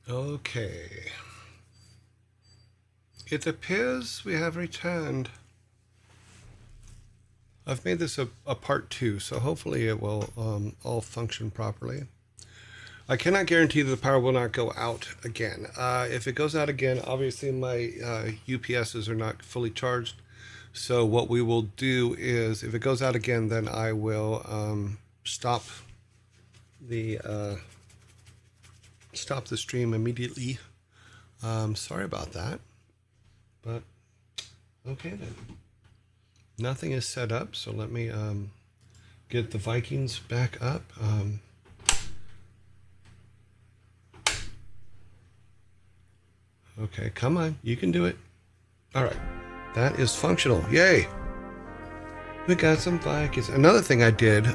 Okay. It appears we have returned. I've made this a part 2, so hopefully it will all function properly. I cannot guarantee that the power will not go out again. If it goes out again, obviously my UPSs are not fully charged. So what we will do is, if it goes out again, then I will stop the stream immediately. Sorry about that, but okay then. Nothing is set up, so let me get the Vikings back up. Okay, come on, you can do it. All right, that is functional. Yay! We got some Vikings. Another thing I did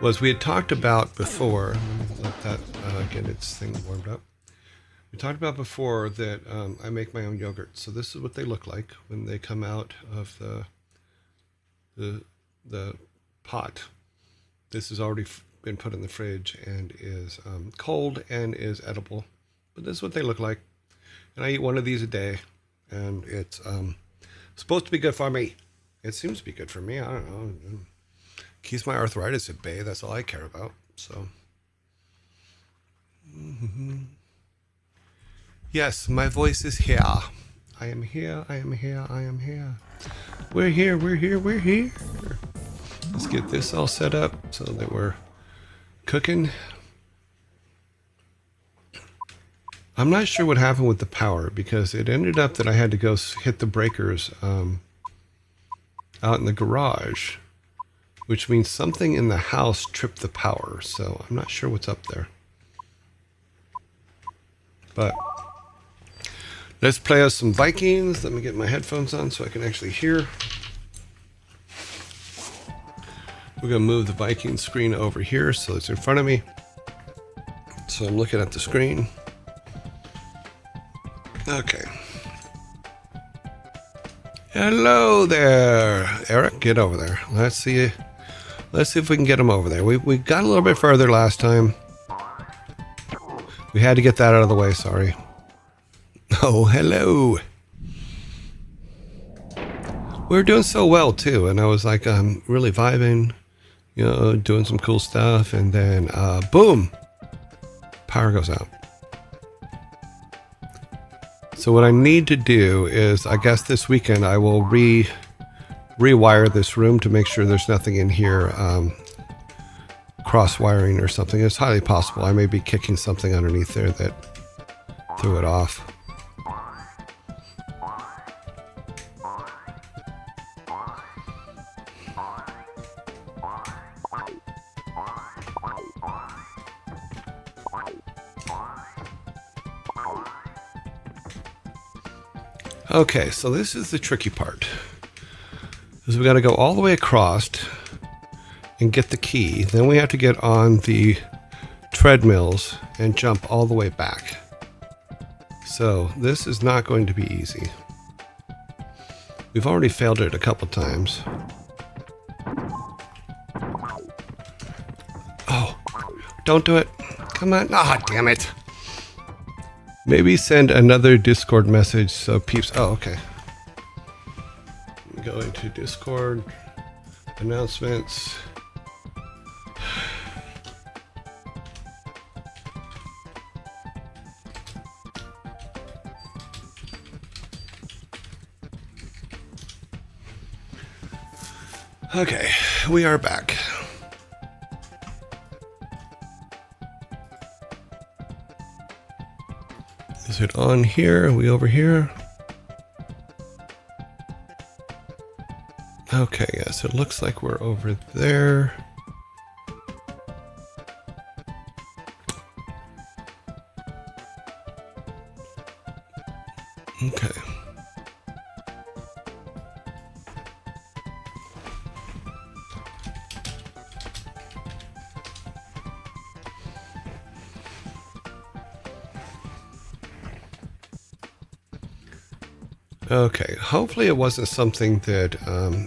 was we had talked about before. Let me let that get its thing warmed up. We talked about before that I make my own yogurt. So this is what they look like when they come out of the pot. This has already been put in the fridge and is cold and is edible. But this is what they look like. And I eat one of these a day. And it's supposed to be good for me. It seems to be good for me. I don't know. Keeps my arthritis at bay. That's all I care about. So. Yes, my voice is here. I am here, I am here, I am here. We're here, we're here, we're here. Let's get this all set up so that we're cooking. I'm not sure what happened with the power because it ended up that I had to go hit the breakers out in the garage, which means something in the house tripped the power. So I'm not sure what's up there. But let's play us some Vikings. Let me get my headphones on so I can actually hear. We're going to move the Viking screen over here so it's in front of me. So I'm looking at the screen. Okay. Hello there, Eric. Get over there. Let's see if we can get him over there. We got a little bit further last time. We had to get that out of the way, sorry. Oh, hello. We were doing so well, too. And I was like, really vibing, you know, doing some cool stuff. And then, boom, power goes out. So what I need to do is, I guess this weekend, I will rewire this room to make sure there's nothing in here cross-wiring or something. It's highly possible. I may be kicking something underneath there that threw it off. Okay, so this is the tricky part. Is we got to go all the way across and get the key. Then we have to get on the treadmills and jump all the way back. So this is not going to be easy. We've already failed it a couple times. Oh, don't do it. Come on. Ah, damn it. Maybe send another Discord message so peeps. Oh, okay. Go into Discord announcements. Okay, we are back. Is it on here? Are we over here? Okay, yes, it looks like we're over there. Okay. Okay, hopefully it wasn't something that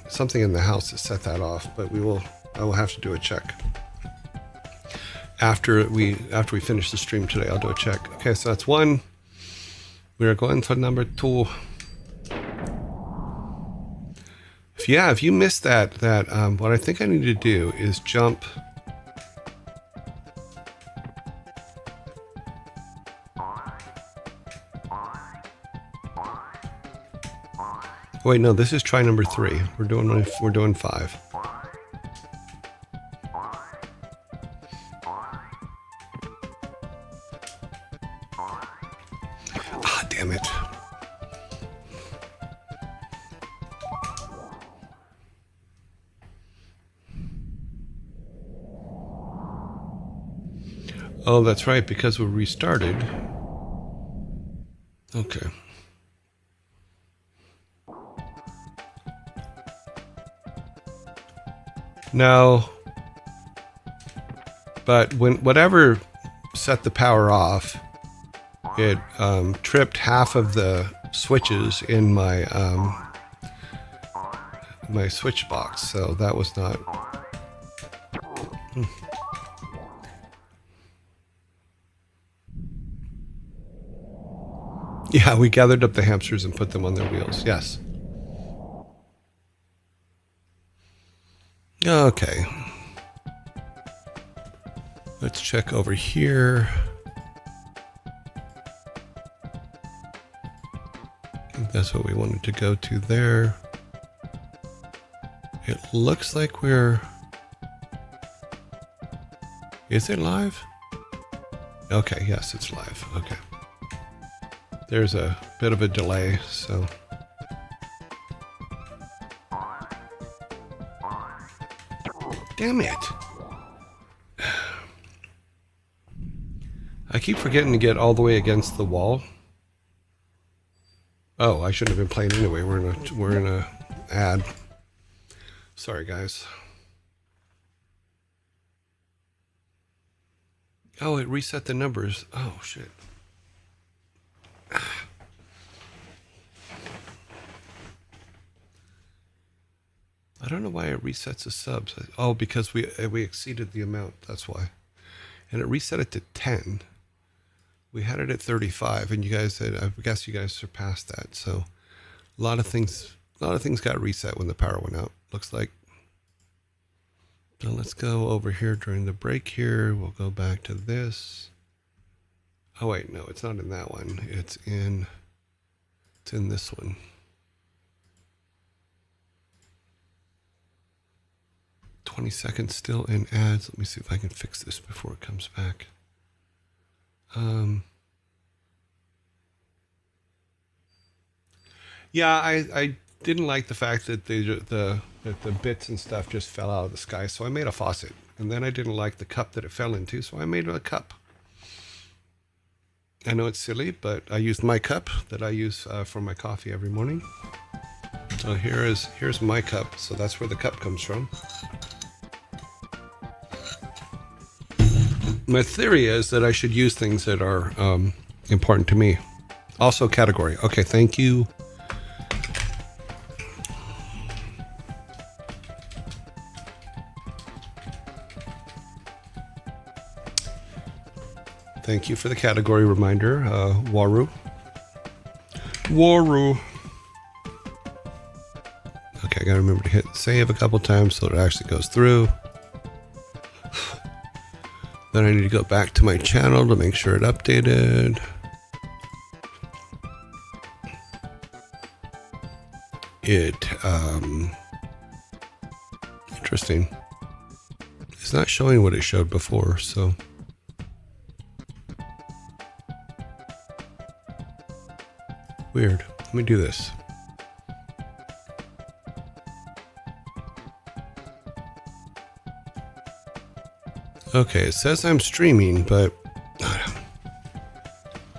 something in the house that set that off, but I will have to do a check. after we finish the stream today. I'll do a check. Okay, so that's 1. We are going for number 2. If you missed that, what I think I need to do is jump. Wait, no, this is try number 3. We're doing 5. Ah, damn it. Oh, that's right, because we restarted. Okay. No. But whatever set the power off, it tripped half of the switches in my my switch box, so that was not. Yeah, we gathered up the hamsters and put them on their wheels. Yes. Okay. Let's check over here. I think that's what we wanted to go to there. It looks like we're... Is it live? Okay, yes, it's live. Okay. There's a bit of a delay, so... Damn it! I keep forgetting to get all the way against the wall. Oh, I shouldn't have been playing anyway. We're in a ad. Sorry, guys. Oh, it reset the numbers. Oh, shit. I don't know why it resets the subs. Oh, because we exceeded the amount. That's why. And it reset it to 10. We had it at 35, and you guys said, I guess you guys surpassed that. So a lot of things got reset when the power went out. Looks like. So let's go over here during the break here. We'll go back to this. Oh wait, no, it's not in that one. It's in this one. $20 seconds still in ads. Let me see if I can fix this before it comes back. Yeah, I didn't like the fact that the bits and stuff just fell out of the sky, so I made a faucet. And then I didn't like the cup that it fell into, so I made a cup. I know it's silly, but I used my cup that I use for my coffee every morning. So here's my cup. So that's where the cup comes from. My theory is that I should use things that are important to me. Also category. Okay, thank you. Thank you for the category reminder, Waru. Waru. Okay, I gotta remember to hit save a couple times so it actually goes through. Then I need to go back to my channel to make sure it updated. Interesting. It's not showing what it showed before, so. Weird. Let me do this. Okay, it says I'm streaming, but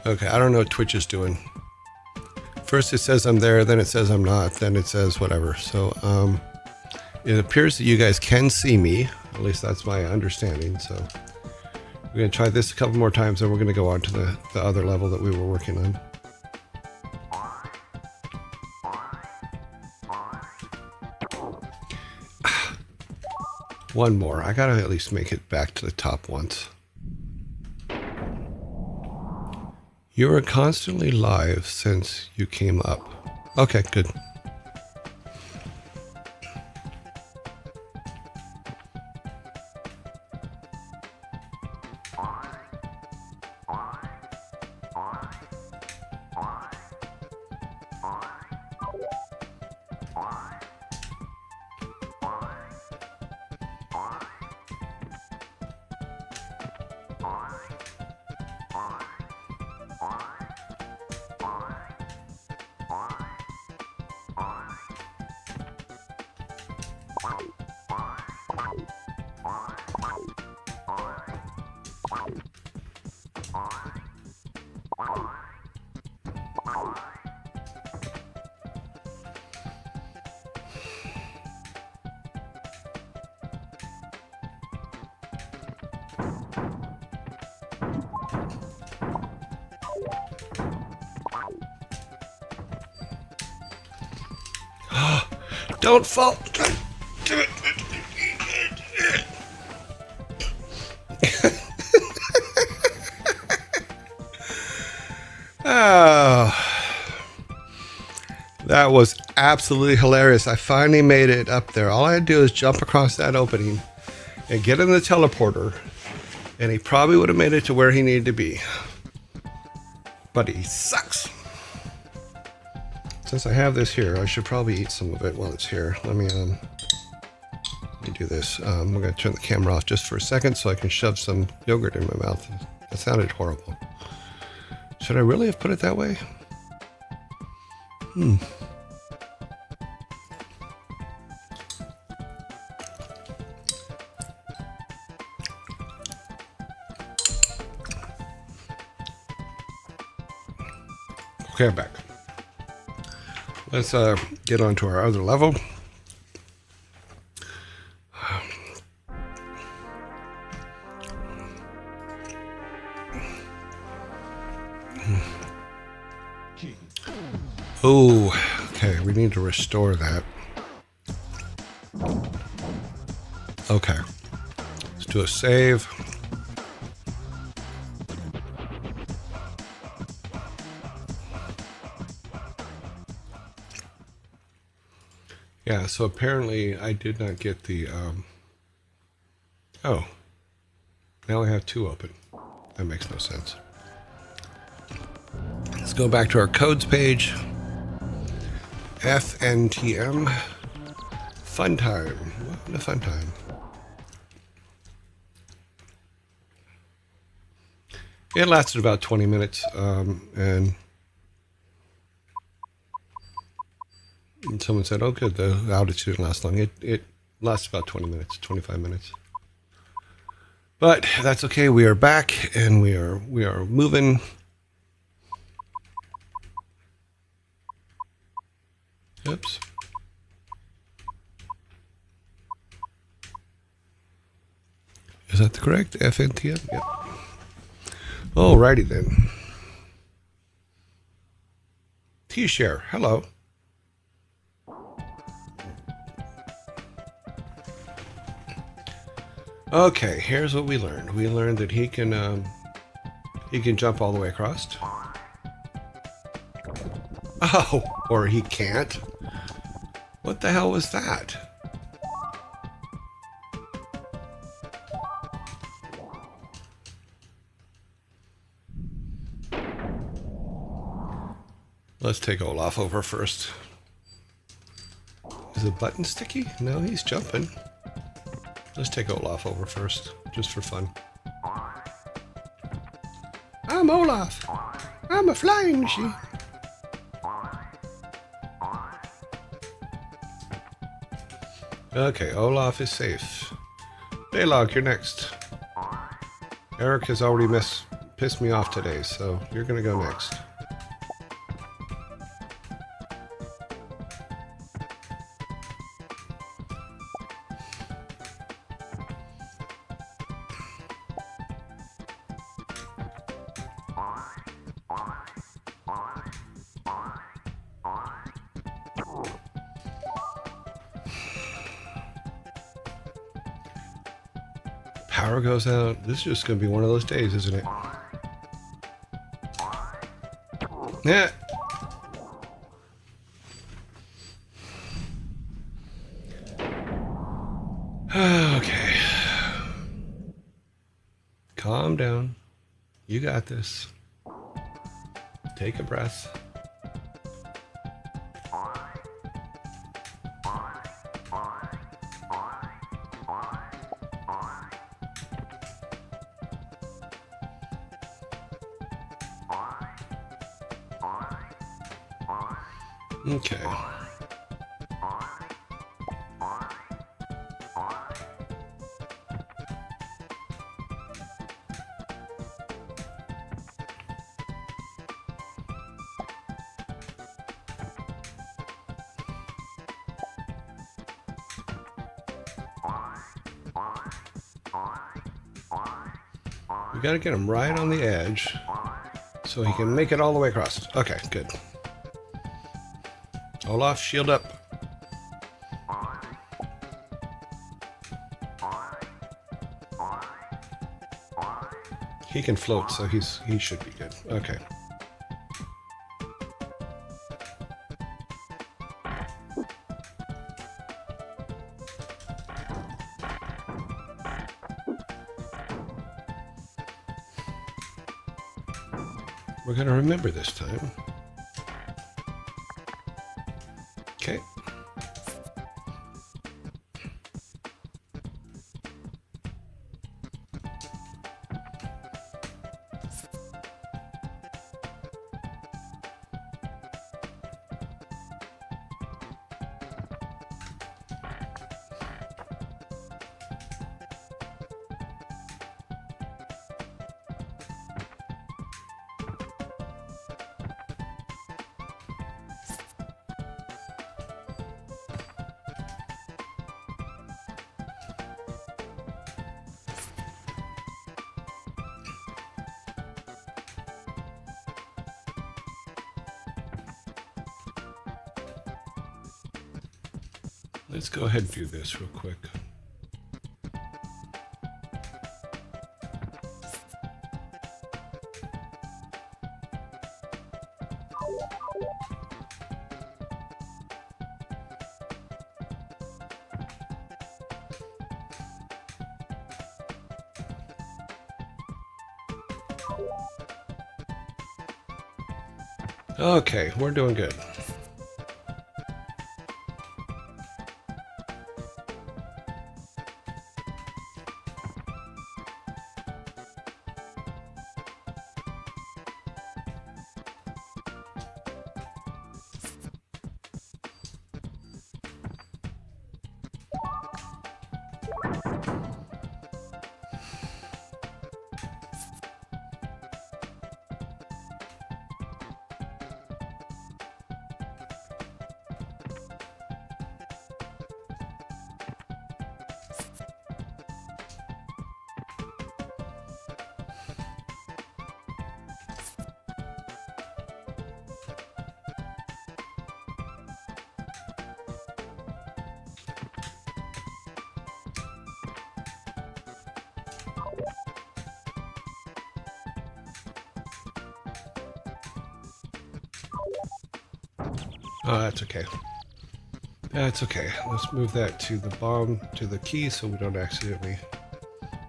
okay, I don't know what Twitch is doing. First it says I'm there, then it says I'm not, then it says whatever. So it appears that you guys can see me. At least that's my understanding. So we're going to try this a couple more times, and we're going to go on to the other level that we were working on. One more. I gotta at least make it back to the top once. You are constantly live since you came up. Okay, good. Don't fall. Oh, that was absolutely hilarious. I finally made it up there. All I had to do is jump across that opening and get in the teleporter, and he probably would have made it to where he needed to be. But he sucks. Since I have this here, I should probably eat some of it while it's here. Let me do this. We're going to turn the camera off just for a second so I can shove some yogurt in my mouth. That sounded horrible. Should I really have put it that way? Okay, I'm back. Let's get on to our other level. Oh, okay, we need to restore that. Okay, let's do a save. Yeah, so apparently I did not get the, oh, now I have two open. That makes no sense. Let's go back to our codes page. FNTM. Fun time. What a fun time. It lasted about 20 minutes, and someone said, oh good, the outage didn't last long. It lasts about 20 minutes, 25 minutes. But that's okay, we are back and we are moving. Oops. Is that the correct FNTM? Yep. Alrighty then. T-Share, hello. Okay, here's what we learned. We learned that he can jump all the way across. Oh, or he can't. What the hell was that? Let's take Olaf over first. Is the button sticky? No, he's jumping. Let's take Olaf over first, just for fun. I'm Olaf. I'm a flying machine. Okay, Olaf is safe. Baylog, you're next. Eric has already pissed me off today, so you're gonna go next. Power goes out. This is just going to be one of those days, isn't it? Yeah. Okay. Calm down. You got this. Take a breath. Okay. We got to get him right on the edge so he can make it all the way across. Okay, good. Olaf, shield up. He can float, so he should be good. Okay. We're going to remember this time. Okay. Let's go ahead and do this real quick. Okay, we're doing good. Oh, that's okay. That's okay. Let's move that to the bomb, to the key, so we don't accidentally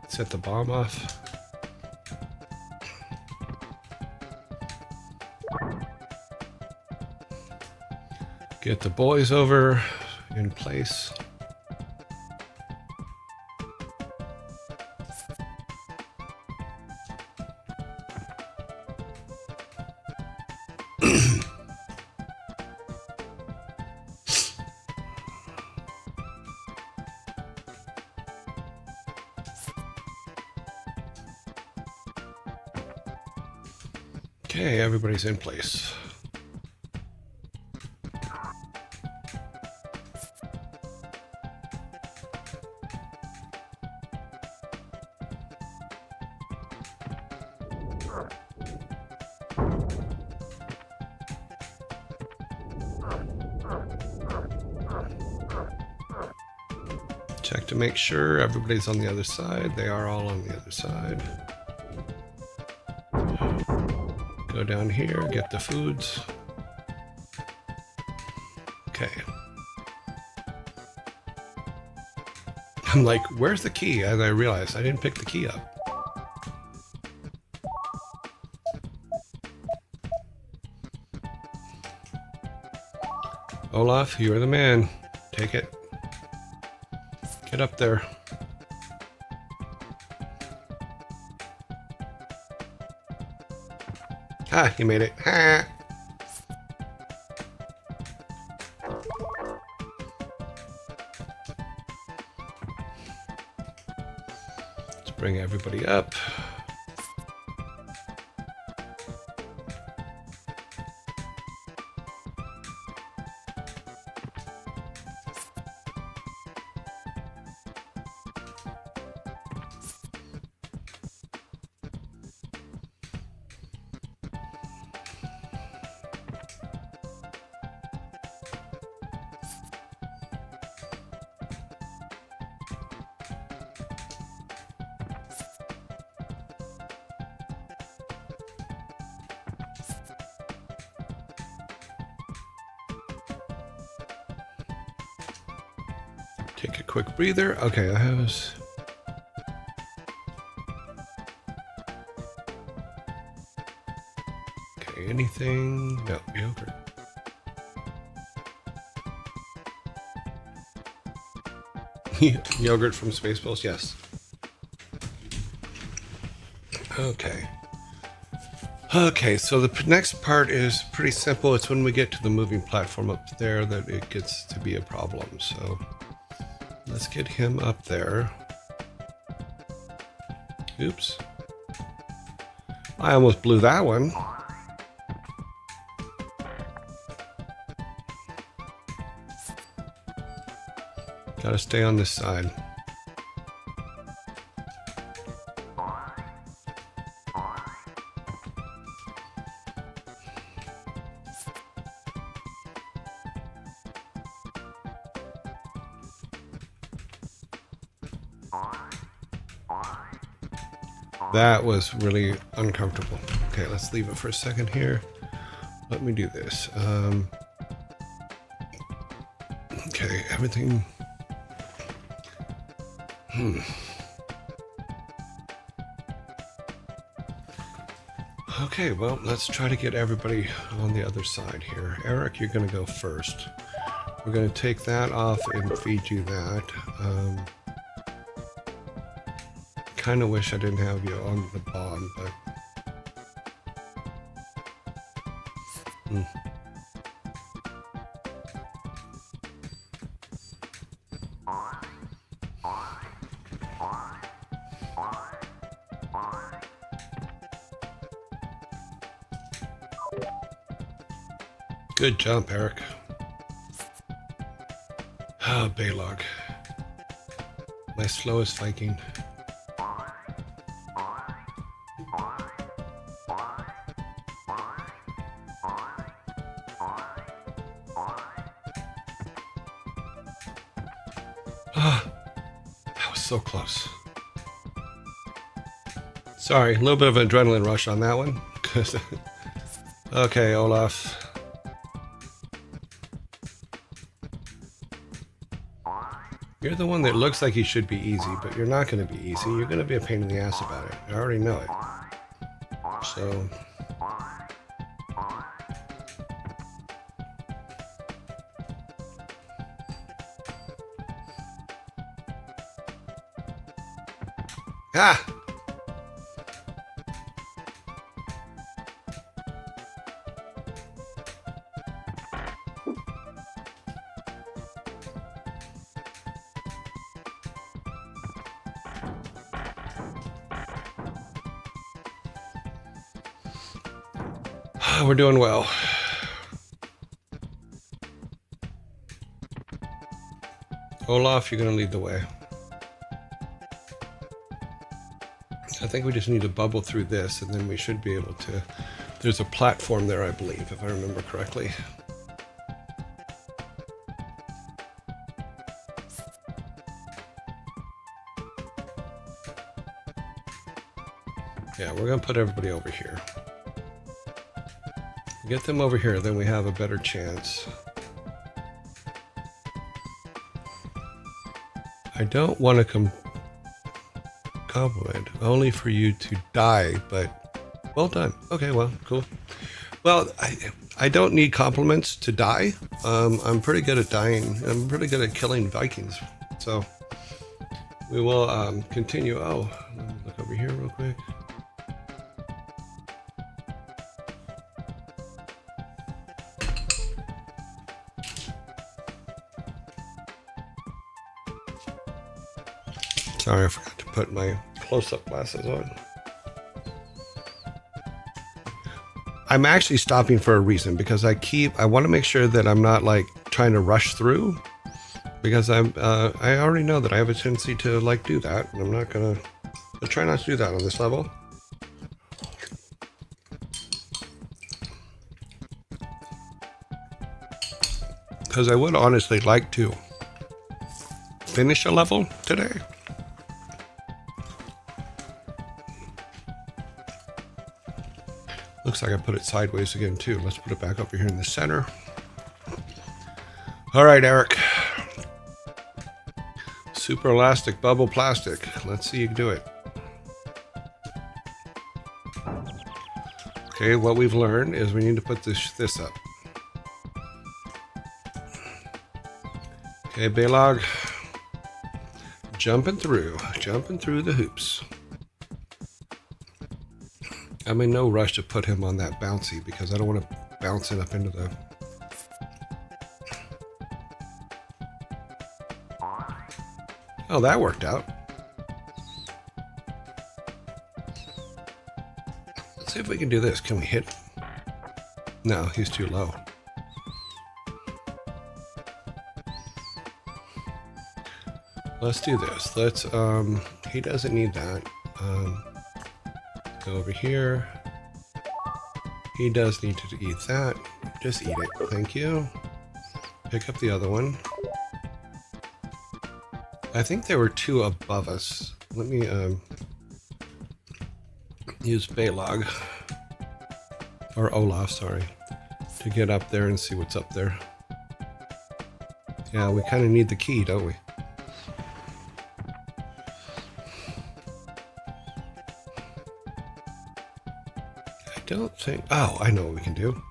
set the bomb off. Get the boys over in place. Okay, everybody's in place. Check to make sure everybody's on the other side. They are all on the other side. Go down here, get the foods. Okay. I'm like, where's the key? As I realized I didn't pick the key up. Olaf, you're the man. Take it. Get up there. Ha, you made it. Ha! Let's bring everybody up. Take a quick breather. Okay, I was... Okay, anything? No, yogurt. Yogurt from Spaceballs, yes. Okay. Okay, so the next part is pretty simple. It's when we get to the moving platform up there that it gets to be a problem. So let's get him up there. Oops. I almost blew that one. Gotta stay on this side. That was really uncomfortable. Okay, let's leave it for a second here. Let me do this. Okay, everything. Okay, well, let's try to get everybody on the other side here. Eric, you're going to go first. We're going to take that off and feed you that. Kind of wish I didn't have you on the bottom, but... Good jump, Eric. Ah, Baylog. My slowest Viking. Ah, that was so close. Sorry, a little bit of an adrenaline rush on that one. Okay, Olaf. You're the one that looks like he should be easy, but you're not going to be easy. You're going to be a pain in the ass about it. I already know it. So... Ah! We're doing well. Olaf, you're going to lead the way. I think we just need to bubble through this, and then we should be able to... There's a platform there, I believe, if I remember correctly. Yeah, we're going to put everybody over here. Get them over here, then we have a better chance. I don't want to compliment, only for you to die, but well done. Okay, well, cool. Well, I don't need compliments to die. I'm pretty good at dying. I'm pretty good at killing Vikings. So we will continue. Oh, let me look over here real quick. Sorry, I forgot to put my close-up glasses on. I'm actually stopping for a reason, because I want to make sure that I'm not like trying to rush through, because I already know that I have a tendency to like do that, and I'll try not to do that on this level. Because I would honestly like to finish a level today. Looks like I put it sideways again too. Let's put it back over here in the center. All right, Eric. Super elastic bubble plastic. Let's see you do it. Okay, what we've learned is we need to put this up. Okay, Baylog. Jumping through the hoops. I'm in no rush to put him on that bouncy, because I don't want to bounce it up into the... Oh, that worked out. Let's see if we can do this. Can we hit him? No, he's too low. Let's do this. Let's, he doesn't need that. Go over here. He does need to eat that. Just eat it. Thank you. Pick up the other one. I think there were two above us. Let me use Baylog. Or Olaf, sorry. To get up there and see what's up there. Yeah, we kind of need the key, don't we? Don't think. Oh, I know what we can do.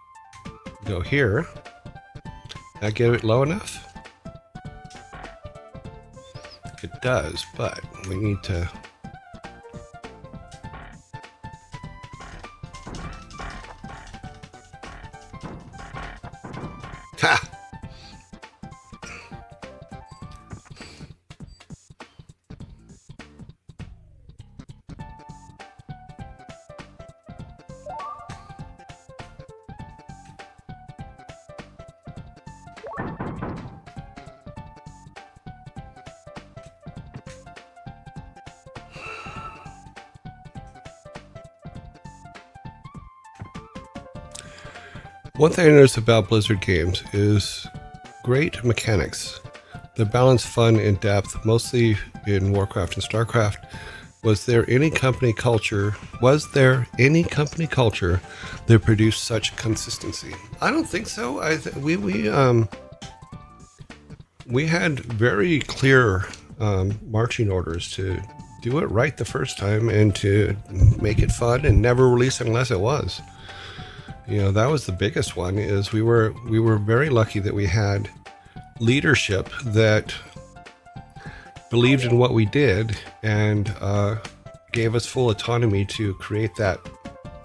Go here. That get it low enough? It does, but we need to. Ha! One thing I noticed about Blizzard games is great mechanics. They balance fun and depth, mostly in Warcraft and Starcraft. Was there any company culture that produced such consistency? I don't think so. We had very clear marching orders to do it right the first time and to make it fun and never release it unless it was. You know, that was the biggest one. Is we were very lucky that we had leadership that believed in what we did and gave us full autonomy to create that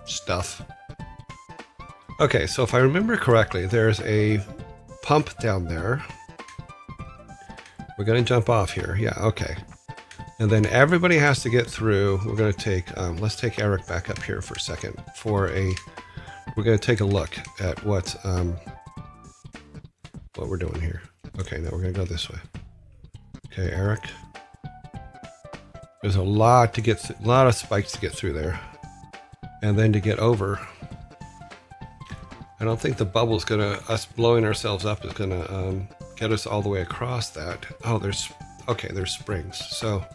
stuff. Okay, so if I remember correctly, there's a pump down there. We're going to jump off here. Yeah, okay. And then everybody has to get through. We're going to take, let's take Eric back up here for a second we're going to take a look at what we're doing here. Okay, now we're going to go this way. Okay, Eric. There's a lot of spikes to get through there. And then to get over. I don't think the bubble's us blowing ourselves up is gonna get us all the way across that. Oh, there's springs. So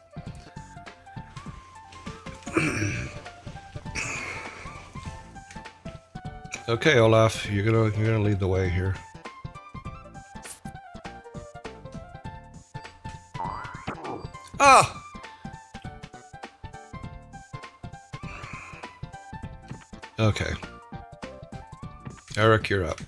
Okay, Olaf, you're gonna lead the way here. Ah! Okay. Eric, you're up.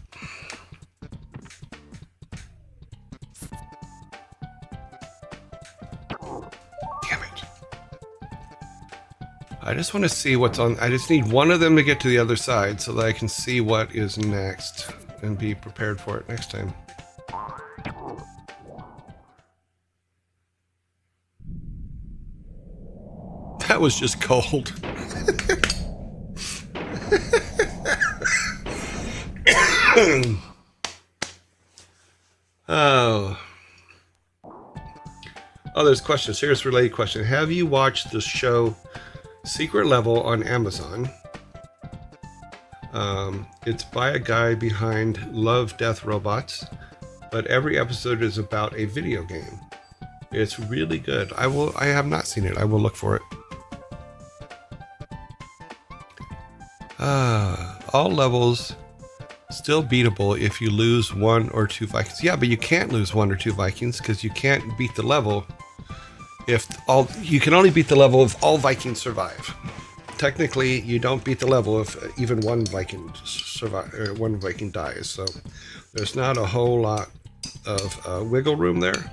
Damn it. I just want to see what's on. I just need one of them to get to the other side so that I can see what is next and be prepared for it next time. That was just cold. Oh. Oh, there's a question. Serious related question. Have you watched the show Secret Level on Amazon? It's by a guy behind Love, Death, Robots, but every episode is about a video game. It's really good. I have not seen it. I will look for it. All levels still beatable if you lose 1 or 2 Vikings. Yeah, but you can't lose 1 or 2 Vikings because you can't beat the level if all. You can only beat the level if all Vikings survive. Technically, you don't beat the level if even 1 Viking survive or 1 Viking dies. So there's not a whole lot of wiggle room there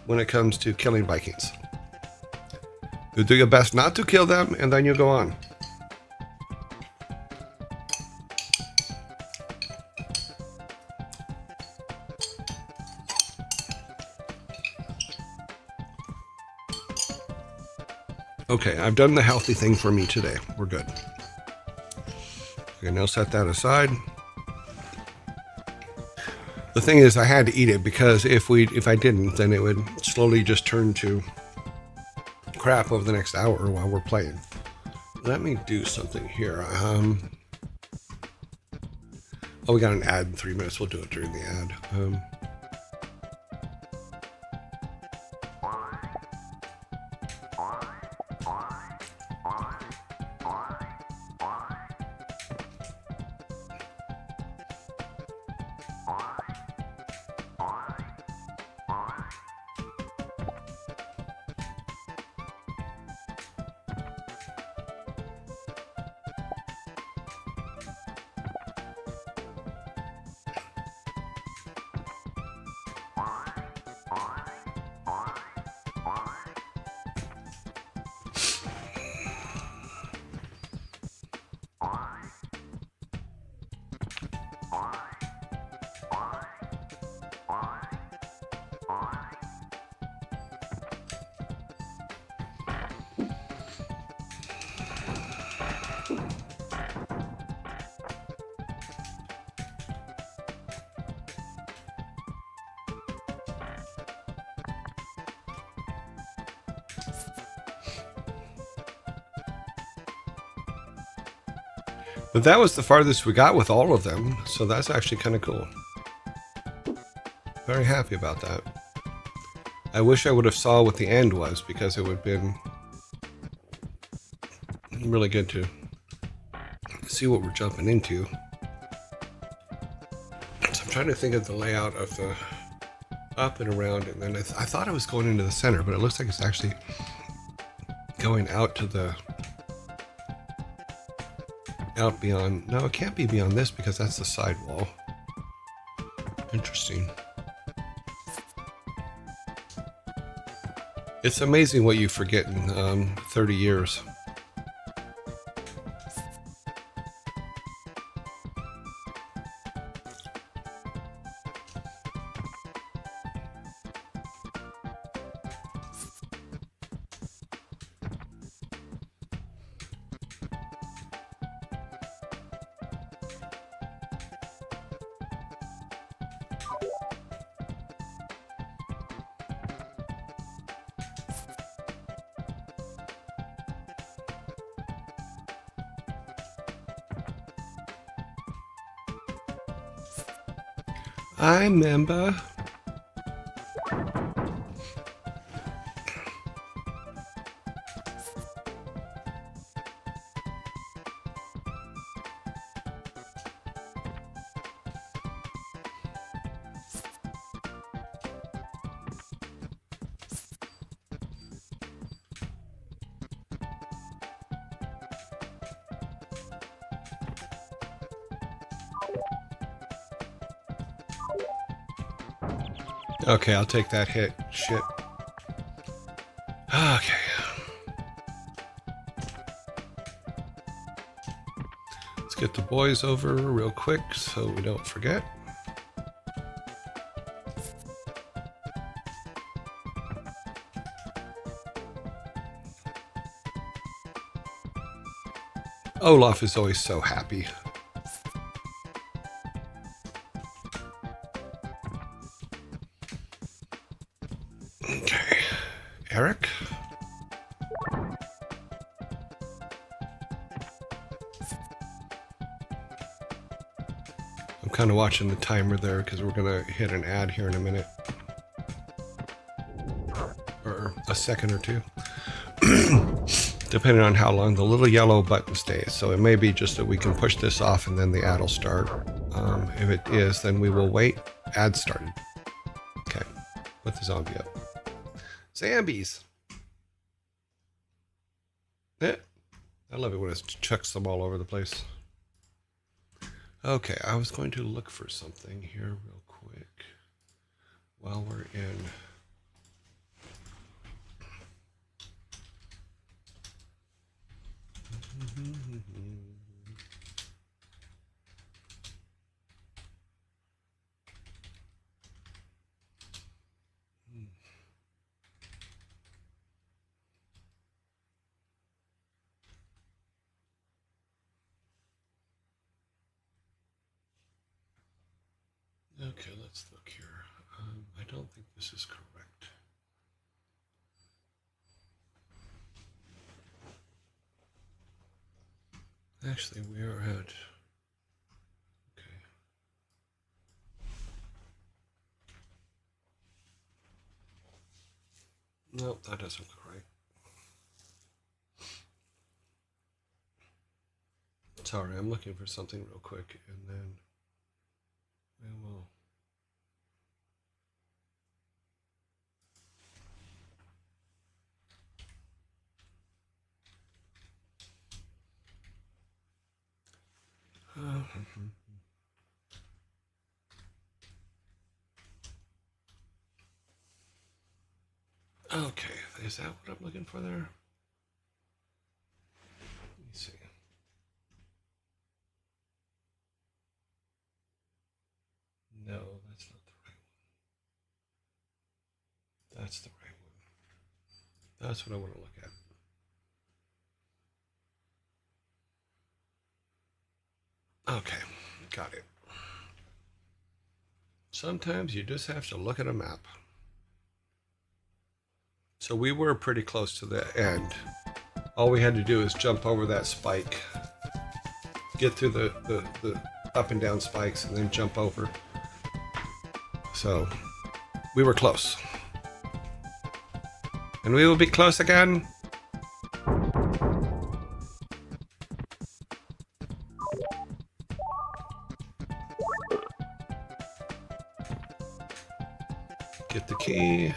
when it comes to killing Vikings. You do your best not to kill them, and then you go on. Okay, I've done the healthy thing for me today. We're good. Okay, now set that aside. The thing is, I had to eat it because if I didn't, then it would slowly just turn to crap over the next hour while we're playing. Let me do something here. Oh, we got an ad in 3 minutes. We'll do it during the ad. But that was the farthest we got with all of them, so that's actually kind of cool. Very happy about that. I wish I would have saw what the end was, because it would have been really good to see what we're jumping into. So I'm trying to think of the layout of the up and around, and then I thought I was going into the center, but it looks like it's actually going out to the out beyond. No, it can't be beyond this because that's the side wall. Interesting. It's amazing what you forget in 30 years. I remember. Okay, I'll take that hit. Shit. Okay. Let's get the boys over real quick so we don't forget. Olaf is always so happy. Okay. Eric? I'm kind of watching the timer there because we're going to hit an ad here in a minute. Or a second or two. Depending on how long the little yellow button stays. So it may be just that we can push this off and then the ad will start. If it is, then we will wait. Ad started. Okay. Put the zombie up. Zambies. Yeah. I love it when it chucks them all over the place. Okay, I was going to look for something here real quick while we're in. Okay, let's look here. I don't think this is correct. Actually, we are at... Okay. Nope, that doesn't look right. Sorry, I'm looking for something real quick, and then we will... Okay, is that what I'm looking for there? Let me see. No, that's not the right one. That's the right one. That's what I want to look at. Okay, got it. Sometimes you just have to look at a map. So we were pretty close to the end. All we had to do is jump over that spike, get through the up and down spikes, and then jump over. So we were close. And we will be close again. Get the key.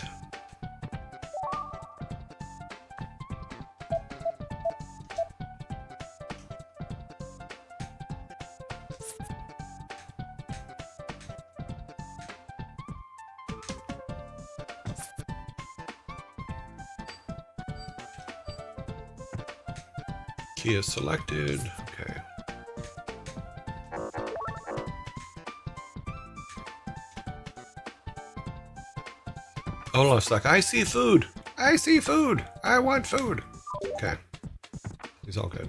Key is selected. Okay. Olaf's like, I see food. I see food. I want food. Okay. He's all good.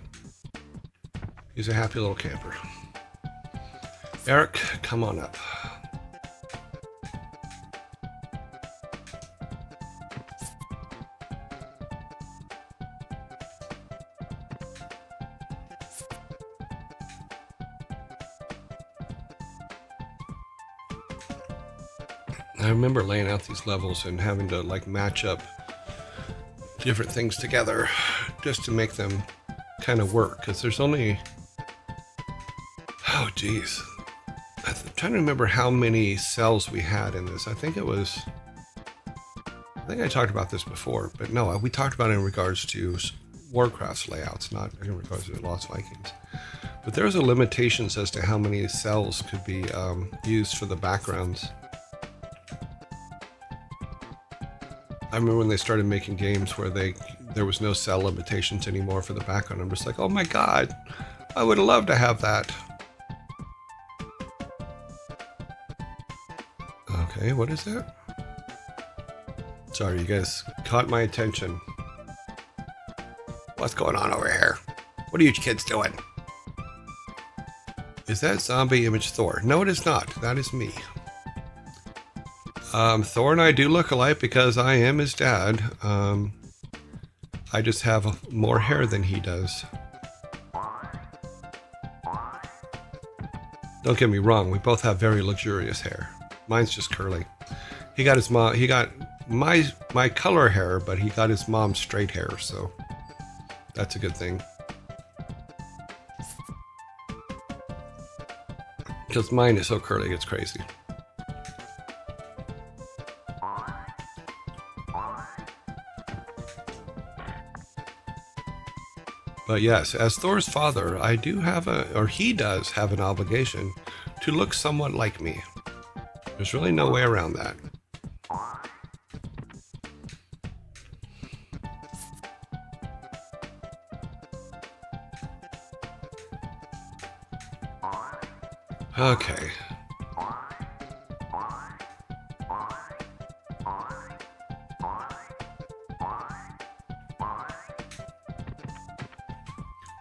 He's a happy little camper. Eric, come on up. I remember laying out these levels and having to like match up different things together just to make them kind of work, because there's only, oh geez, I'm trying to remember how many cells we had in this. I think I talked about this before, but no, we talked about it in regards to Warcraft's layouts, not in regards to Lost Vikings. But there's a limitations as to how many cells could be used for the backgrounds. I remember when they started making games where there was no cell limitations anymore for the background. I'm just like, oh my god, I would love to have that. Okay, what is that? Sorry, you guys caught my attention. What's going on over here? What are you kids doing? Is that zombie image Thor? No, it is not. That is me. Thor and I do look alike because I am his dad. I just have more hair than he does. Don't get me wrong, we both have very luxurious hair. Mine's just curly. He got my color hair, but he got his mom's straight hair, so that's a good thing. Because mine is so curly, it's crazy. But yes, as Thor's father, I do have he does have an obligation to look somewhat like me. There's really no way around that. Okay.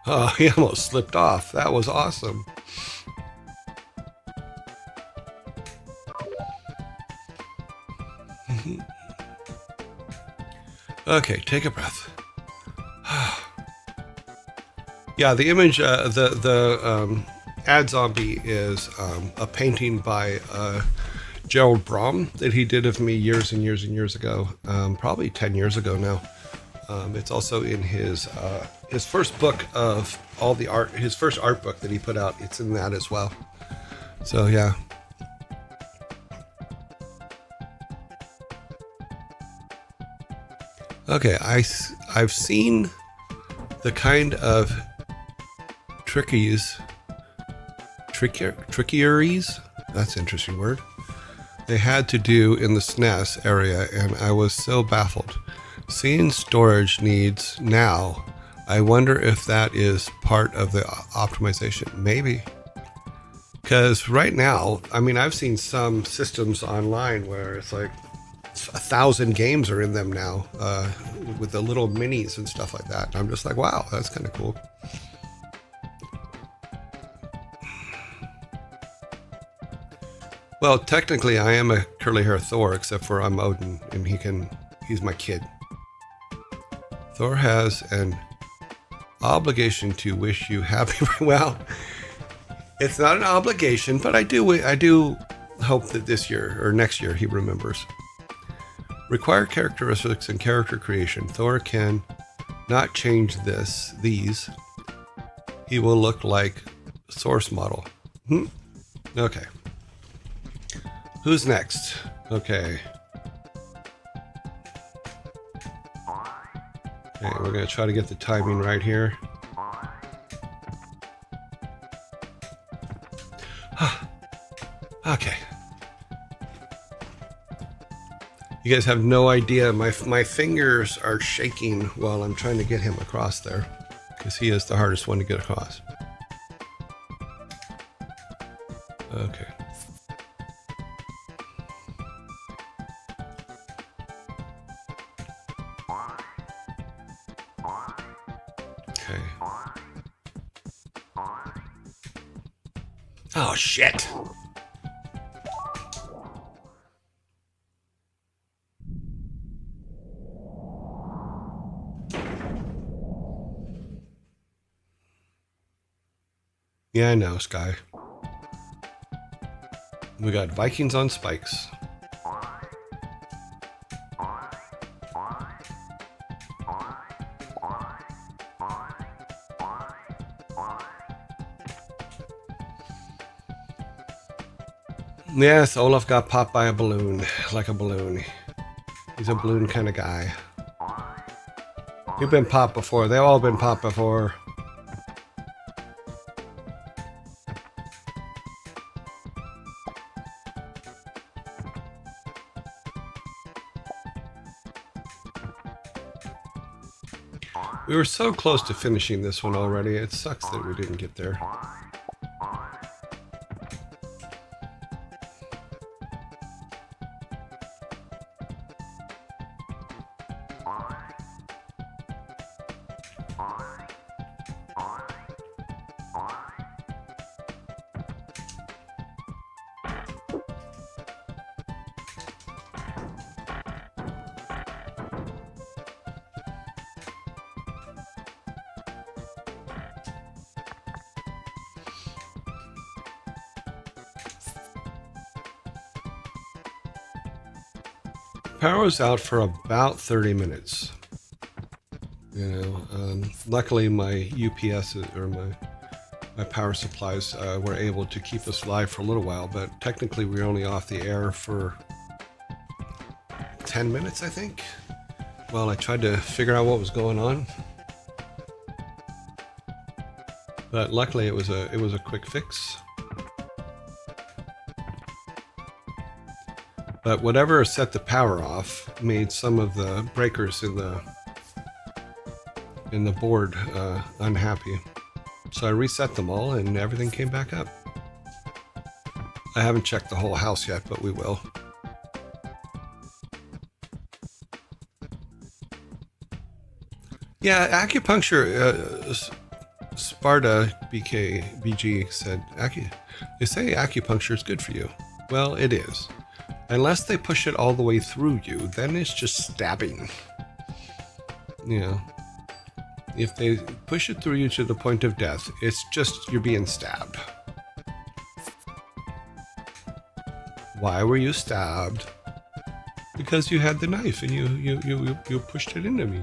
Oh, he almost slipped off. That was awesome. Okay, take a breath. Yeah, the image, the ad zombie is a painting by Gerald Brom that he did of me years and years and years ago, probably 10 years ago now. It's also in his first book of all the art, his first art book that he put out. It's in that as well. So yeah. Okay, I've seen the kind of trickeries, that's an interesting word, they had to do in the SNES area, and I was so baffled. Seeing storage needs now, I wonder if that is part of the optimization. Maybe. Because right now, I mean, I've seen some systems online where it's like 1,000 games are in them now, with the little minis and stuff like that. And I'm just like, wow, that's kind of cool. Well, technically, I am a curly hair Thor, except for I'm Odin, and he's my kid. Thor has an obligation to wish you happy. Well, it's not an obligation, but I do hope that this year or next year he remembers. Required characteristics and character creation. Thor can not change these. He will look like source model. Okay. Who's next? Okay. Okay, we're going to try to get the timing right here. Okay. You guys have no idea. My fingers are shaking while I'm trying to get him across there, because he is the hardest one to get across. Okay. Okay. Oh, shit. Yeah, I know, Sky. We got Vikings on spikes. Yes, Olaf got popped by a balloon, like a balloon. He's a balloon kind of guy. You've been popped before. They've all been popped before. We were so close to finishing this one already. It sucks that we didn't get there. Power was out for about 30 minutes. You know, luckily my UPS or my power supplies were able to keep us live for a little while, but technically we were only off the air for 10 minutes, I think. While I tried to figure out what was going on. But luckily it was a quick fix. But whatever set the power off made some of the breakers in the board unhappy. So I reset them all and everything came back up. I haven't checked the whole house yet, but we will. Yeah, acupuncture, Sparta BG said, they say acupuncture is good for you. Well, it is. Unless they push it all the way through you, then it's just stabbing. You know, if they push it through you to the point of death, it's just you're being stabbed. Why were you stabbed? Because you had the knife and you pushed it into me.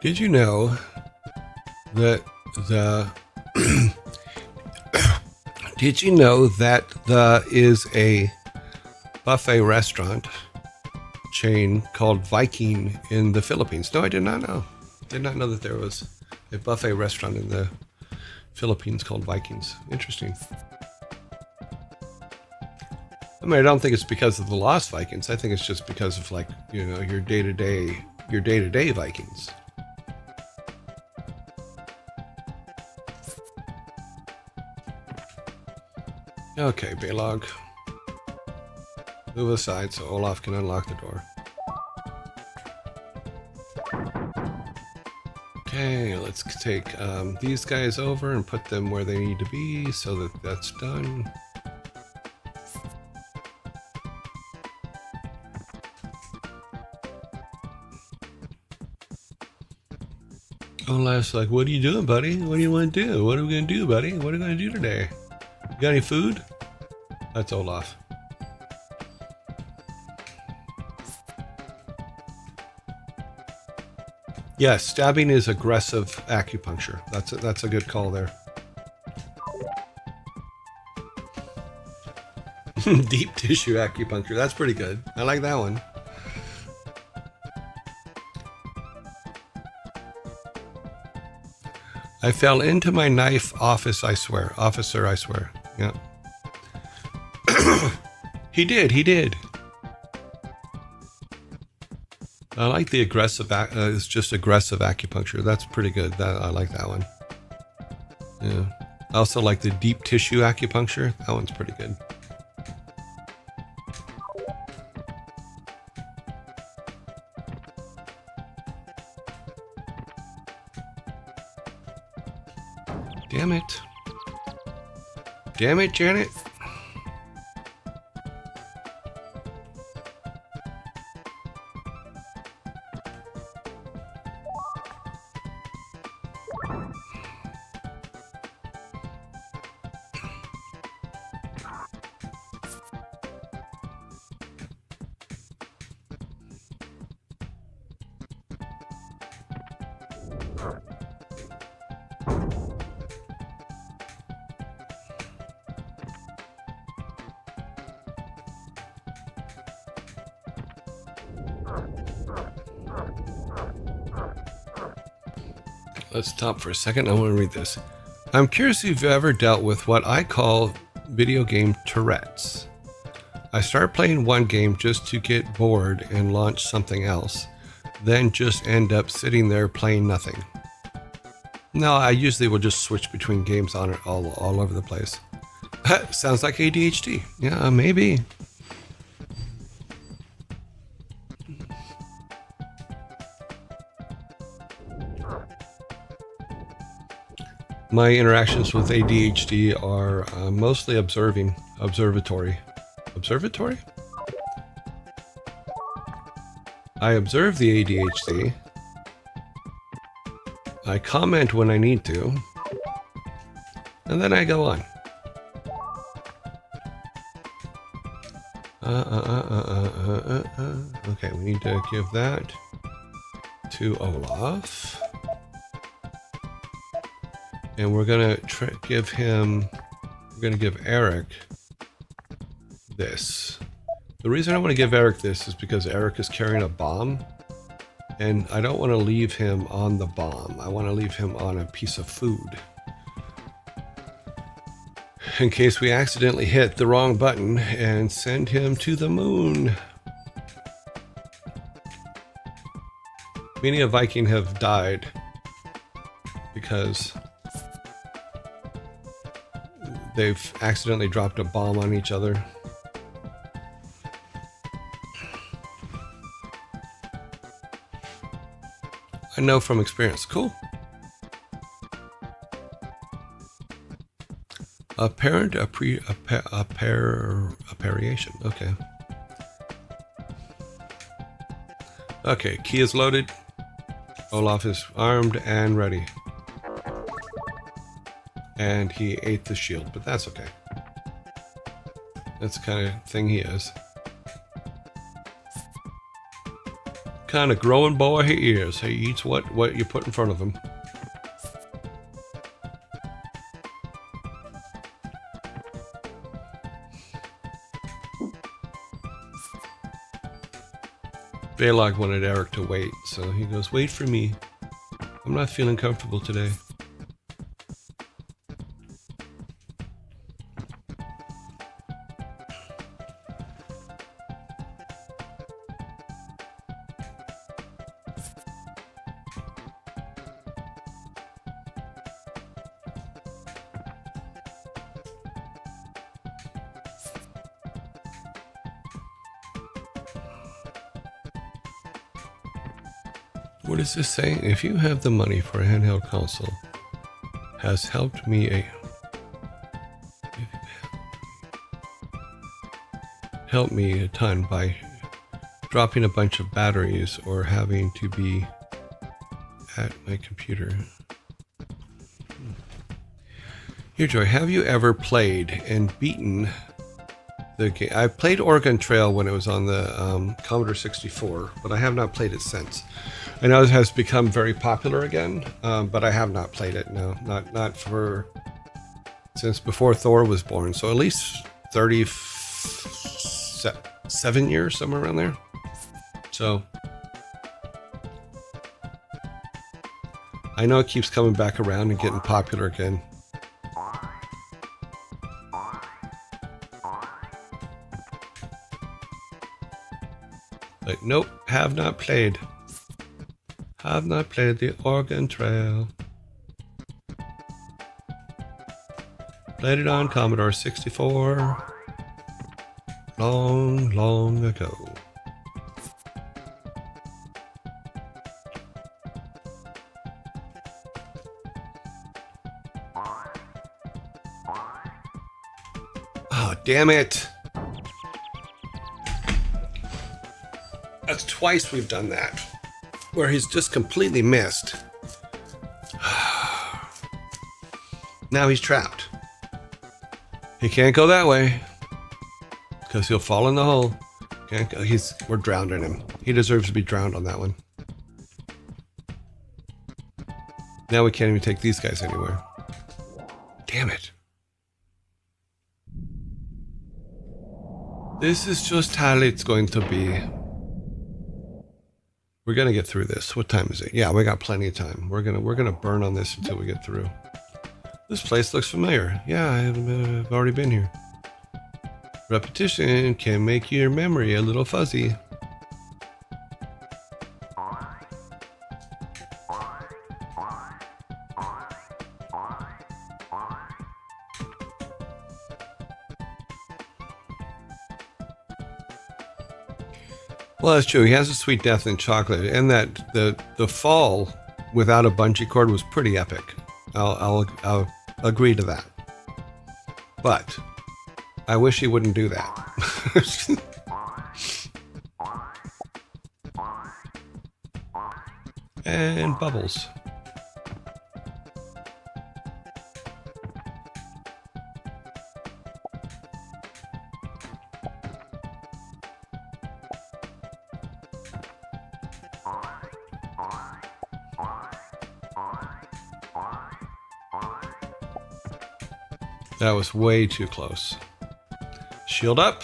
Did you know that did you know that there is a buffet restaurant chain called Viking in the Philippines? No, I did not know. Did not know that there was a buffet restaurant in the Philippines called Vikings. Interesting. I mean, I don't think it's because of the Lost Vikings. I think it's just because of, like, you know, your day-to-day Vikings. Okay, Baylog. Move aside so Olaf can unlock the door. Okay, let's take these guys over and put them where they need to be so that that's done. Olaf's like, what are you doing, buddy? What do you want to do? What are we going to do, buddy? What are we going to do today? You got any food? That's Olaf. Yes, stabbing is aggressive acupuncture. That's a good call there. Deep tissue acupuncture. That's pretty good. I like that one. I fell into my knife officer, I swear. Yeah. He did. I like the aggressive, it's just aggressive acupuncture. That's pretty good. I like that one. Yeah. I also like the deep tissue acupuncture. That one's pretty good. Damn it, Janet. Let's stop for a second. I want to read this. I'm curious if you've ever dealt with what I call video game Tourette's. I start playing one game just to get bored and launch something else, then just end up sitting there playing nothing. No, I usually will just switch between games on it all over the place. Sounds like ADHD. Yeah, maybe. My interactions with ADHD are mostly observatory. Observatory? I observe the ADHD. I comment when I need to. And then I go on. Okay, we need to give that to Olaf. And we're gonna give Eric this. The reason I want to give Eric this is because Eric is carrying a bomb, and I don't want to leave him on the bomb. I want to leave him on a piece of food, in case we accidentally hit the wrong button and send him to the moon. Many a Viking have died because they've accidentally dropped a bomb on each other. I know from experience. Cool. Apparent apparition. Okay. Okay, key is loaded. Olaf is armed and ready. And he ate the shield, but that's okay. That's the kind of thing he is. Kind of growing boy he is. He eats what you put in front of him. Veilog wanted Eric to wait, so he goes, "Wait for me. I'm not feeling comfortable today." What is this saying? If you have the money for a handheld console, has helped me a ton by dropping a bunch of batteries or having to be at my computer. Here, Joy, have you ever played and beaten the game? I played Oregon Trail when it was on the Commodore 64, but I have not played it since. I know it has become very popular again, but I have not played it. No, not for since before Thor was born. So at least 37 years, somewhere around there. So I know it keeps coming back around and getting popular again. But nope, have not played. Have not played the Oregon Trail. Played it on Commodore 64 long, long ago. Oh, damn it. That's twice we've done that, where he's just completely missed. Now he's trapped. He can't go that way because he'll fall in the hole. Can't go. We're drowning him. He deserves to be drowned on that one. Now we can't even take these guys anywhere. Damn it. This is just how it's going to be. We're gonna get through this. What time is it? Yeah, we got plenty of time. We're gonna burn on this until we get through. This place looks familiar. Yeah, I've already been here. Repetition can make your memory a little fuzzy. Well, that's true. He has a sweet death in chocolate, and that the fall without a bungee cord was pretty epic. I'll agree to that. But I wish he wouldn't do that. And bubbles. That was way too close. Shield up.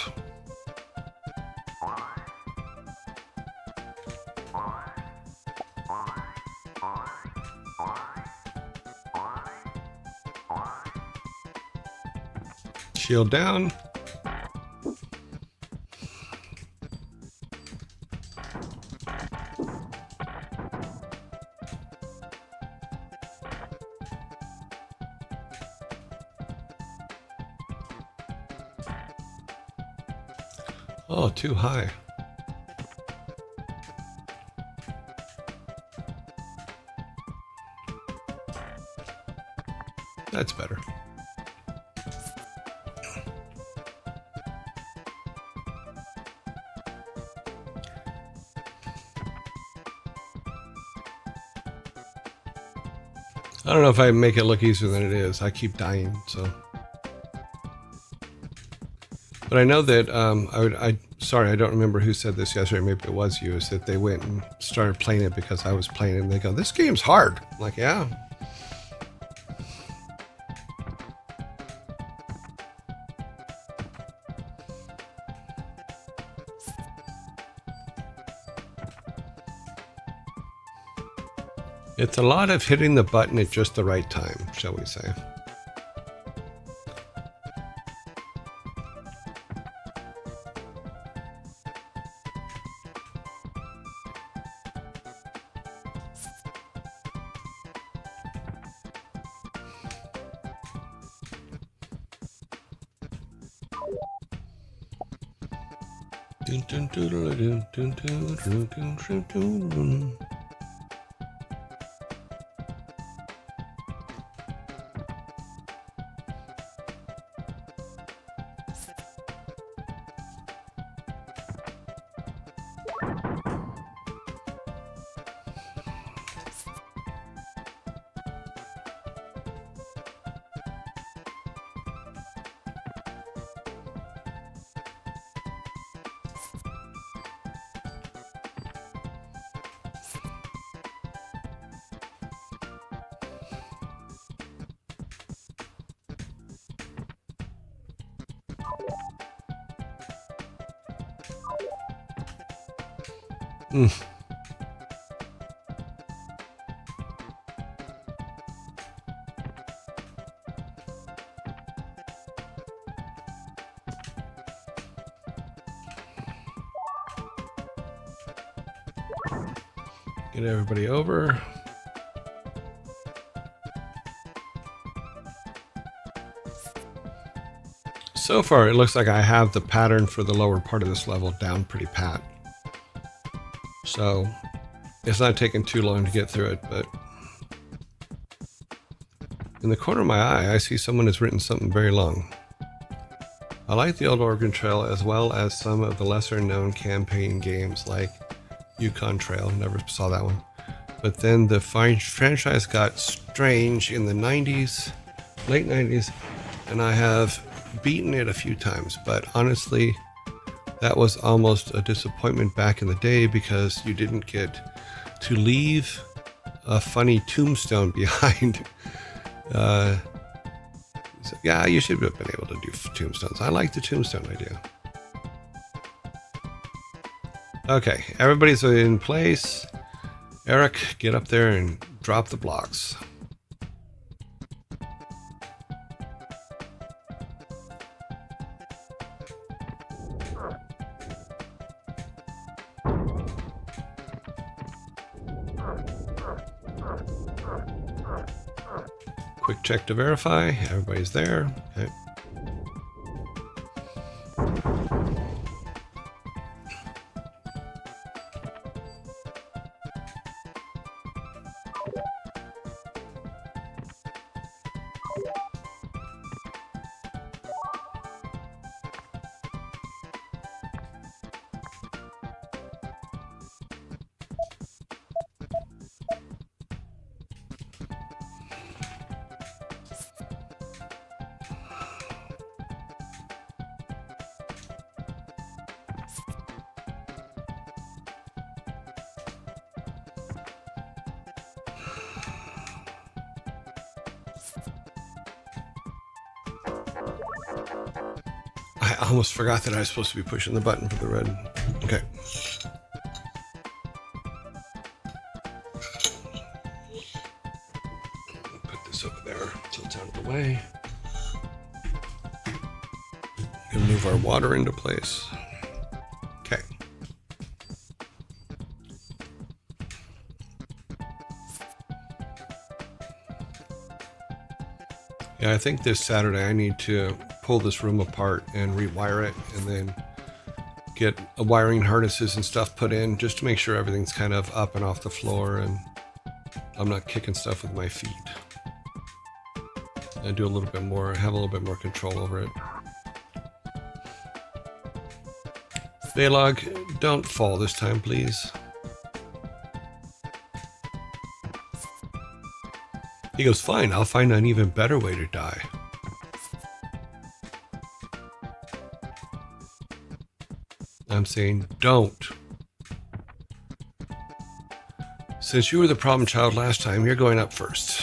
Shield down. Oh, too high. That's better. I don't know if I make it look easier than it is. I keep dying, so. But I know that sorry, I don't remember who said this yesterday. Maybe it was you. Is that they went and started playing it because I was playing it, and they go, "This game's hard." I'm like, yeah. It's a lot of hitting the button at just the right time, shall we say. Get everybody over. So far, it looks like I have the pattern for the lower part of this level down pretty pat. So it's not taking too long to get through it, but in the corner of my eye, I see someone has written something very long. I like the old Oregon Trail as well as some of the lesser known campaign games like Yukon Trail. Never saw that one. But then the franchise got strange in the 90s, late 90s, and I have beaten it a few times, but honestly, that was almost a disappointment back in the day because you didn't get to leave a funny tombstone behind. So yeah, you should have been able to do tombstones. I like the tombstone idea. Okay, everybody's in place. Eric, get up there and drop the blocks. Quick check to verify. Everybody's there. Okay. I almost forgot that I was supposed to be pushing the button for the red. Okay. Put this over there so it's out of the way. And move our water into place. Okay. Yeah, I think this Saturday I need to pull this room apart and rewire it, and then get wiring harnesses and stuff put in just to make sure everything's kind of up and off the floor and I'm not kicking stuff with my feet. And do a little bit more, have a little bit more control over it. Baylog, don't fall this time, please. He goes, fine, I'll find an even better way to die. I'm saying, don't. Since you were the problem child last time, you're going up first.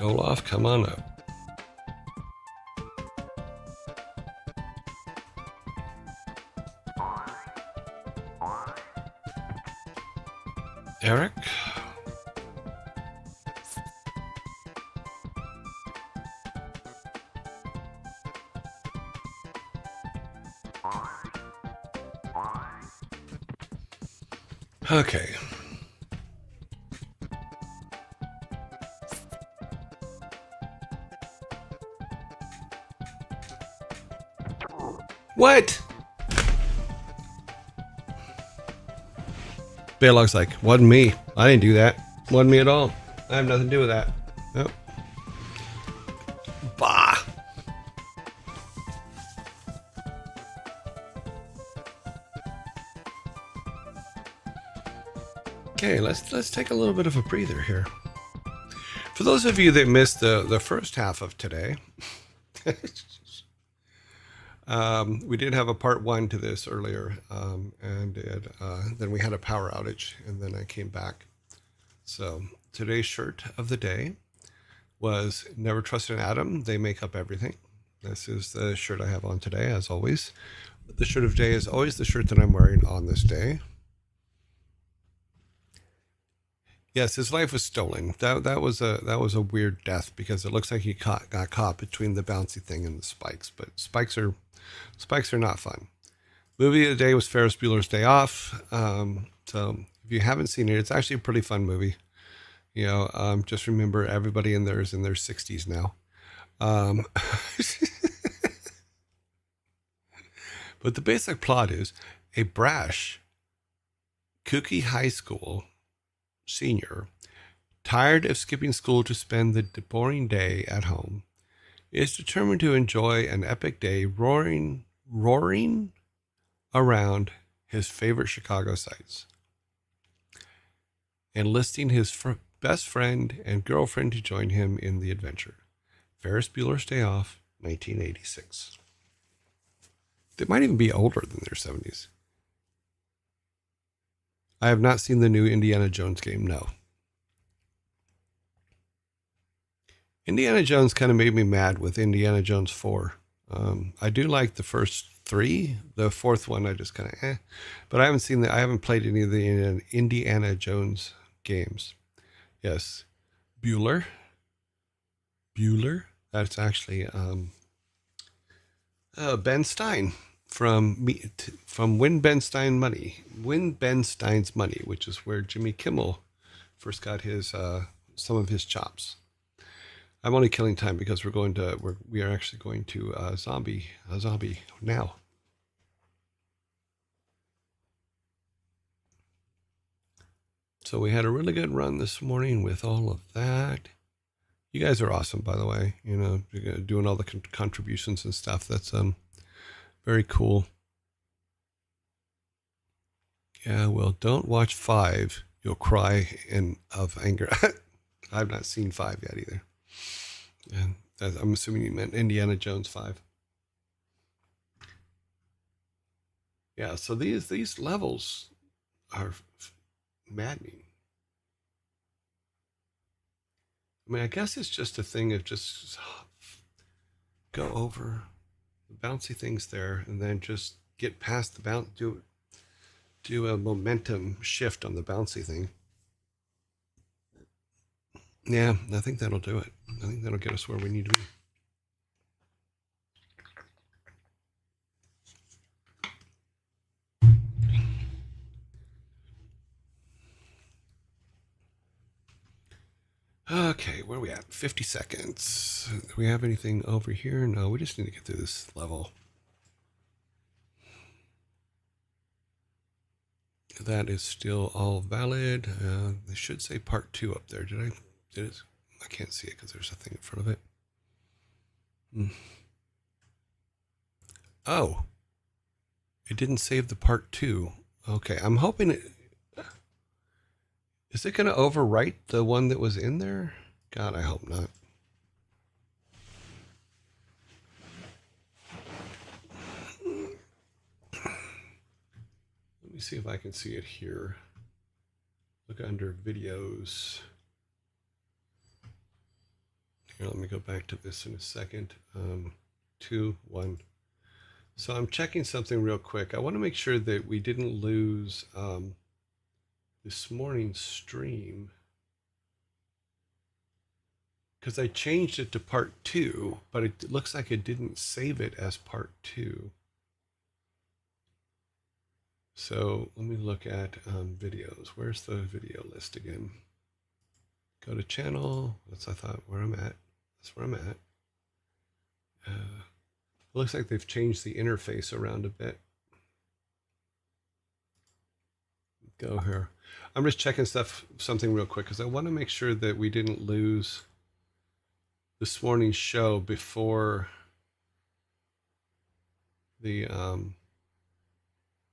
Olaf, come on up. Eric? Okay. What? Baylog's like, wasn't me. I didn't do that. Wasn't me at all. I have nothing to do with that. Nope. Bah. Okay, let's take a little bit of a breather here. For those of you that missed the first half of today, we did have a part 1 to this earlier, and then we had a power outage, and then I came back. So today's shirt of the day was Never Trust an Atom. They make up everything. This is the shirt I have on today, as always. The shirt of the day is always the shirt that I'm wearing on this day. Yes, his life was stolen. That was a weird death because it looks like he got caught between the bouncy thing and the spikes. But spikes are not fun. Movie of the day was Ferris Bueller's Day Off. So if you haven't seen it, it's actually a pretty fun movie. You know, just remember everybody in there is in their 60s now. But the basic plot is a brash, kooky high school senior, tired of skipping school to spend the boring day at home, is determined to enjoy an epic day roaring around his favorite Chicago sights, enlisting his best friend and girlfriend to join him in the adventure. Ferris Bueller's Day Off, 1986. They might even be older than their 70s. I have not seen the new Indiana Jones game, no. Indiana Jones kind of made me mad with Indiana Jones 4. I do like the first 3. The fourth one, I just kind of But I haven't played any of the Indiana Jones games. Yes. Bueller. That's actually Ben Stein from Win Ben Stein's Money, which is where Jimmy Kimmel first got his some of his chops. I'm only killing time because we are actually going to zombie now. So we had a really good run this morning with all of that. You guys are awesome, by the way. You know, doing all the contributions and stuff. That's very cool. Yeah, well, don't watch 5. You'll cry of anger. I've not seen 5 yet either. And I'm assuming you meant Indiana Jones 5. Yeah, so these levels are maddening. I mean, I guess it's just a thing of just go over the bouncy things there and then just get past the bounce, do a momentum shift on the bouncy thing. Yeah, I think that'll do it. I think that'll get us where we need to be. Okay, where are we at? 50 seconds. Do we have anything over here? No, we just need to get through this level. That is still all valid. They should say part 2 up there. Did it? I can't see it because there's a thing in front of it. Oh, it didn't save the part 2. Okay, I'm hoping it. Is it going to overwrite the one that was in there? God, I hope not. Let me see if I can see it here. Look under videos. Here, let me go back to this in a second. 2, 1. So I'm checking something real quick. I want to make sure that we didn't lose this morning's stream, because I changed it to part 2, but it looks like it didn't save it as part 2. So let me look at videos. Where's the video list again? Go to channel. That's where I'm at. That's where I'm at. It looks like they've changed the interface around a bit. Go here. I'm just checking something real quick because I want to make sure that we didn't lose this morning's show before the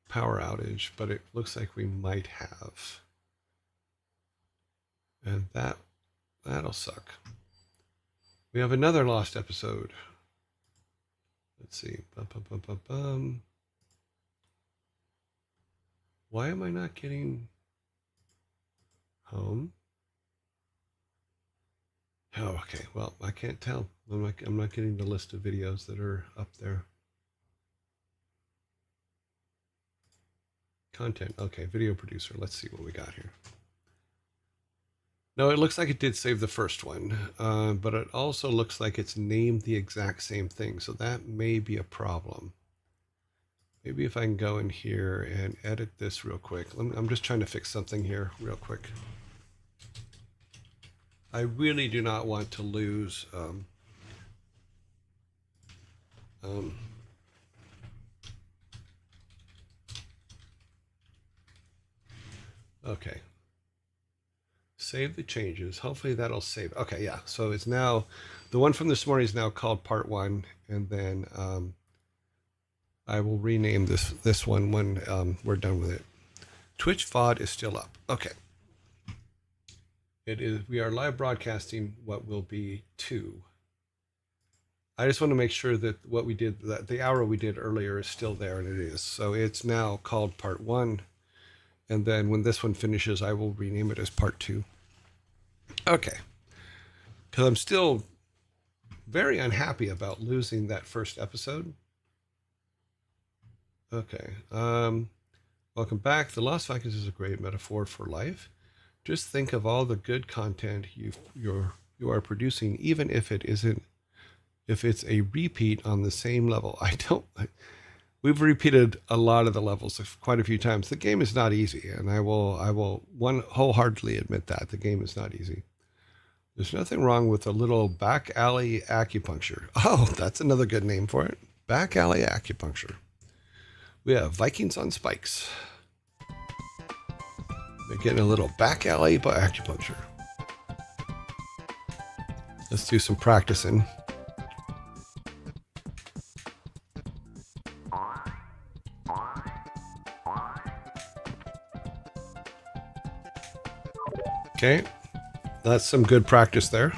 power outage, but it looks like we might have. And that'll suck. We have another lost episode. Let's see. Why am I not getting home? Oh, okay. Well, I can't tell. I'm not getting the list of videos that are up there. Content. Okay, video producer. Let's see what we got here. No, it looks like it did save the first one, but it also looks like it's named the exact same thing, so that may be a problem. Maybe if I can go in here and edit this real quick. I'm just trying to fix something here real quick. I really do not want to lose okay. Save the changes. Hopefully that'll save. Okay, yeah. So it's now, the one from this morning is now called part 1, and then I will rename this one when we're done with it. Twitch VOD is still up. Okay. It is. We are live broadcasting what will be 2. I just want to make sure that what we did, that the hour we did earlier is still there, and it is. So it's now called part 1. And then when this one finishes, I will rename it as part 2. Okay. Because I'm still very unhappy about losing that first episode. Okay. Welcome back. The Lost Vikings is a great metaphor for life. Just think of all the good content you are producing, even if it's a repeat on the same level. We've repeated a lot of the levels quite a few times. The game is not easy, and I will wholeheartedly admit that the game is not easy. There's nothing wrong with a little back alley acupuncture. Oh, that's another good name for it. Back alley acupuncture. We have Vikings on spikes. They're getting a little back alley acupuncture. Let's do some practicing. Okay, that's some good practice there.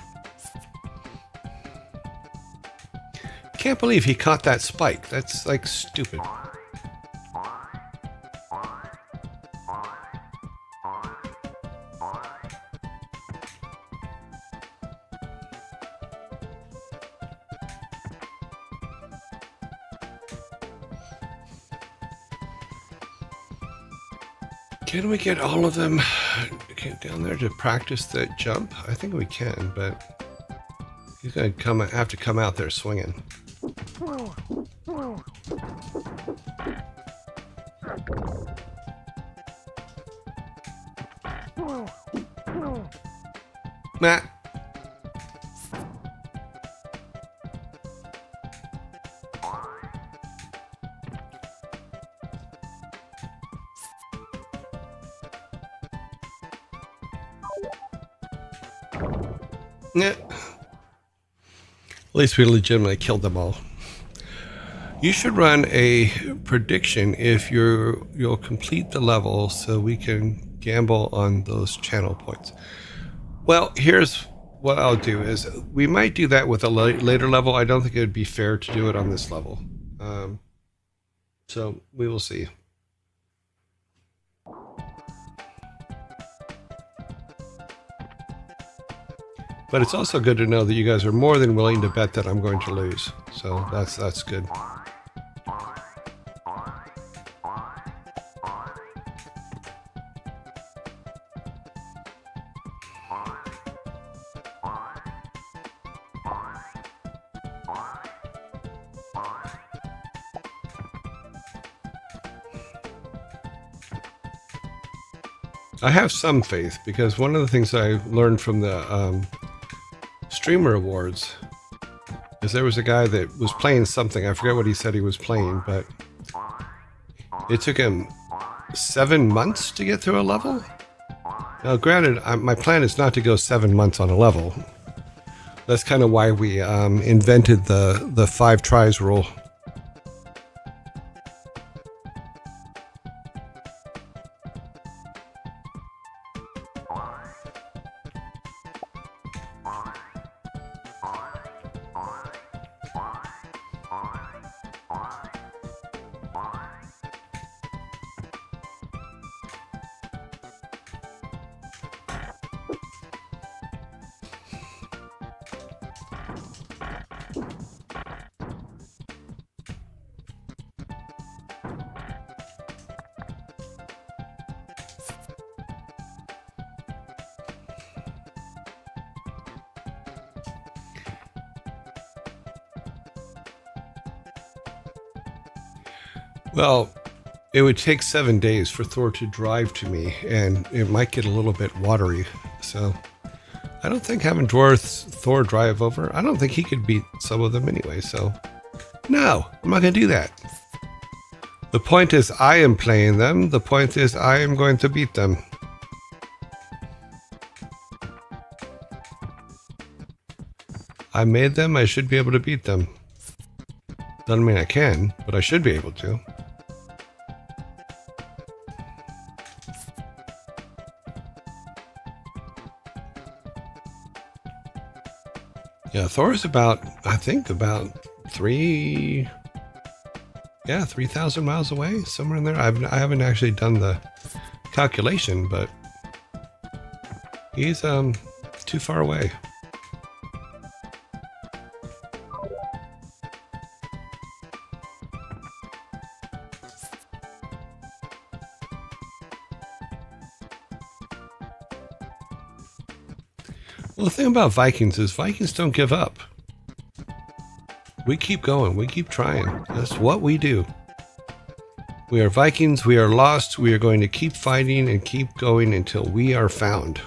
Can't believe he caught that spike. That's like stupid. Can we get all of them down there to practice that jump? I think we can, but he's going to have to come out there swinging. Matt. Yeah. At least we legitimately killed them all. You should run a prediction if you'll complete the level so we can gamble on those channel points. Well, here's what I'll do is we might do that with a later level. I don't think it would be fair to do it on this level. So we will see. But it's also good to know that you guys are more than willing to bet that I'm going to lose. So that's good. I have some faith because one of the things I learned from the Streamer Awards is there was a guy that was playing something. I forget what he said he was playing, but it took him 7 months to get through a level. Now, granted, my plan is not to go 7 months on a level. That's kind of why we invented the 5 tries rule. Well, it would take 7 days for Thor to drive to me, and it might get a little bit watery. So I don't think having Thor drive over, I don't think he could beat some of them anyway. So no, I'm not going to do that. The point is I am playing them. The point is I am going to beat them. I made them. I should be able to beat them. Doesn't mean I can, but I should be able to. Yeah, Thor is about, I think, about 3,000 miles away, somewhere in there. I haven't actually done the calculation, but he's too far away. Well, the thing about Vikings is Vikings don't give up. We keep going. We keep trying. That's what we do. We are Vikings. We are lost. We are going to keep fighting and keep going until we are found.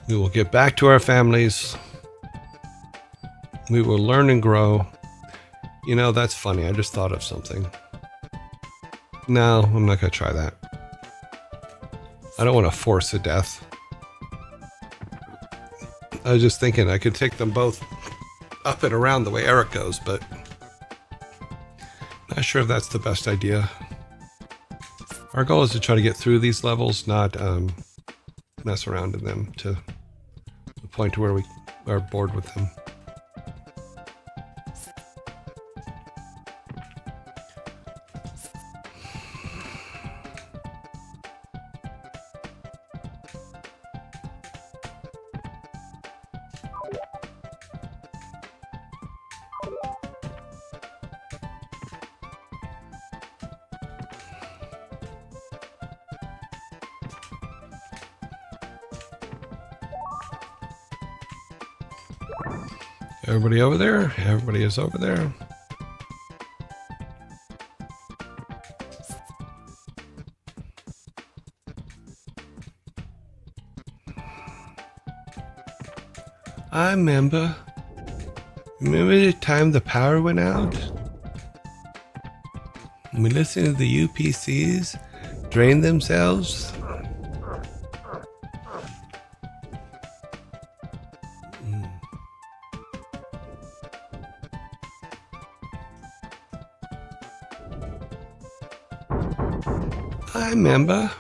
We will get back to our families. We will learn and grow. You know, that's funny. I just thought of something. No, I'm not going to try that. I don't want to force a death. I was just thinking I could take them both up and around the way Eric goes, but not sure if that's the best idea. Our goal is to try to get through these levels, not mess around in them to the point to where we are bored with them. Everybody over there? Everybody is over there. I remember. Remember the time the power went out? And we listened to the UPCs drain themselves? I remember.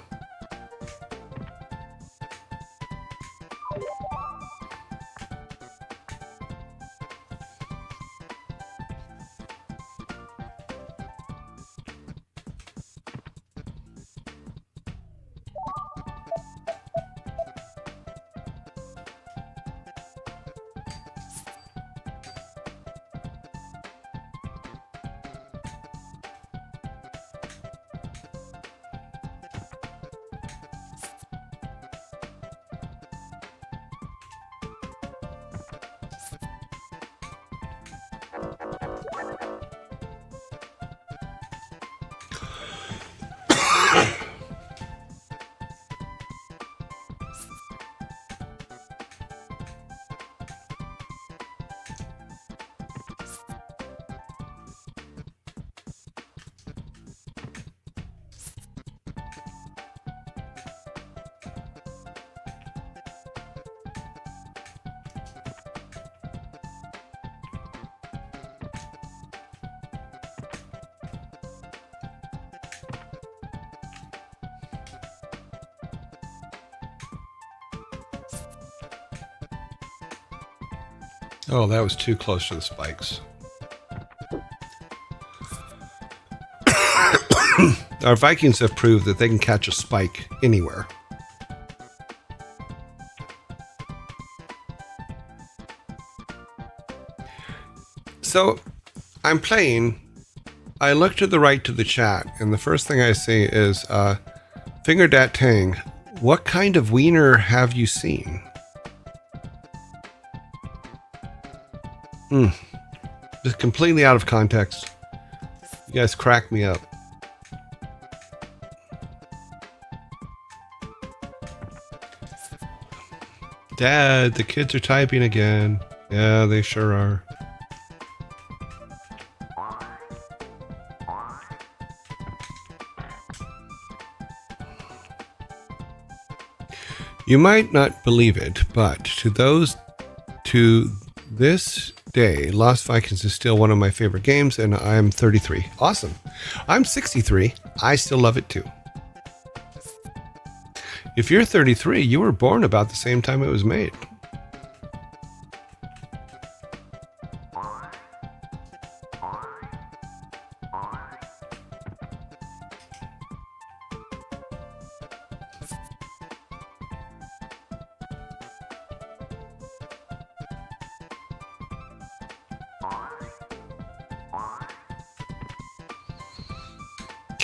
Oh, that was too close to the spikes. Our Vikings have proved that they can catch a spike anywhere. So, I'm playing. I look to the right to the chat, and the first thing I see is, Finger Dat Tang, what kind of wiener have you seen? Just completely out of context. You guys crack me up. Dad, the kids are typing again. Yeah, they sure are. You might not believe it, but to this day, Lost Vikings is still one of my favorite games, and I'm 33. Awesome. I'm 63. I still love it too. If you're 33, you were born about the same time it was made.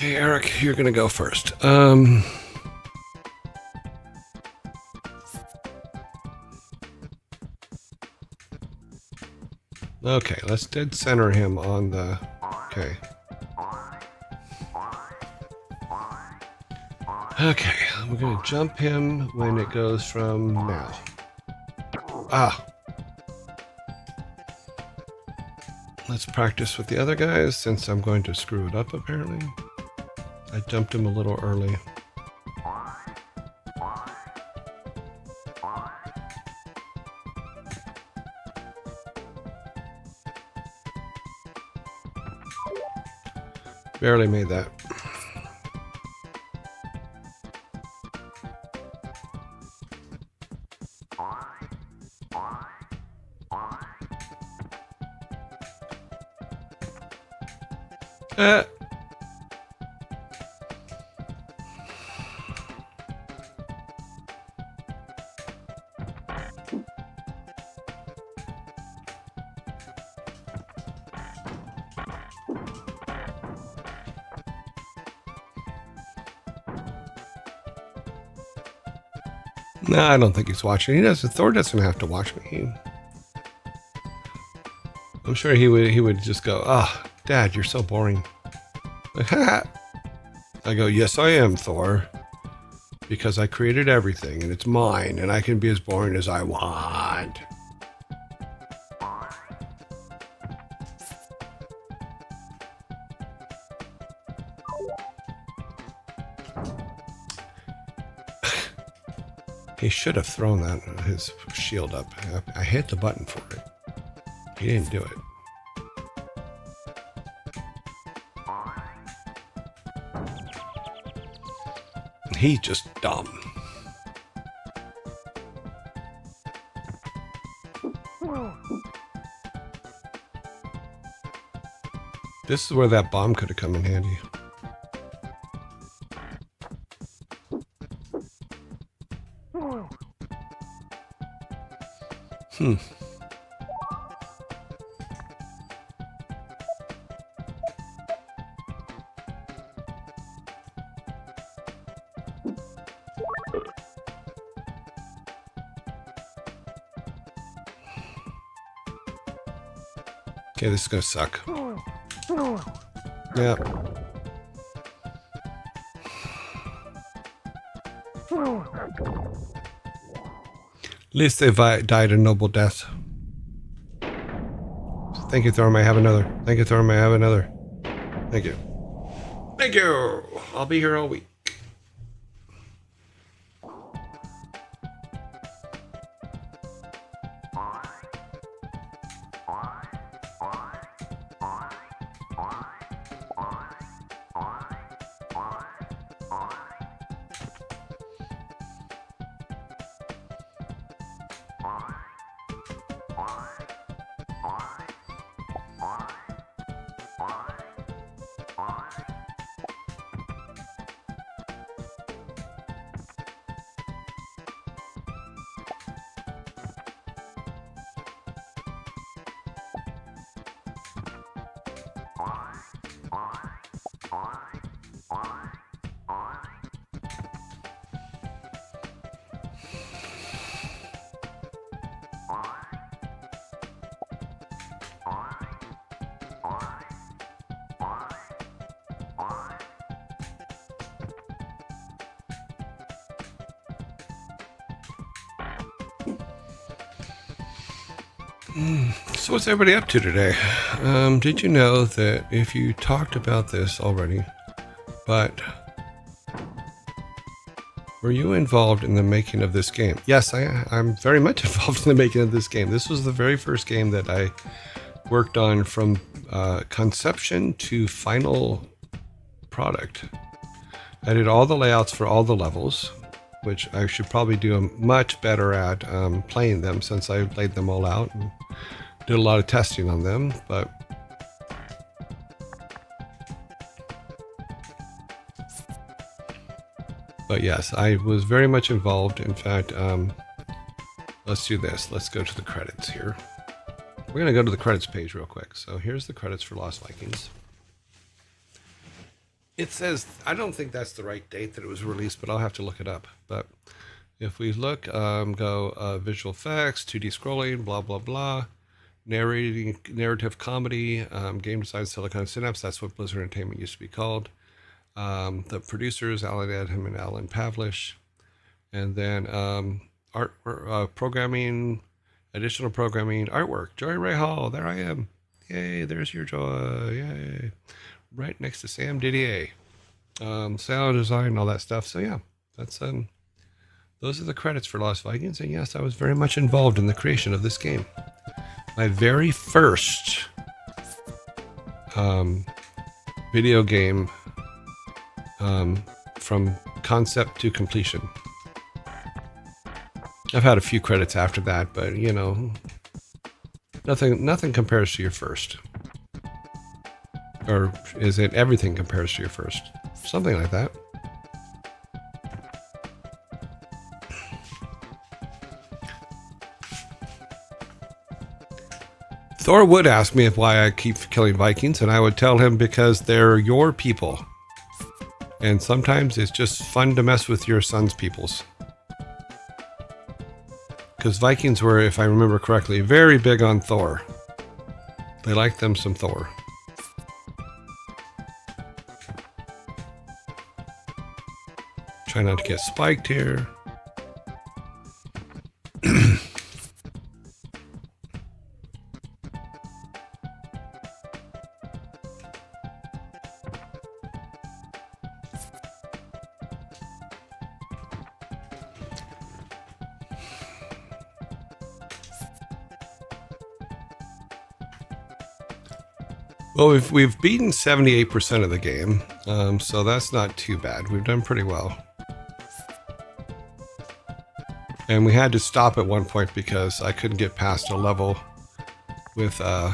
Okay, Eric, you're gonna go first. Okay, let's dead center him on the... Okay. Okay, we're gonna jump him when it goes from now. Ah! Let's practice with the other guys since I'm going to screw it up apparently. I jumped him a little early. Barely made that. No, I don't think he's watching. He doesn't. Thor doesn't have to watch me. I'm sure he would just go, "Ah, oh, Dad, you're so boring." I go, "Yes, I am, Thor, because I created everything and it's mine, and I can be as boring as I want." He should have thrown his shield up. I hit the button for it. He didn't do it. He's just dumb. This is where that bomb could have come in handy. Okay, this is gonna suck. Yeah. At least they died a noble death. Thank you, Thor. May I have another? Thank you, Thor. May I have another? Thank you. Thank you. I'll be here all week. So what's everybody up to today? Did you know that if you talked about this already, but were you involved in the making of this game? Yes, I'm very much involved in the making of this game. This was the very first game that I worked on from conception to final product. I did all the layouts for all the levels, which I should probably do much better at playing them since I laid them all out and did a lot of testing on them. But yes, I was very much involved. In fact, let's do this. Let's go to the credits here. We're going to go to the credits page real quick. So here's the credits for Lost Vikings. It says, I don't think that's the right date that it was released, but I'll have to look it up. But if we look, go visual effects, 2D scrolling, blah, blah, blah, narrative comedy, game design, Silicon Synapse, that's what Blizzard Entertainment used to be called. The producers, Alan Adham and Alan Pavlish. And then art, programming, additional programming, artwork, Joy Rahal, there I am. Yay, there's your Joy, yay. Right next to Sam Didier. Sound design, all that stuff. So yeah, that's those are the credits for Lost Vikings. And yes, I was very much involved in the creation of this game. My very first video game from concept to completion. I've had a few credits after that, but you know, nothing compares to your first. Or is it everything compares to your first? Something like that. Thor would ask me why I keep killing Vikings, and I would tell him because they're your people. And sometimes it's just fun to mess with your son's peoples. Because Vikings were, if I remember correctly, very big on Thor. They liked them some Thor. Try not to get spiked here. Well, we've beaten 78% of the game, so that's not too bad. We've done pretty well. And we had to stop at one point because I couldn't get past a level with I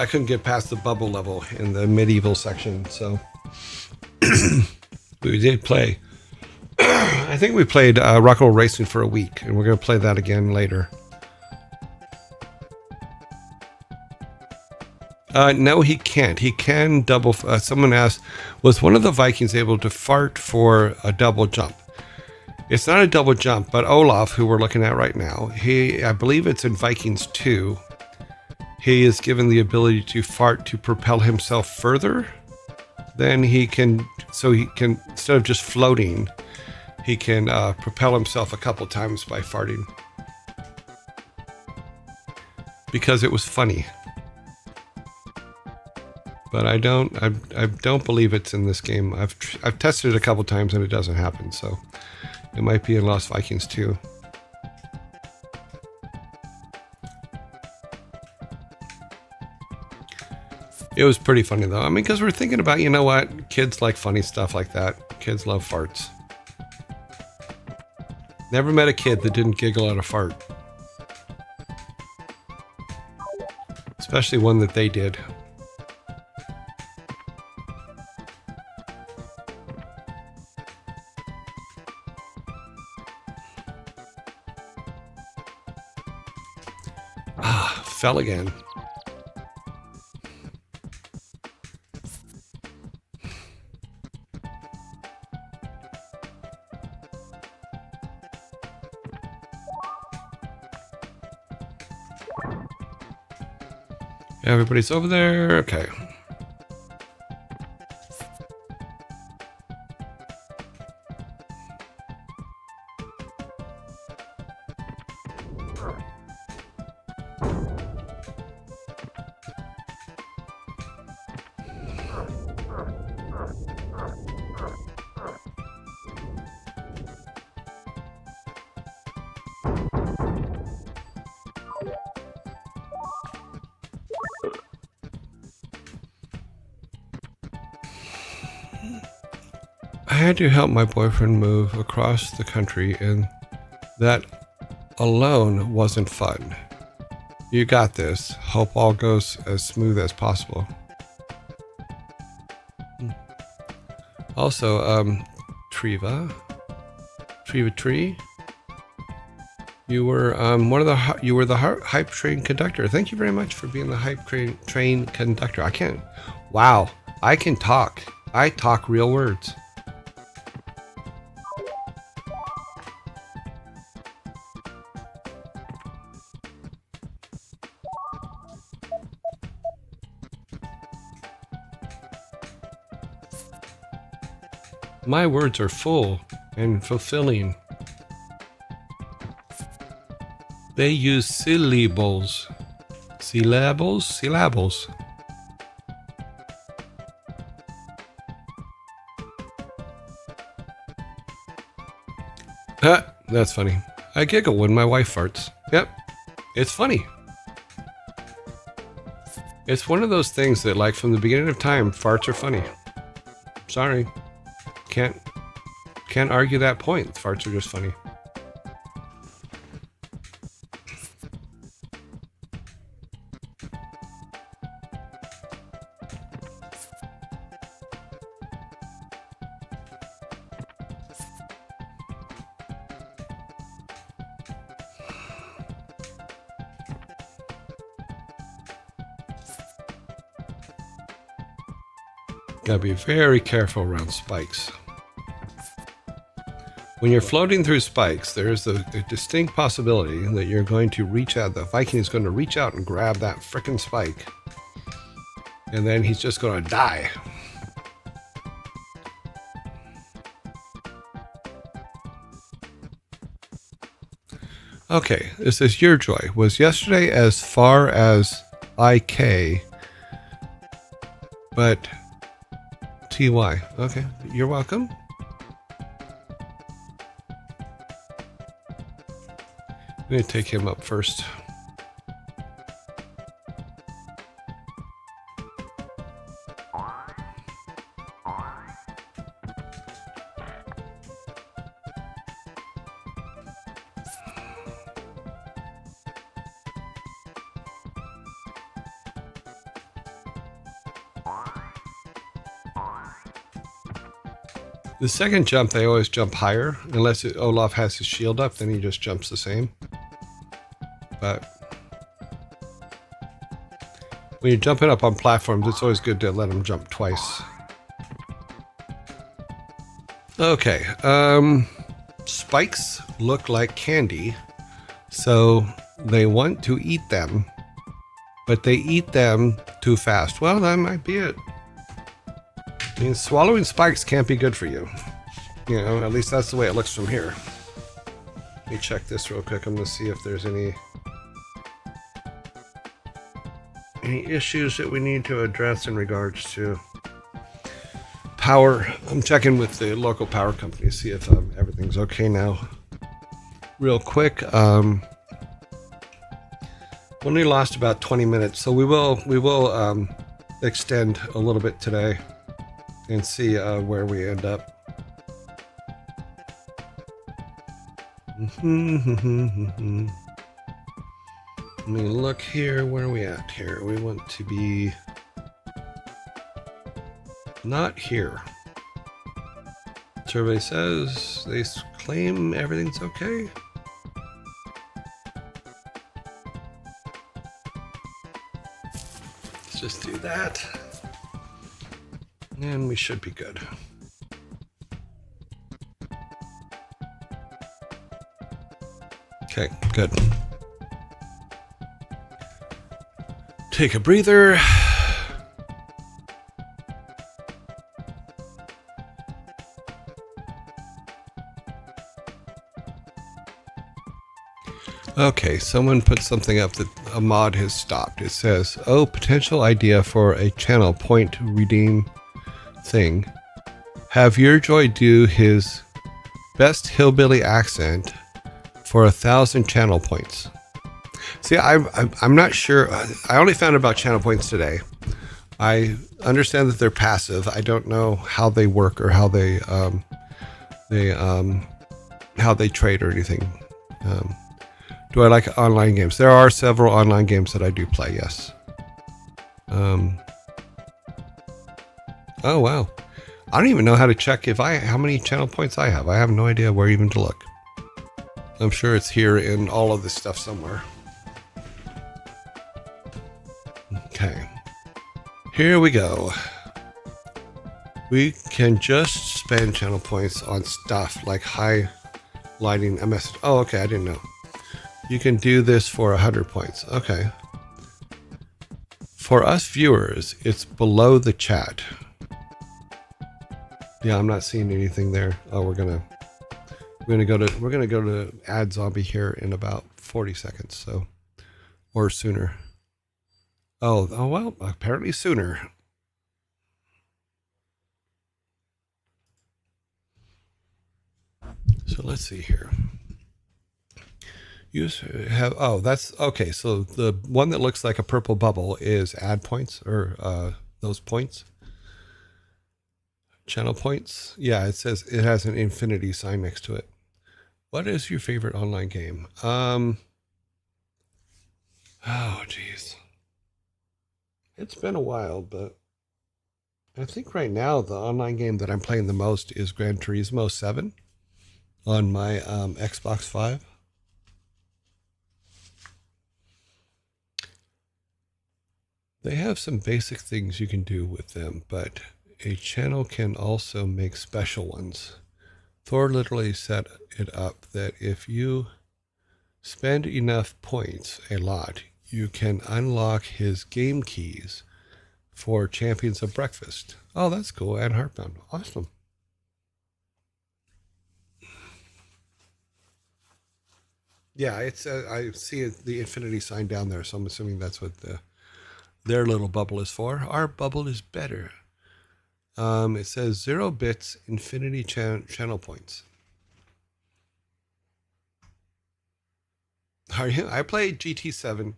couldn't get past the bubble level in the medieval section, so we did play. I think we played Rock and Roll Racing for a week, and we're going to play that again later. No, he can't. He can double. Someone asked, was one of the Vikings able to fart for a double jump? It's not a double jump, but Olaf, who we're looking at right now, I believe it's in Vikings 2. He is given the ability to fart to propel himself further. Then he can, instead of just floating, he can propel himself a couple times by farting. Because it was funny. But I don't believe it's in this game. I've tested it a couple times and it doesn't happen. So it might be in Lost Vikings too. It was pretty funny though. I mean, because we're thinking about, you know what? Kids like funny stuff like that. Kids love farts. Never met a kid that didn't giggle at a fart. Especially one that they did. Fell again. Everybody's over there. Okay. I had to help my boyfriend move across the country, and that alone wasn't fun. You got this. Hope all goes as smooth as possible. Also, Treva Tree. You were the hype train conductor. Thank you very much for being the hype train conductor. Wow, I can talk. I talk real words. My words are full and fulfilling. They use syllables. Syllables. That's funny. I giggle when my wife farts. Yep, it's funny. It's one of those things that, like, from the beginning of time, farts are funny. Sorry. Can't argue that point. Farts are just funny. Gotta be very careful around spikes. When you're floating through spikes, there's a distinct possibility that you're going to reach out. The Viking is going to reach out and grab that frickin' spike. And then he's just going to die. Okay, this is Your Joy. Was yesterday as far as IK, but TY. Okay, you're welcome. I'm going to take him up first. The second jump, they always jump higher. Unless Olaf has his shield up, then he just jumps the same. But when you're jumping up on platforms, it's always good to let them jump twice. Okay, spikes look like candy, so they want to eat them, but they eat them too fast. Well, that might be it. I mean, swallowing spikes can't be good for you. You know, at least that's the way it looks from here. Let me check this real quick. I'm going to see if there's any issues that we need to address in regards to power. I'm checking with the local power company to see if everything's okay now. Real quick, only lost about 20 minutes, so we will extend a little bit today and see where we end up. Let me look here. Where are we at here? We want to be not here. Survey says they claim everything's okay. Let's just do that. And we should be good. Okay, good. Take a breather. Okay, someone put something up that a mod has stopped. It says, oh, potential idea for a channel point redeem thing. Have Your Joy do his best hillbilly accent for 1,000 channel points. See, I'm not sure. I only found out about channel points today. I understand that they're passive. I don't know how they work or how they trade or anything. Do I like online games? There are several online games that I do play. Yes. Oh wow, I don't even know how to check how many channel points I have. I have no idea where even to look. I'm sure it's here in all of this stuff somewhere. Okay. Here we go. We can just spend channel points on stuff like highlighting a message. Oh, okay, I didn't know. You can do this for 100 points. Okay. For us viewers, it's below the chat. Yeah, I'm not seeing anything there. Oh, we're gonna go to Ad Zombie here in about 40 seconds, so or sooner. Oh well, apparently sooner. So let's see here. You have, oh, that's okay. So the one that looks like a purple bubble is add points, or those points. Channel points. Yeah, it says it has an infinity sign next to it. What is your favorite online game? Oh, geez. It's been a while, but I think right now the online game that I'm playing the most is Gran Turismo 7 on my Xbox 5. They have some basic things you can do with them, but a channel can also make special ones. Thor literally set it up that if you spend enough points, a lot, you can unlock his game keys for Champions of Breakfast. Oh, that's cool. And Heartbound. Awesome. Yeah, it's I see the infinity sign down there, so I'm assuming that's what their little bubble is for. Our bubble is better. It says 0 bits infinity channel points. Are you? I play GT7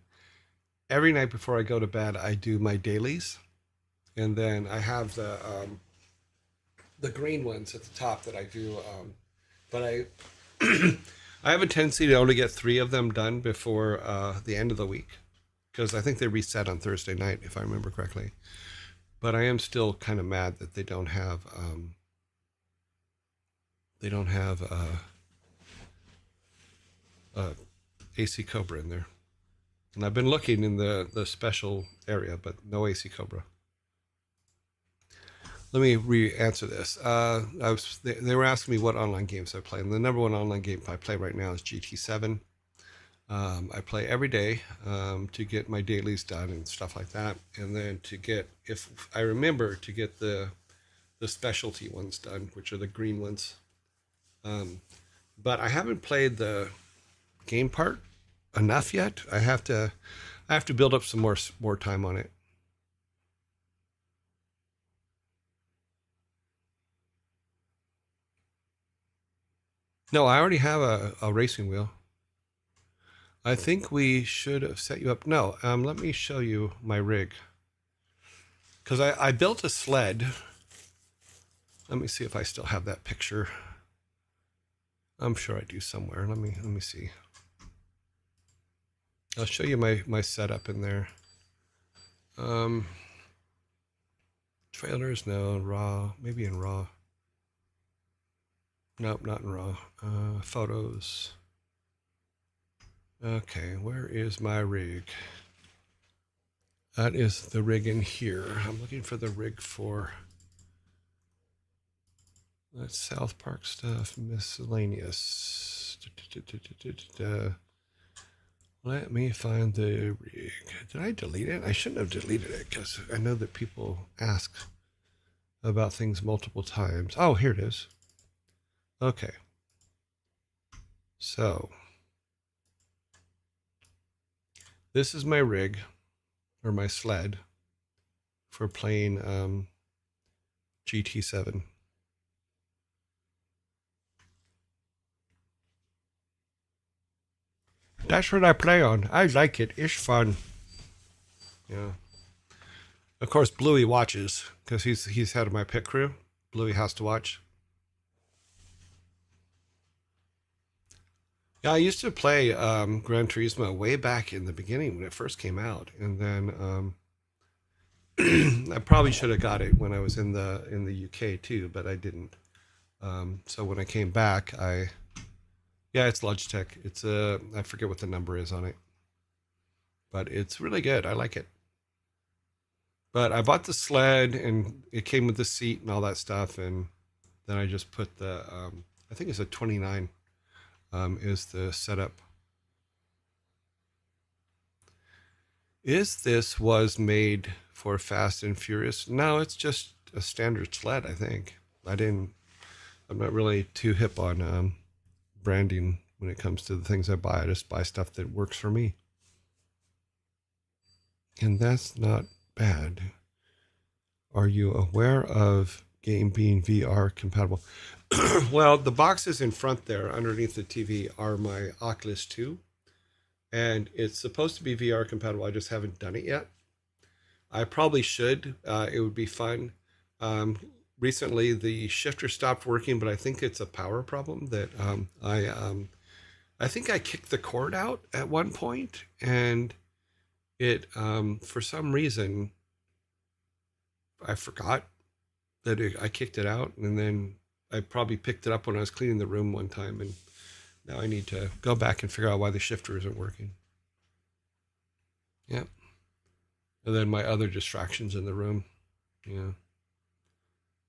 every night before I go to bed. I do my dailies, and then I have the green ones at the top that I do. But I I have a tendency to only get 3 of them done before the end of the week, because I think they reset on Thursday night, if I remember correctly. But I am still kind of mad that they don't have AC Cobra in there. And I've been looking in the special area, but no AC Cobra. Let me re-answer this. They were asking me what online games I play, and the number one online game I play right now is GT7. I play every day to get my dailies done and stuff like that, and then to get, if I remember, to get the specialty ones done, which are the green ones. But I haven't played the game part enough yet. I have to build up some more time on it. No, I already have a racing wheel. I think we should have set you up. No, let me show you my rig. Because I built a sled. Let me see if I still have that picture. I'm sure I do somewhere. Let me see. I'll show you my setup in there. Trailers, no. Raw, maybe in raw. Nope, not in raw. Photos. Okay, where is my rig? That is the rig in here. I'm looking for the rig for that's South Park stuff, miscellaneous. Let me find the rig. Did I delete it? I shouldn't have deleted it because I know that people ask about things multiple times. Oh, here it is. Okay. So this is my rig, or my sled, for playing GT7. That's what I play on. I like it. It's fun. Yeah. Of course, Bluey watches because he's head of my pit crew. Bluey has to watch. Yeah, I used to play Gran Turismo way back in the beginning when it first came out, and then I probably should have got it when I was in the UK too, but I didn't. So when I came back, Yeah, it's Logitech. It's I forget what the number is on it, but it's really good. I like it. But I bought the sled, and it came with the seat and all that stuff, and then I just put the I think it's a 29 is the setup. Is this was made for Fast and Furious? No, it's just a standard sled, I think. I'm not really too hip on branding when it comes to the things I buy. I just buy stuff that works for me. And that's not bad. Are you aware of game being VR compatible? Well, the boxes in front there underneath the TV are my Oculus 2. And it's supposed to be VR compatible. I just haven't done it yet. I probably should. It would be fun. Recently, the shifter stopped working, but I think it's a power problem that I think I kicked the cord out at one point, and it for some reason I forgot that I kicked it out, and then I probably picked it up when I was cleaning the room one time, and now I need to go back and figure out why the shifter isn't working. Yep. And then my other distractions in the room. Yeah.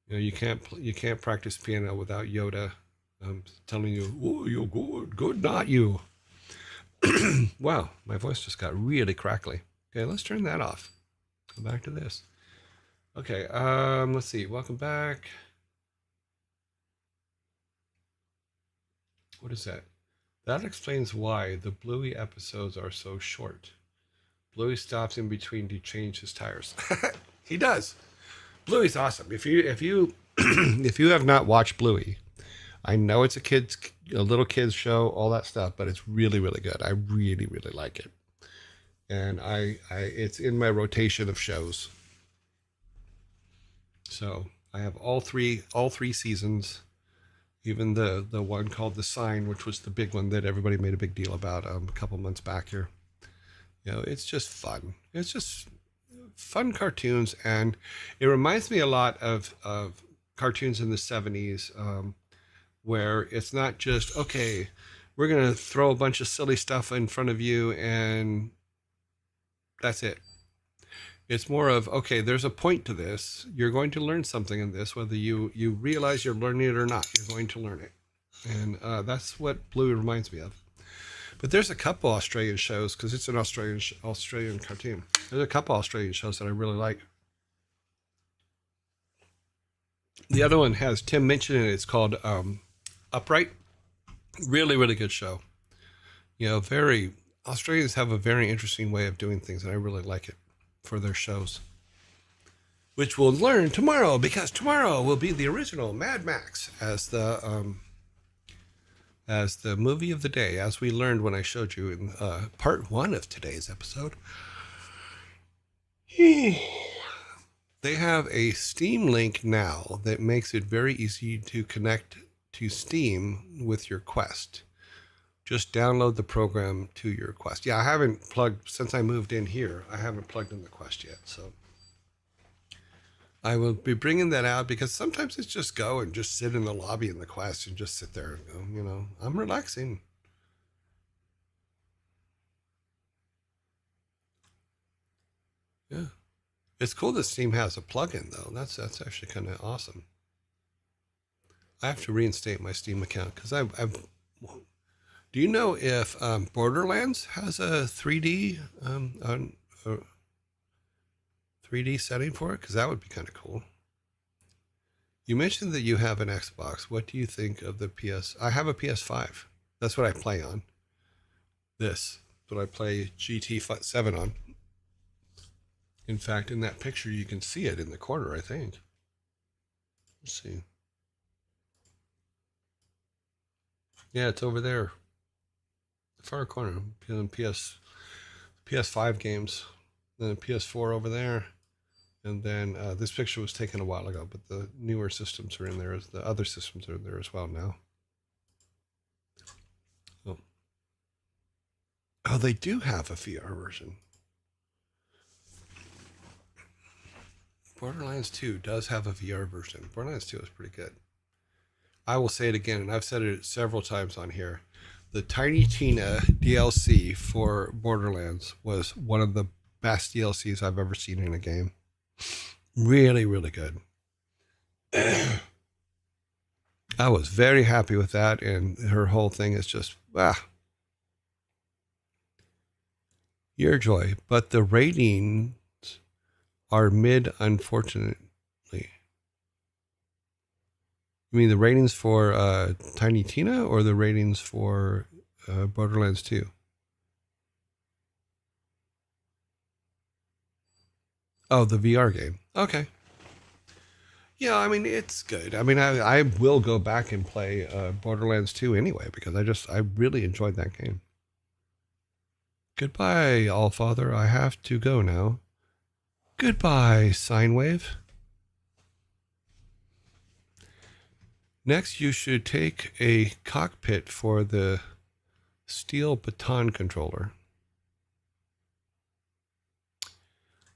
You know, you can't practice piano without Yoda telling you, "Oh, you're good, not you." Wow, my voice just got really crackly. Okay, let's turn that off. Go back to this. Okay, let's see. Welcome back. What is that? That explains why the Bluey episodes are so short. Bluey stops in between to change his tires. He does. Bluey's awesome. If you if you have not watched Bluey, I know it's a little kids show, all that stuff, but it's really, really good. I really, really like it. And it's in my rotation of shows. So I have all three seasons, even the one called The Sign, which was the big one that everybody made a big deal about a couple months back here. You know, it's just fun. It's just fun cartoons, and it reminds me a lot of cartoons in the 70s, where it's not just, okay, we're going to throw a bunch of silly stuff in front of you and that's it. It's more of, okay, there's a point to this. You're going to learn something in this, whether you realize you're learning it or not. You're going to learn it. And that's what Bluey reminds me of. But there's a couple Australian shows, because it's an Australian cartoon. There's a couple Australian shows that I really like. The other one has Tim Minchin in it. It's called Upright. Really, really good show. You know, Australians have a very interesting way of doing things, and I really like it for their shows. Which we'll learn tomorrow, because tomorrow will be the original Mad Max as the movie of the day, as we learned when I showed you in part 1 of today's episode. They have a Steam link now that makes it very easy to connect to Steam with your Quest. Just download the program to your Quest. Yeah, I haven't plugged, since I moved in here, I haven't plugged in the Quest yet. So I will be bringing that out, because sometimes it's just go and just sit in the lobby in the Quest and just sit there and go, you know, I'm relaxing. Yeah. It's cool that Steam has a plugin, though. That's actually kind of awesome. I have to reinstate my Steam account, because do you know if Borderlands has a 3D 3D setting for it? Because that would be kind of cool. You mentioned that you have an Xbox. What do you think of the PS? I have a PS5. That's what I play on. This is what I play GT7 on. In fact, in that picture, you can see it in the corner, I think. Let's see. Yeah, it's over there. Far corner. PS5 games. Then a PS4 over there. And then this picture was taken a while ago, but the newer systems are in there. The other systems are in there as well now. Oh, they do have a VR version. Borderlands 2 does have a VR version. Borderlands 2 is pretty good. I will say it again, and I've said it several times on here. the Tiny Tina DLC for Borderlands was one of the best DLCs I've ever seen in a game. Really, really good. I was very happy with that, and her whole thing is just, your joy. But the ratings are mid, unfortunately. You mean the ratings for Tiny Tina or the ratings for Borderlands 2? Oh, the VR game. Okay. Yeah, I mean, it's good. I mean, I will go back and play Borderlands 2 anyway, because I really enjoyed that game. Goodbye, Allfather. I have to go now. Goodbye, Sine Wave. Next, you should take a cockpit for the steel baton controller.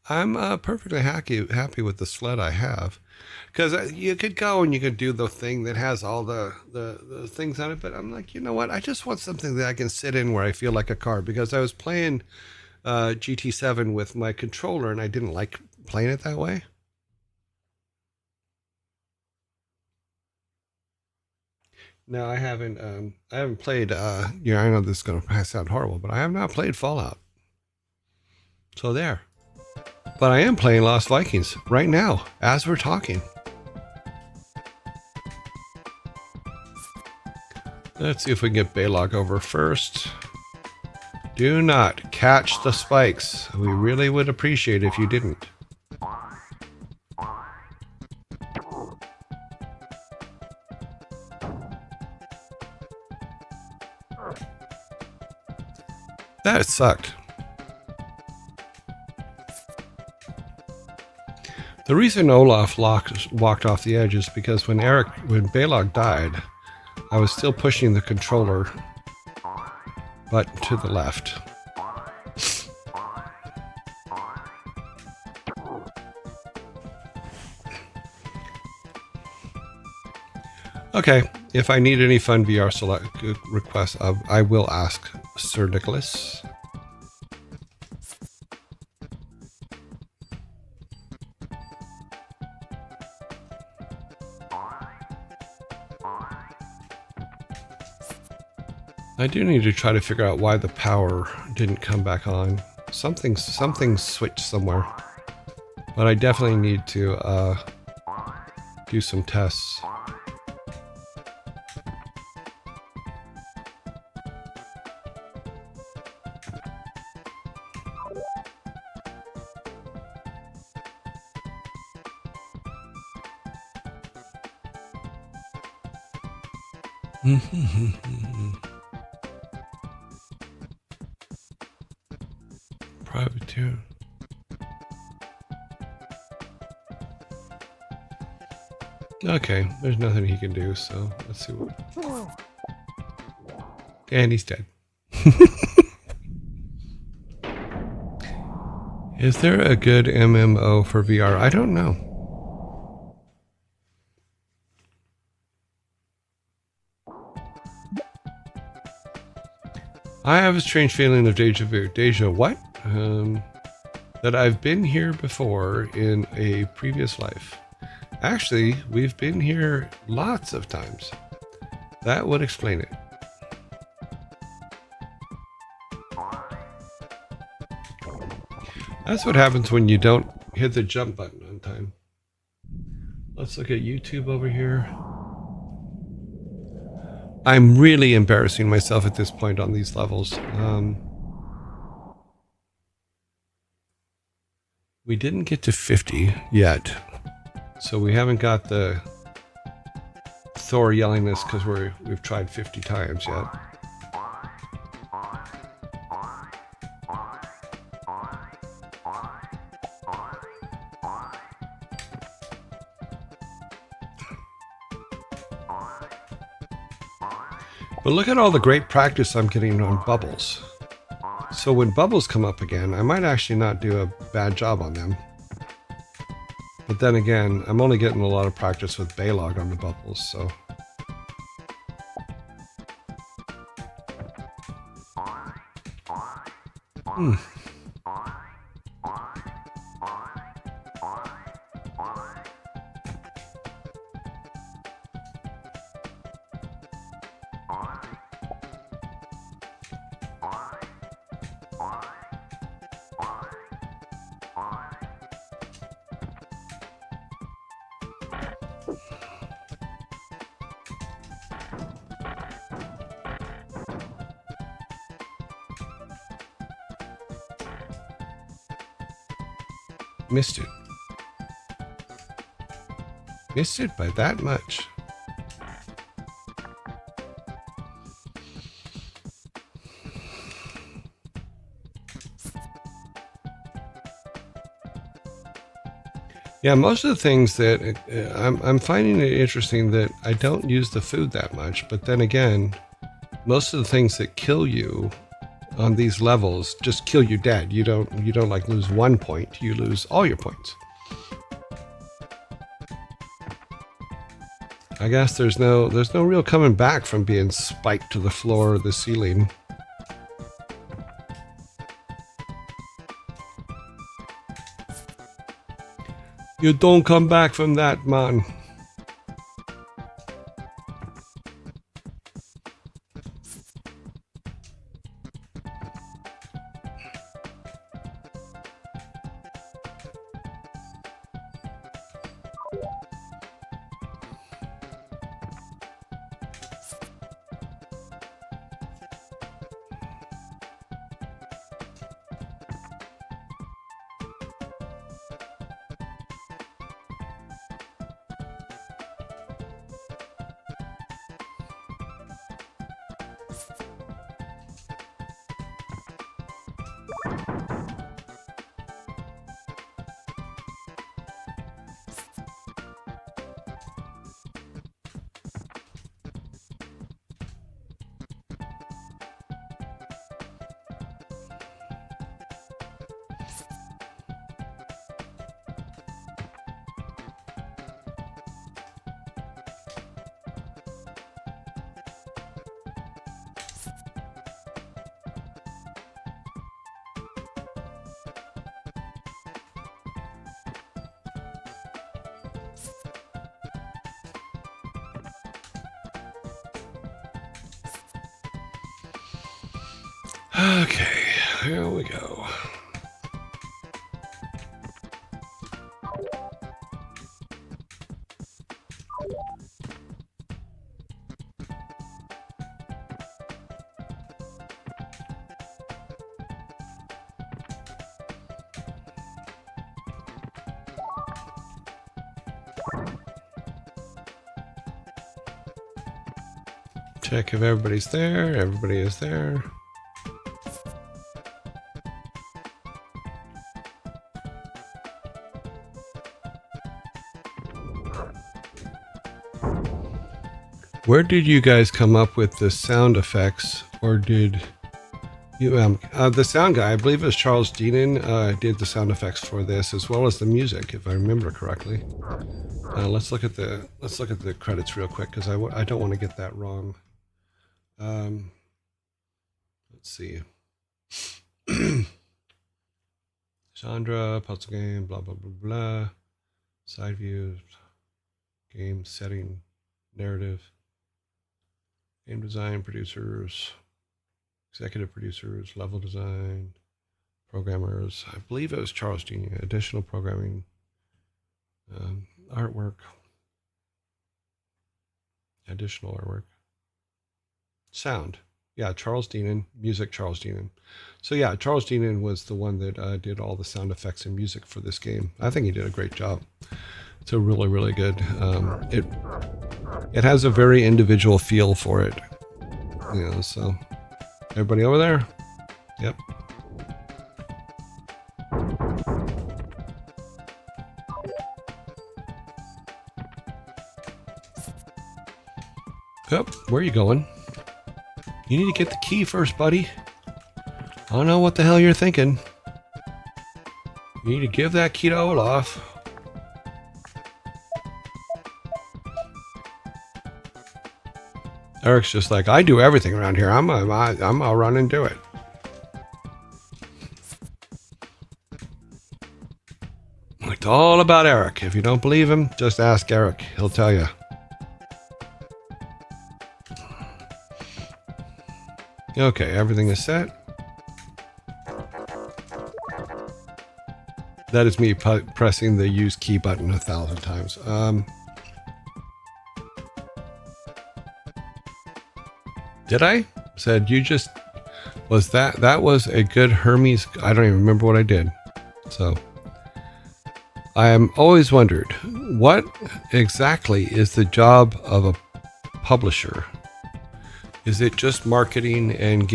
I'm perfectly happy with the sled I have, because you could go and you could do the thing that has all the things on it, but I'm like, you know what? I just want something that I can sit in where I feel like a car, because I was playing GT7 with my controller and I didn't like playing it that way. No, I haven't played, I know this is going to sound horrible, but I have not played Fallout. So there. But I am playing Lost Vikings right now, as we're talking. Let's see if we can get Balog over first. Do not catch the spikes. We really would appreciate it if you didn't. That sucked. The reason Olaf walked off the edge is because when Balog died, I was still pushing the controller button to the left. Okay, if I need any fun VR requests, I will ask Sir Nicholas. I do need to try to figure out why the power didn't come back on. Something switched somewhere. But I definitely need to do some tests. Privateer. Okay, there's nothing he can do, so let's see what... And he's dead. Is there a good MMO for VR? I don't know. I have a strange feeling of deja vu. Deja what? That I've been here before in a previous life. Actually, we've been here lots of times. That would explain it. That's what happens when you don't hit the jump button on time. Let's look at YouTube over here. I'm really embarrassing myself at this point on these levels. We didn't get to 50 yet, so we haven't got the Thor yelling this because we've tried 50 times yet. But look at all the great practice I'm getting on bubbles. So when bubbles come up again, I might actually not do a bad job on them. But then again, I'm only getting a lot of practice with Balog on the bubbles, so... Missed it. Missed it by that much. Yeah, most of the things that I'm finding it interesting that I don't use the food that much, but then again, most of the things that kill you on these levels just kill you dead. You don't like lose 1 point, you lose all your points. I guess there's no real coming back from being spiked to the floor or the ceiling. You don't come back from that, man. Okay, here we go. Check if everybody's there. Everybody is there. Where did you guys come up with the sound effects, or did you, the sound guy, I believe it was Charles Deenan, did the sound effects for this, as well as the music, if I remember correctly. Let's look at the credits real quick, because I don't want to get that wrong. Let's see. Genre, puzzle game, blah blah blah blah. Side views, game setting, narrative. Game design, producers, executive producers, level design, programmers. I believe it was Charles Deenan. Additional programming, artwork, additional artwork, sound. Yeah, Charles Deenan, music, Charles Deenan. So yeah, Charles Deenan was the one that did all the sound effects and music for this game. I think he did a great job. It's a really, really good. It has a very individual feel for it. You know, so everybody over there? Yep. Yep. Where are you going? You need to get the key first, buddy. I don't know what the hell you're thinking. You need to give that key to Olaf. Eric's just like, I do everything around here. I'll run and do it. It's all about Eric. If you don't believe him, just ask Eric. He'll tell you. Okay, everything is set. That is me pressing the use key button 1,000 times. Did I? Said you just... Was that was a good Hermes... I don't even remember what I did. So... I am always wondered, what exactly is the job of a publisher? Is it just marketing and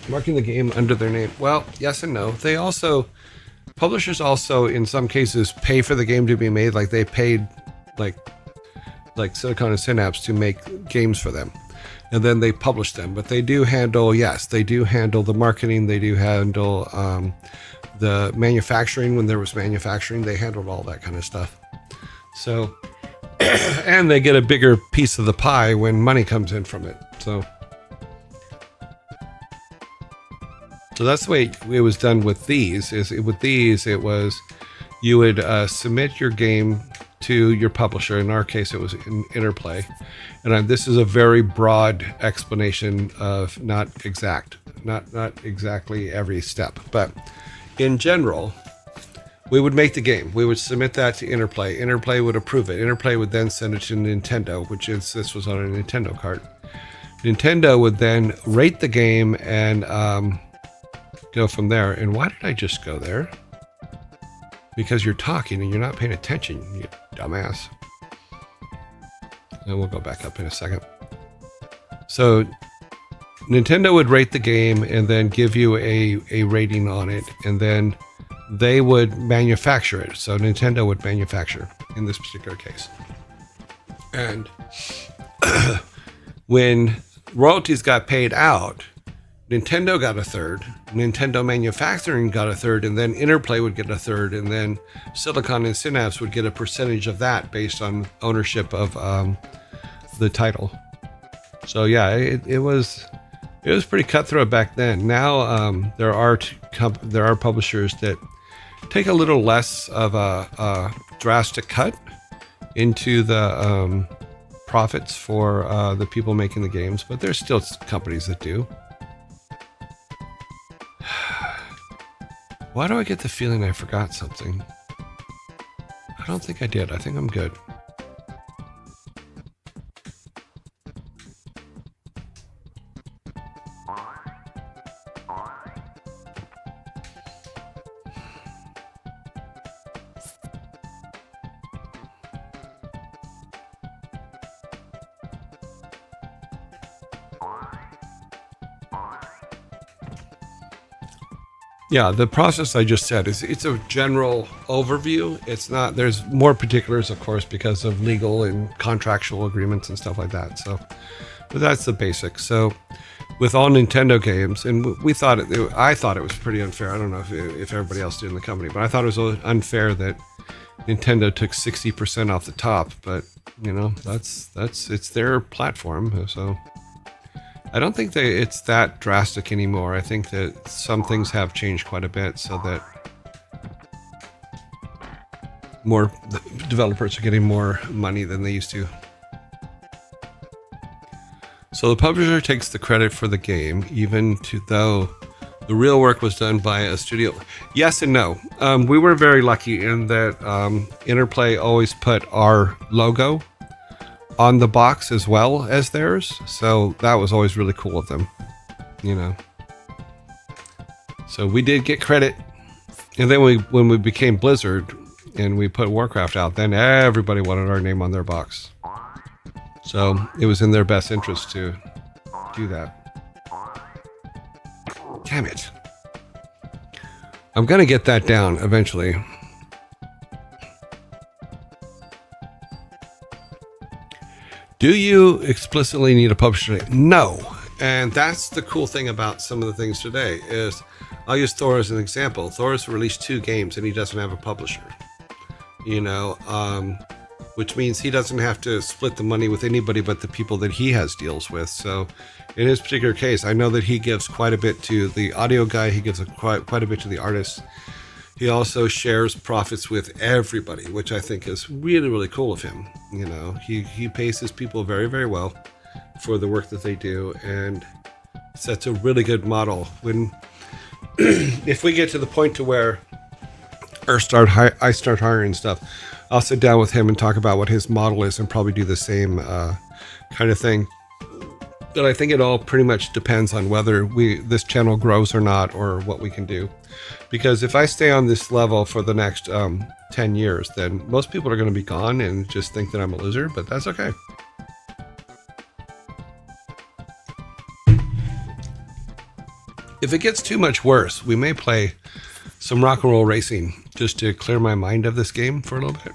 marking the game under their name? Well, yes and no. They also... Publishers also, in some cases, pay for the game to be made. Like they paid, like Silicon and Synapse to make games for them, and then they publish them. But they do handle, yes, they do handle the marketing. They do handle the manufacturing. When there was manufacturing, they handled all that kind of stuff. So, and they get a bigger piece of the pie when money comes in from it. So that's the way it was done with these. It was you would submit your game to your publisher. In our case, it was in Interplay. And this is a very broad explanation of not exactly every step. But in general, we would make the game. We would submit that to Interplay. Interplay would approve it. Interplay would then send it to Nintendo, this was on a Nintendo cart. Nintendo would then rate the game and... go from there. And why did I just go there? Because you're talking and you're not paying attention, you dumbass. And we'll go back up in a second. So Nintendo would rate the game and then give you a rating on it, and then they would manufacture it. So Nintendo would manufacture in this particular case. And when royalties got paid out, Nintendo got a third, Nintendo Manufacturing got a third, and then Interplay would get a third, and then Silicon and Synapse would get a percentage of that based on ownership of the title. So yeah, it was pretty cutthroat back then. Now there are publishers that take a little less of a drastic cut into the profits for the people making the games, but there's still companies that do. Why do I get the feeling I forgot something? I don't think I did. I think I'm good. Yeah, the process I just said it's a general overview. It's not, there's more particulars, of course, because of legal and contractual agreements and stuff like that. So, but that's the basics. So with all Nintendo games, and I thought it was pretty unfair. I don't know if everybody else did in the company, but I thought it was unfair that Nintendo took 60% off the top, but you know, it's their platform. So I don't think that it's that drastic anymore. I think that some things have changed quite a bit so that more developers are getting more money than they used to. So the publisher takes the credit for the game, even though the real work was done by a studio. Yes and no. We were very lucky in that Interplay always put our logo on the box as well as theirs, so that was always really cool of them, you know. So we did get credit, and then when we became Blizzard and we put Warcraft out, then everybody wanted our name on their box. So it was in their best interest to do that. Damn it. I'm gonna get that down eventually. Do you explicitly need a publisher? No. And that's the cool thing about some of the things today is, I'll use Thor as an example. Thor's released 2 games and he doesn't have a publisher, you know, which means he doesn't have to split the money with anybody but the people that he has deals with. So in his particular case, I know that he gives quite a bit to the audio guy. He gives quite a bit to the artist. He also shares profits with everybody, which I think is really, really cool of him. You know, he pays his people very, very well for the work that they do, and sets a really good model. When if we get to the point to where I start hiring stuff, I'll sit down with him and talk about what his model is, and probably do the same kind of thing. But I think it all pretty much depends on whether this channel grows or not, or what we can do. Because if I stay on this level for the next 10 years, then most people are going to be gone and just think that I'm a loser, but that's okay. If it gets too much worse, we may play some rock and roll racing just to clear my mind of this game for a little bit.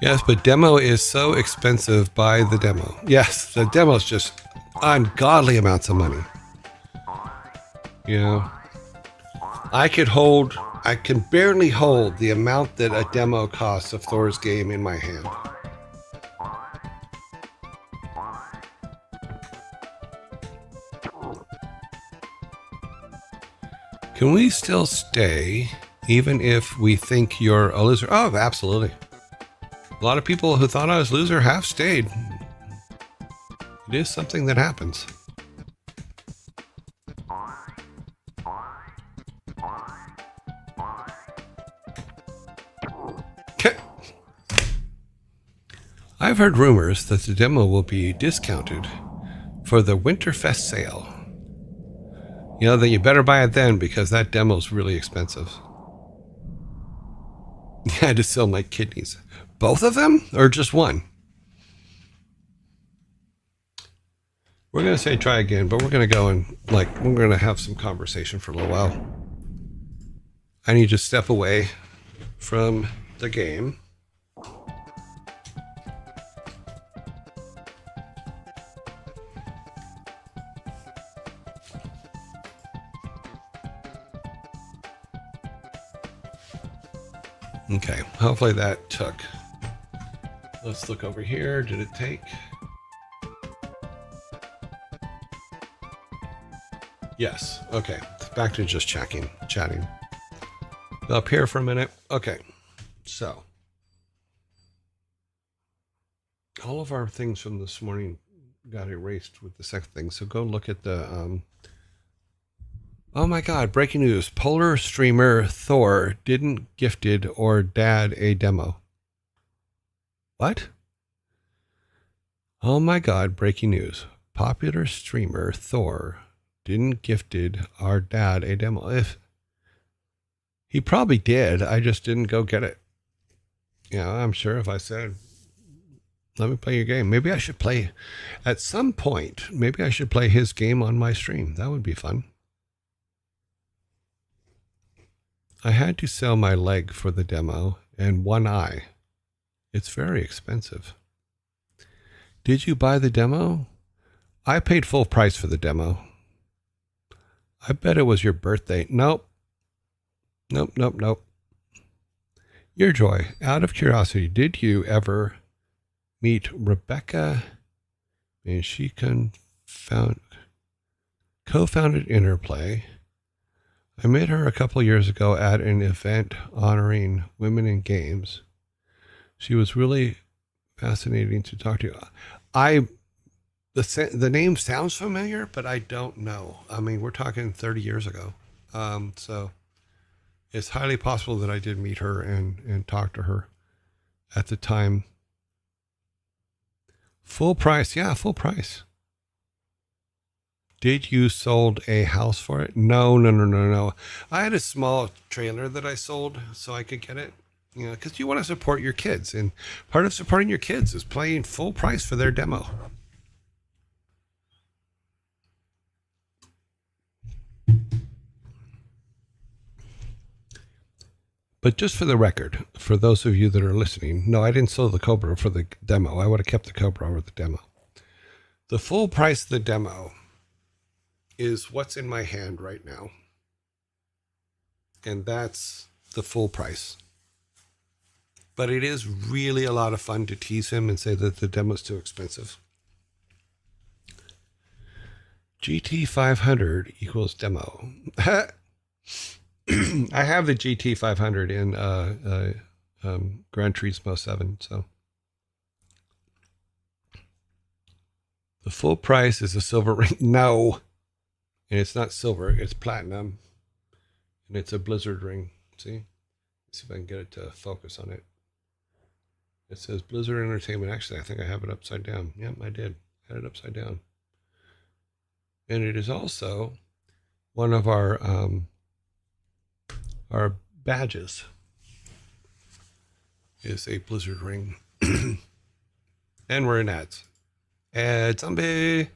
Yes, but demo is so expensive. Buy the demo. Yes, the demo is just ungodly amounts of money. You know, I can barely hold the amount that a demo costs of Thor's game in my hand. Can we still stay even if we think you're a loser? Oh, absolutely. A lot of people who thought I was a loser have stayed. It is something that happens. Okay. I've heard rumors that the demo will be discounted for the Winterfest sale. You know, then you better buy it then, because that demo's really expensive. Yeah, I had to sell my kidneys. Both of them, or just one? We're going to say try again, but we're going to go and, we're going to have some conversation for a little while. I need to step away from the game. Okay, hopefully that took. Let's look over here. Did it take? Yes. Okay, back to just chatting. Up here for a minute. Okay, so all of our things from this morning got erased with the second thing. So go look at the oh my God, breaking news. Polar streamer Thor didn't gifted or dad a demo. What? Oh my God, breaking news. Popular streamer Thor didn't gifted our dad a demo. If he probably did, I just didn't go get it. You know, I'm sure if I said, let me play your game, maybe I should play at some point. Maybe I should play his game on my stream. That would be fun. I had to sell my leg for the demo and one eye. It's very expensive. Did you buy the demo? I paid full price for the demo. I bet it was your birthday. Nope. Your Joy, out of curiosity, did you ever meet Rebecca? And she co-founded Interplay. I met her a couple years ago at an event honoring women in games. She was really fascinating to talk to. The name sounds familiar, but I don't know. I mean, we're talking 30 years ago. So it's highly possible that I did meet her and talk to her at the time. Full price. Yeah, full price. Did you sold a house for it? No. I had a small trailer that I sold so I could get it. You know, because you want to support your kids. And part of supporting your kids is paying full price for their demo. But just for the record, for those of you that are listening, no, I didn't sell the Cobra for the demo. I would have kept the Cobra over the demo. The full price of the demo is what's in my hand right now. And that's the full price. But it is really a lot of fun to tease him and say that the demo's too expensive. GT 500 equals demo. I have the GT 500 in Gran Turismo 7, so the full price is a silver ring. No, and it's not silver; it's platinum, and it's a Blizzard ring. See, let's see if I can get it to focus on it. It says Blizzard Entertainment. Actually, I think I have it upside down. Yep, I did. I had it upside down, and it is also one of our badges. Is a Blizzard ring, and we're in ads. Ad zombie.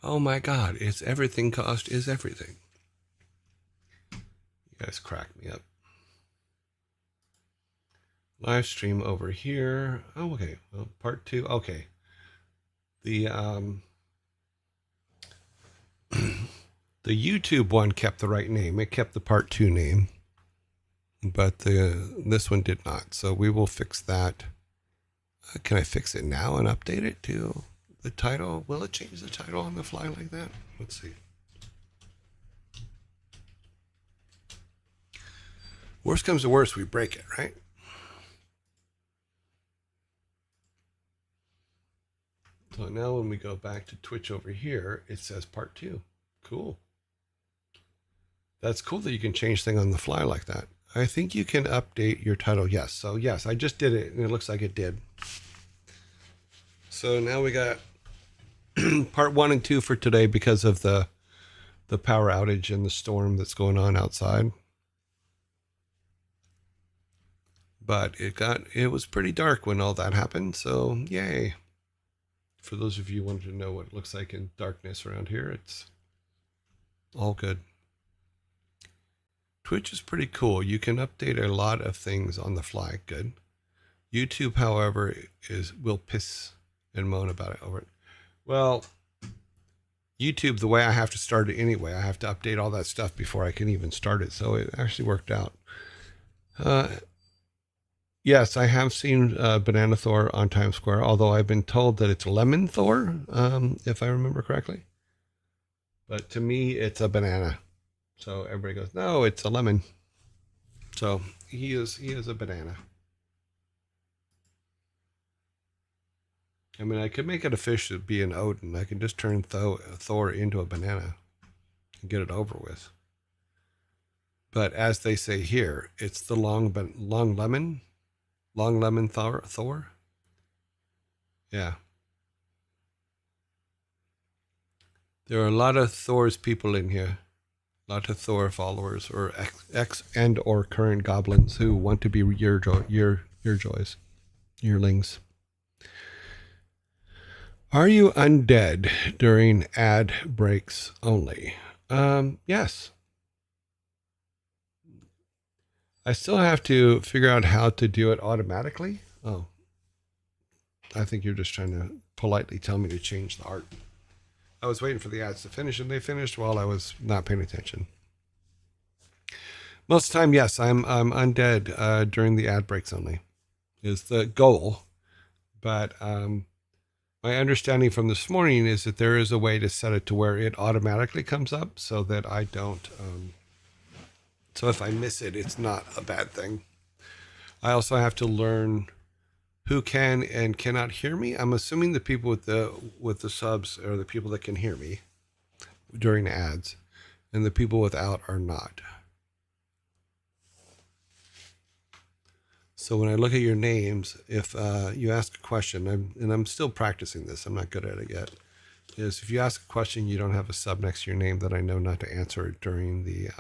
Oh my God, it's everything cost is everything. You guys crack me up. Live stream over here. Oh, okay. Well, part 2. Okay. The the YouTube one kept the right name. It kept the part 2 name, but this one did not. So we will fix that. Can I fix it now and update it to the title? Will it change the title on the fly like that? Let's see. Worst comes to worst, we break it, right? So now when we go back to Twitch over here, it says part 2. Cool. That's cool that you can change things on the fly like that. I think you can update your title. Yes. So yes, I just did it and it looks like it did. So now we got part 1 and 2 for today because of the power outage and the storm that's going on outside. But it was pretty dark when all that happened. So yay. For those of you who wanted to know what it looks like in darkness around here, it's all good. Twitch is pretty cool. You can update a lot of things on the fly. Good. YouTube, however, will piss and moan about it over it. Well, YouTube, the way I have to start it anyway, I have to update all that stuff before I can even start it. So it actually worked out. Yes, I have seen Banana Thor on Times Square, although I've been told that it's Lemon Thor, if I remember correctly. But to me, it's a banana. So everybody goes, no, it's a lemon. So he is a banana. I mean, I could make it a fish to be an Odin. I can just turn Thor into a banana and get it over with. But as they say here, it's the long lemon Thor. Yeah. There are a lot of Thor's people in here. A lot of Thor followers or ex and or current goblins who want to be yearlings. Are you undead during ad breaks only? Yes. I still have to figure out how to do it automatically. Oh, I think you're just trying to politely tell me to change the art. I was waiting for the ads to finish, and they finished while I was not paying attention. Most of the time, yes, I'm undead during the ad breaks only, is the goal. But my understanding from this morning is that there is a way to set it to where it automatically comes up so that I don't... so if I miss it, it's not a bad thing. I also have to learn who can and cannot hear me. I'm assuming the people with the subs are the people that can hear me during ads, and the people without are not. So when I look at your names, if you ask a question, I'm still practicing this, I'm not good at it yet, is if you ask a question, you don't have a sub next to your name, that I know not to answer it during the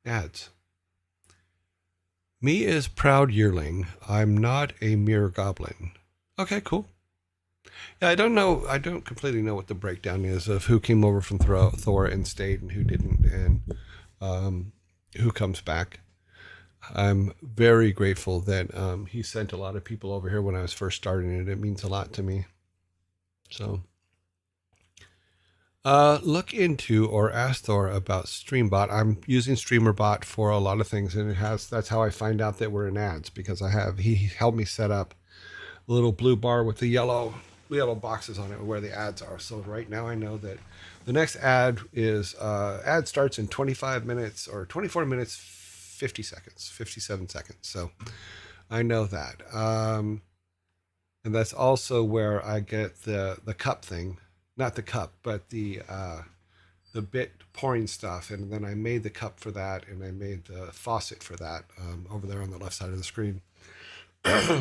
ads. Me is proud yearling. I'm not a mere goblin. Okay, cool. Yeah, I don't know. I don't completely know what the breakdown is of who came over from Thor and stayed and who didn't, and who comes back. I'm very grateful that he sent a lot of people over here when I was first starting it. It means a lot to me. So look into or ask Thor about StreamBot. I'm using StreamerBot for a lot of things, and that's how I find out that we're in ads, because he helped me set up a little blue bar with the yellow boxes on it where the ads are. So right now I know that the next ad starts in 25 minutes or 24 minutes 50 seconds, 57 seconds. So I know that. And that's also where I get the cup thing, not the cup, but the bit pouring stuff. And then I made the cup for that, and I made the faucet for that over there on the left side of the screen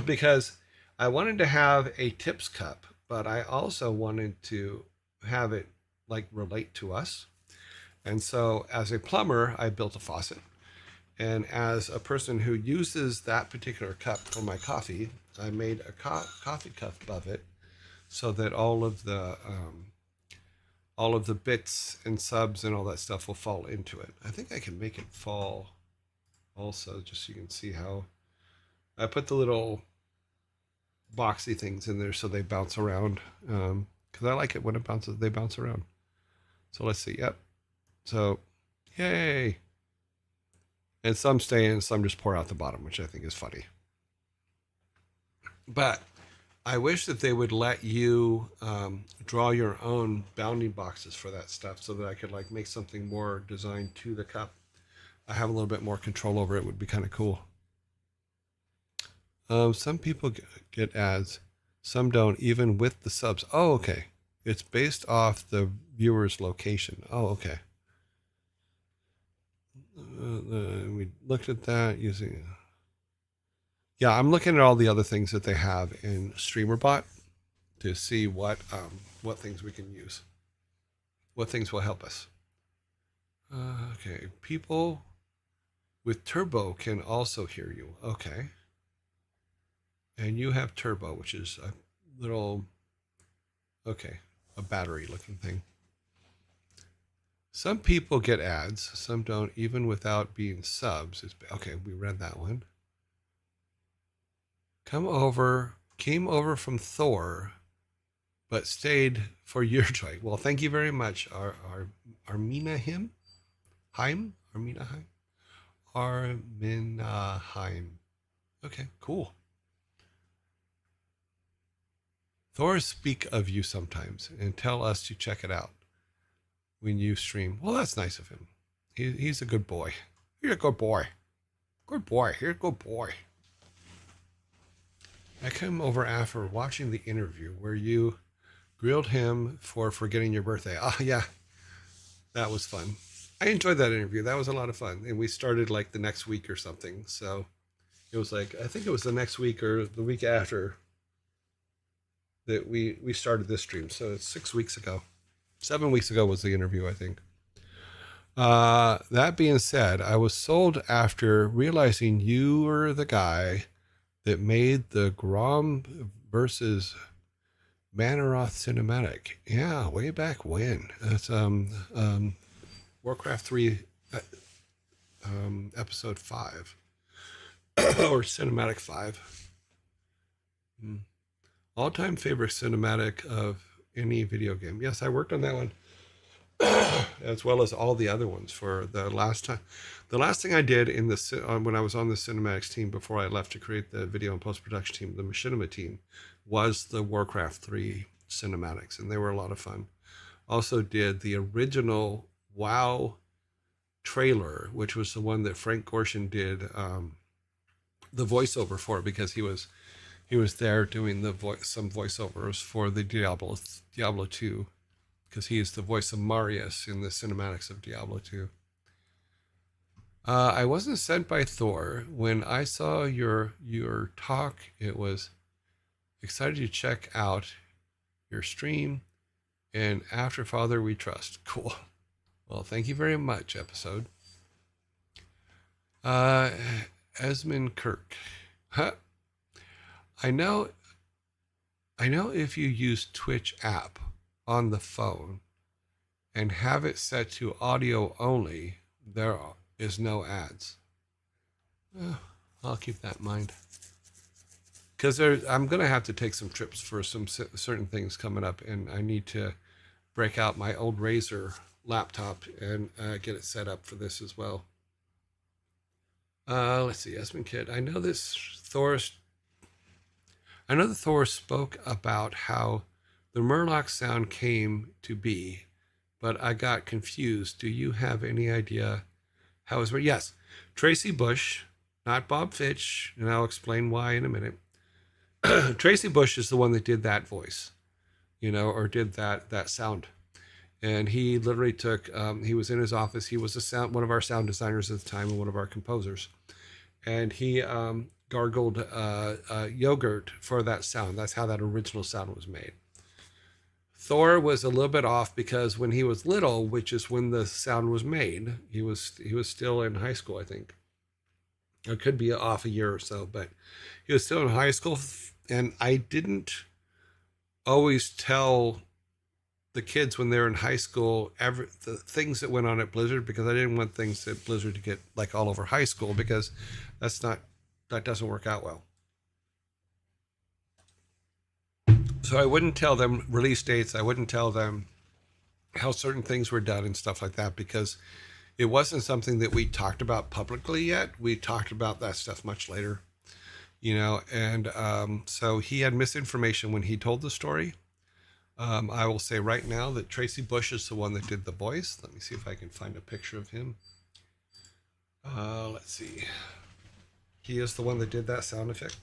because I wanted to have a tips cup, but I also wanted to have it like relate to us. And so as a plumber, I built a faucet. And as a person who uses that particular cup for my coffee, I made a coffee cup of it so that all of the bits and subs and all that stuff will fall into it. I think I can make it fall also, just so you can see how I put the little boxy things in there so they bounce around, because I like it when they bounce around. So let's see. Yep. So yay. And some stay in, some just pour out the bottom, which I think is funny. But I wish that they would let you draw your own bounding boxes for that stuff, so that I could like make something more designed to the cup. I have a little bit more control over it. Would be kind of cool. Some people get ads, some don't, even with the subs. Oh, okay. It's based off the viewer's location. Oh, okay. We looked at that using. Yeah, I'm looking at all the other things that they have in StreamerBot to see what things we can use, what things will help us. Okay, people with turbo can also hear you. Okay. And you have turbo, which is a little, okay, a battery looking thing. Some people get ads, some don't, even without being subs. Okay, we read that one. Came over from Thor, but stayed for your joy. Well, thank you very much, Armina Heim. Okay, cool. Thor speak of you sometimes and tell us to check it out when you stream. Well, that's nice of him. He's a good boy. You're a good boy. Good boy. You're a good boy. I came over after watching the interview where you grilled him for forgetting your birthday. Oh, yeah. That was fun. I enjoyed that interview. That was a lot of fun. And we started like the next week or something. So it was like, I think it was the next week or the week after that we started this stream. So it's 6 weeks ago. 7 weeks ago was the interview, I think. That being said, I was sold after realizing you were the guy that made the Grom versus Manaroth cinematic. Yeah, way back when. That's Warcraft 3 episode 5 or cinematic 5. All-time favorite cinematic of any video game. Yes, I worked on that one, as well as all the other ones for the last time. The last thing I did in when I was on the cinematics team before I left to create the video and post-production team, the machinima team, was the Warcraft 3 cinematics, and they were a lot of fun. Also did the original WoW trailer, which was the one that Frank Gorshin did the voiceover for, because he was there doing some voiceovers for the Diablo 2, because he is the voice of Marius in the cinematics of Diablo 2. I wasn't sent by Thor. When I saw your talk, it was excited to check out your stream, and after Father we trust. Cool. Well, thank you very much, episode. Esmond Kirk. Huh? I know if you use Twitch app on the phone and have it set to audio only, there is no ads. I'll keep that in mind. Because I'm going to have to take some trips for some certain things coming up, and I need to break out my old Razer laptop and get it set up for this as well. Let's see, Esmond Kid. I know that Thor spoke about how the Murloc sound came to be, but I got confused. Do you have any idea how it was? Yes, Tracy Bush, not Bob Fitch, and I'll explain why in a minute. Tracy Bush is the one that did that voice, or did that sound. And he literally took, he was in his office. He was one of our sound designers at the time and one of our composers. And he gargled yogurt for that sound. That's how that original sound was made. Thor was a little bit off because when he was little, which is when the sound was made, he was still in high school, I think. It could be off a year or so, but he was still in high school. And I didn't always tell the kids when they were in high school the things that went on at Blizzard, because I didn't want things at Blizzard to get like all over high school, because that doesn't work out well. So I wouldn't tell them release dates. I wouldn't tell them how certain things were done and stuff like that, because it wasn't something that we talked about publicly yet. We talked about that stuff much later, and so he had misinformation when he told the story. I will say right now that Tracy Bush is the one that did the voice. Let me see if I can find a picture of him. Let's see. He is the one that did that sound effect.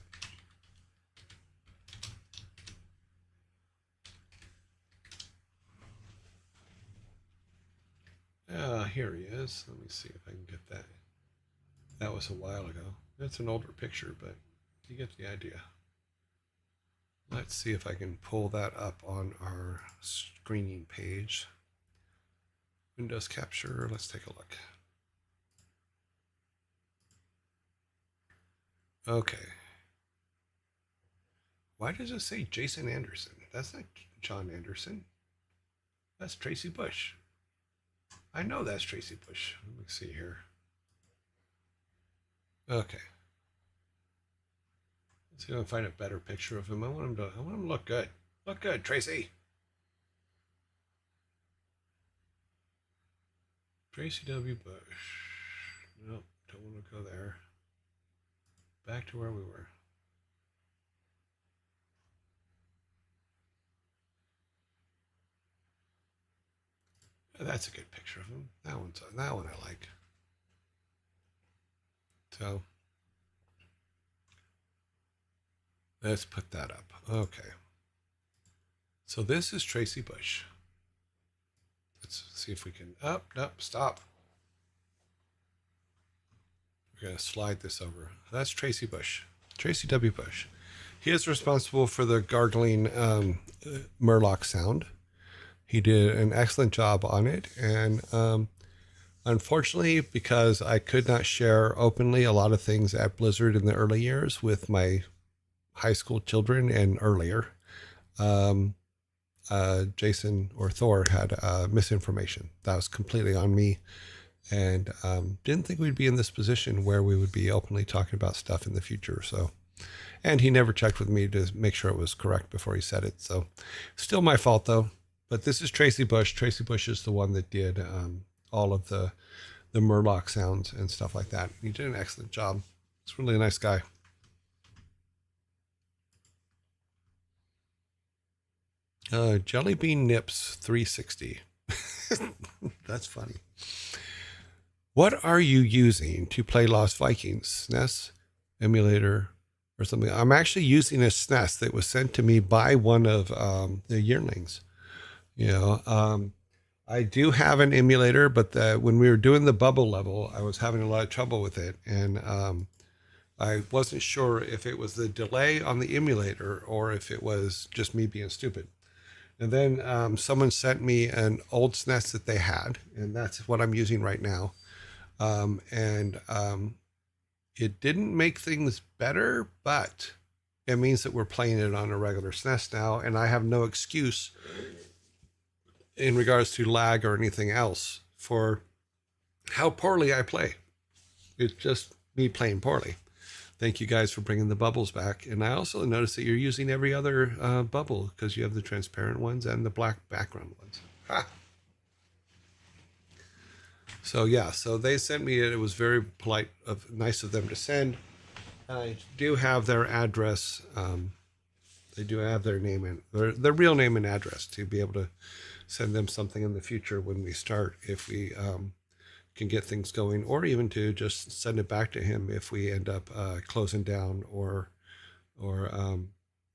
Here he is. Let me see if I can get that. That was a while ago. It's an older picture, but you get the idea. Let's see if I can pull that up on our screening page. Windows capture. Let's take a look. Okay. Why does it say Jason Anderson? That's not John Anderson. That's Tracy Bush. I know that's Tracy Bush. Let me see here. Okay. Let's see if I can find a better picture of him. I want him to look good. Look good, Tracy. Tracy W. Bush. Nope, don't want to go there. Back to where we were. That's a good picture of him. That one I like. So let's put that up. Okay. So this is Tracy Bush. Let's see if we can. Stop. We're going to slide this over. That's Tracy Bush. Tracy W. Bush. He is responsible for the gargling Murloc sound. He did an excellent job on it. And unfortunately, because I could not share openly a lot of things at Blizzard in the early years with my high school children and earlier, Jason or Thor had misinformation. That was completely on me, and didn't think we'd be in this position where we would be openly talking about stuff in the future. So, and he never checked with me to make sure it was correct before he said it. So still my fault though. But this is Tracy Bush. Tracy Bush is the one that did all of the Murloc sounds and stuff like that. He did an excellent job. He's really a nice guy. Jellybean Nips 360. That's funny. What are you using to play Lost Vikings? SNES emulator or something? I'm actually using a SNES that was sent to me by one of the Yearlings. I do have an emulator, but when we were doing the bubble level, I was having a lot of trouble with it. And I wasn't sure if it was the delay on the emulator or if it was just me being stupid. And then someone sent me an old SNES that they had, and that's what I'm using right now. It didn't make things better, but it means that we're playing it on a regular SNES now, and I have no excuse in regards to lag or anything else for how poorly I play. It's just me playing poorly. Thank you guys for bringing the bubbles back. And I also noticed that you're using every other bubble because you have the transparent ones and the black background ones. Ha! So yeah, so they sent me it. It was very polite, nice of them to send. I do have their address. They do have their name and their real name and address to be able to send them something in the future when we start, if we can get things going, or even to just send it back to him if we end up closing down or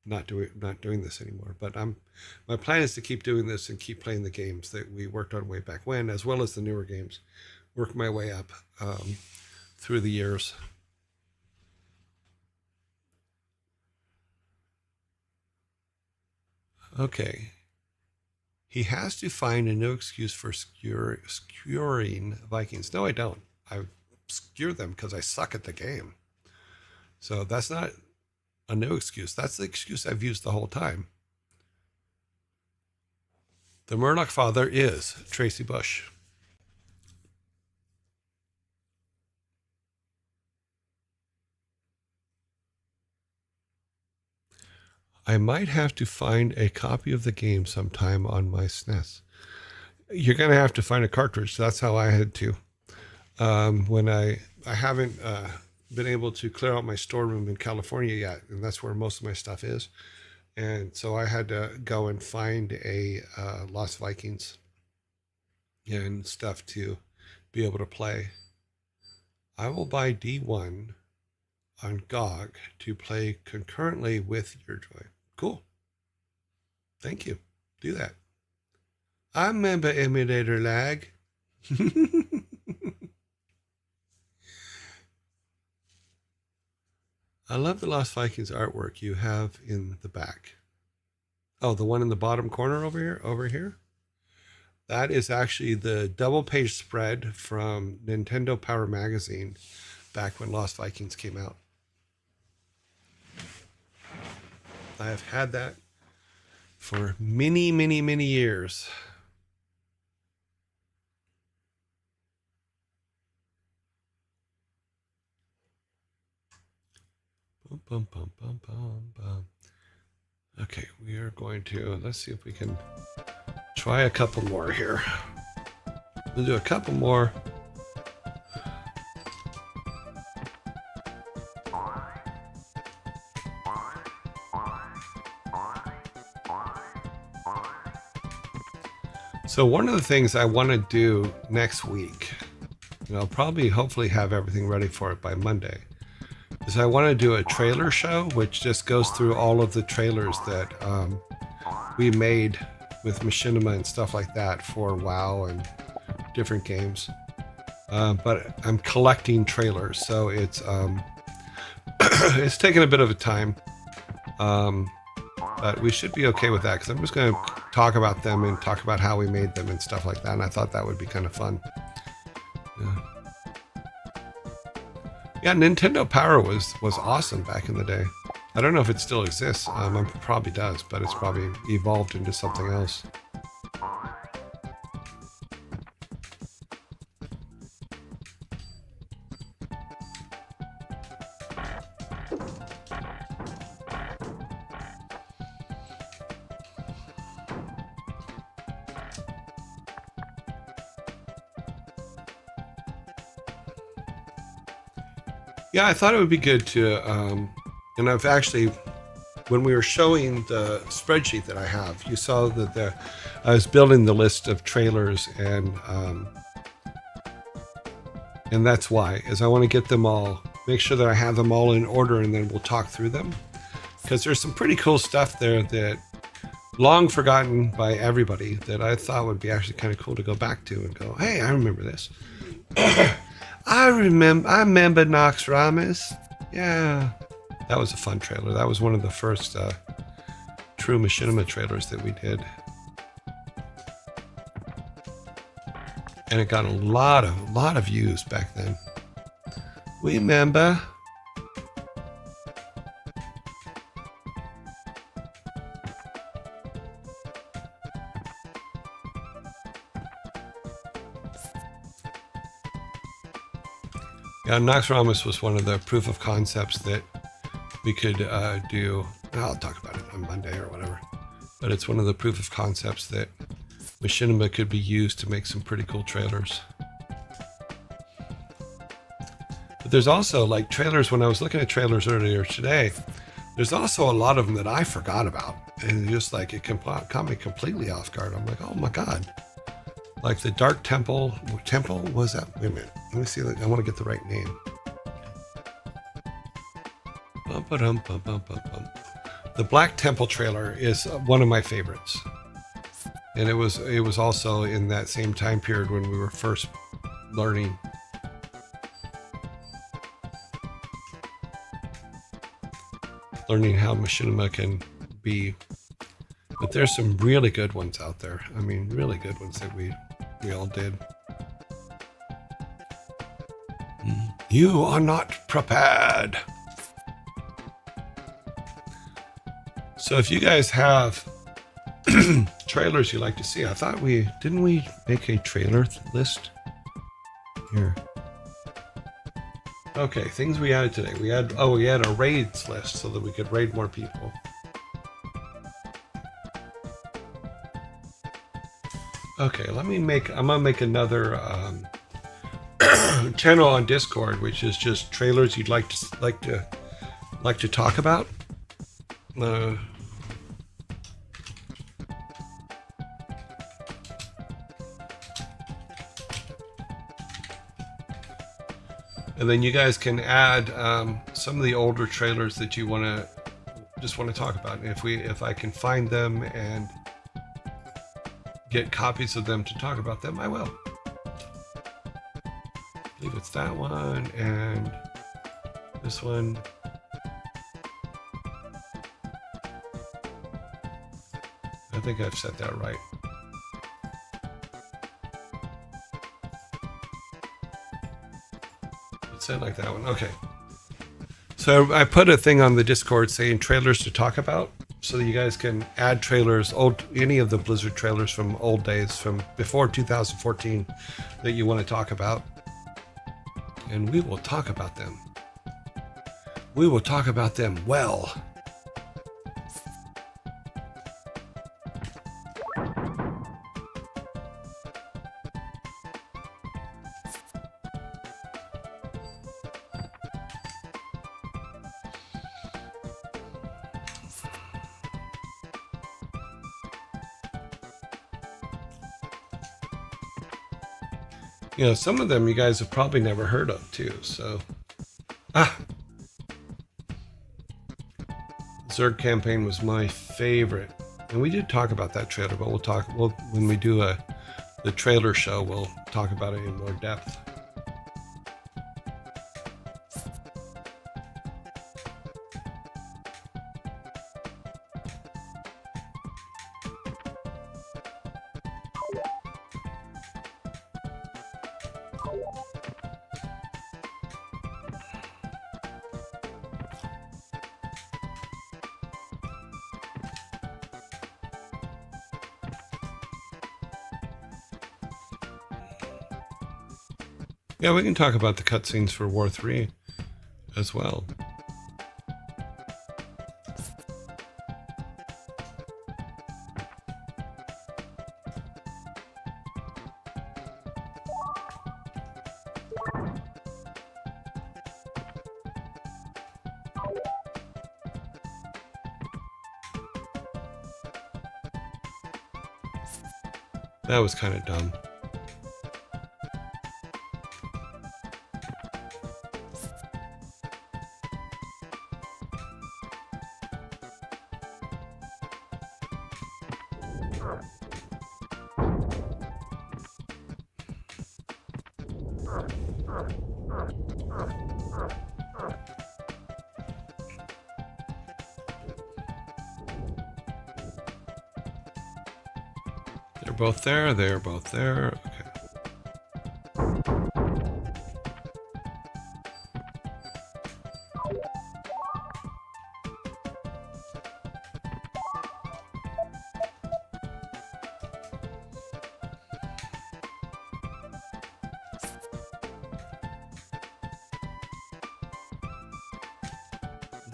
not doing this anymore. But my plan is to keep doing this and keep playing the games that we worked on way back when, as well as the newer games. Work my way up through the years. Okay. He has to find a no excuse for skewering Vikings. No, I don't. I skewer them because I suck at the game. So that's not a no excuse. That's the excuse I've used the whole time. The Murloc father is Tracy Bush. I might have to find a copy of the game sometime on my SNES. You're going to have to find a cartridge. That's how I had to. When I haven't been able to clear out my storeroom in California yet, and that's where most of my stuff is. And so I had to go and find a Lost Vikings and stuff to be able to play. I will buy D1 on GOG to play concurrently with your Joy. Cool. Thank you. Do that. I remember emulator lag. I love the Lost Vikings artwork you have in the back. Oh, the one in the bottom corner over here? That is actually the double page spread from Nintendo Power Magazine back when Lost Vikings came out. I have had that for many, many, many years. Bum, bum, bum, bum, bum, bum. Okay, we are going to, let's see if we can try a couple more here. We'll do a couple more. So one of the things I want to do next week, and I'll probably hopefully have everything ready for it by Monday, is I want to do a trailer show, which just goes through all of the trailers that we made with Machinima and stuff like that for WoW and different games. But I'm collecting trailers, so it's it's taking a bit of a time. But we should be okay with that, because I'm just going to talk about them and talk about how we made them and stuff like that. And I thought that would be kind of fun. Yeah, Nintendo Power was awesome back in the day. I don't know if it still exists. It probably does, but it's probably evolved into something else. Yeah, I thought it would be good to, and I've actually, when we were showing the spreadsheet that I have, you saw that I was building the list of trailers, and that's why, is I want to get them all, make sure that I have them all in order, and then we'll talk through them, because there's some pretty cool stuff there that long forgotten by everybody that I thought would be actually kind of cool to go back to and go, hey, I remember this. I remember Nox Ramis. Yeah. That was a fun trailer. That was one of the first true Machinima trailers that we did. And it got a lot of views back then. We remember. Yeah, Noxramas was one of the proof of concepts that we could do. I'll talk about it on Monday or whatever. But it's one of the proof of concepts that machinima could be used to make some pretty cool trailers. But there's also like trailers. When I was looking at trailers earlier today, there's also a lot of them that I forgot about, and just like it caught me completely off guard. I'm like, oh my god! Like the Dark Temple was that? Wait a minute, let me see. I want to get the right name. The Black Temple trailer is one of my favorites, and it was also in that same time period when we were first learning. Learning how machinima can be, but there's some really good ones out there. I mean, really good ones that we all did. You are not prepared. So if you guys have trailers you like to see, I thought didn't we make a trailer list here? Okay, things we added today. We had a raids list so that we could raid more people. Okay, I'm gonna make another channel on Discord, which is just trailers you'd like to talk about. And then you guys can add some of the older trailers that you want to talk about. And if I can find them and get copies of them to talk about them, I will. I believe it's that one and this one. I think I've said that right. Sound like that one. Okay. So I put a thing on the Discord saying trailers to talk about, so that you guys can add trailers, any of the Blizzard trailers from old days, from before 2014, that you want to talk about, and we will talk about them. We will talk about them well. You know, some of them you guys have probably never heard of too, so. Zerg campaign was my favorite. And we did talk about that trailer, but when we do the trailer show, we'll talk about it in more depth. Yeah, we can talk about the cutscenes for War 3 as well. That was kind of dumb. They're both there. They're both there. Okay.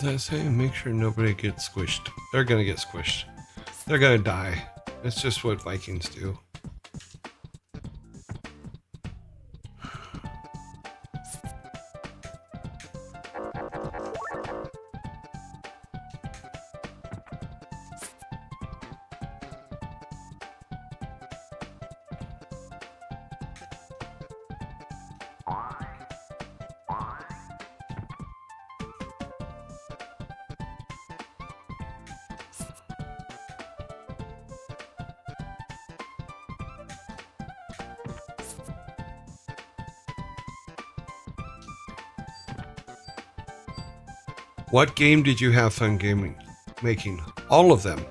Does that say make sure nobody gets squished? They're gonna get squished. They're gonna die. It's just what Vikings do. What game did you have fun making? All of them.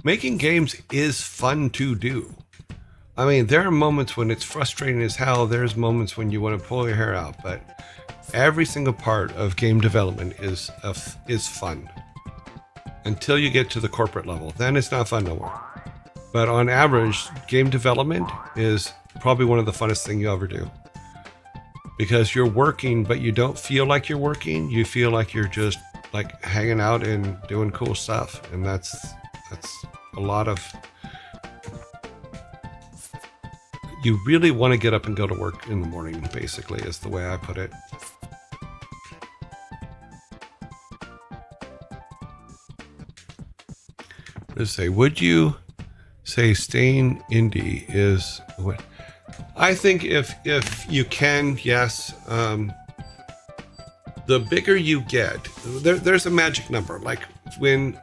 Making games is fun to do. I mean, there are moments when it's frustrating as hell. There's moments when you want to pull your hair out, but every single part of game development is fun. Until you get to the corporate level, then it's not fun no more. But on average, game development is probably one of the funnest things you ever do. Because you're working, but you don't feel like you're working. You feel like you're just like hanging out and doing cool stuff. And that's a lot of, you really want to get up and go to work in the morning, basically, is the way I put it. Let's say, would you say staying indie is what? I think if you can, yes. The bigger you get, there's a magic number. Like when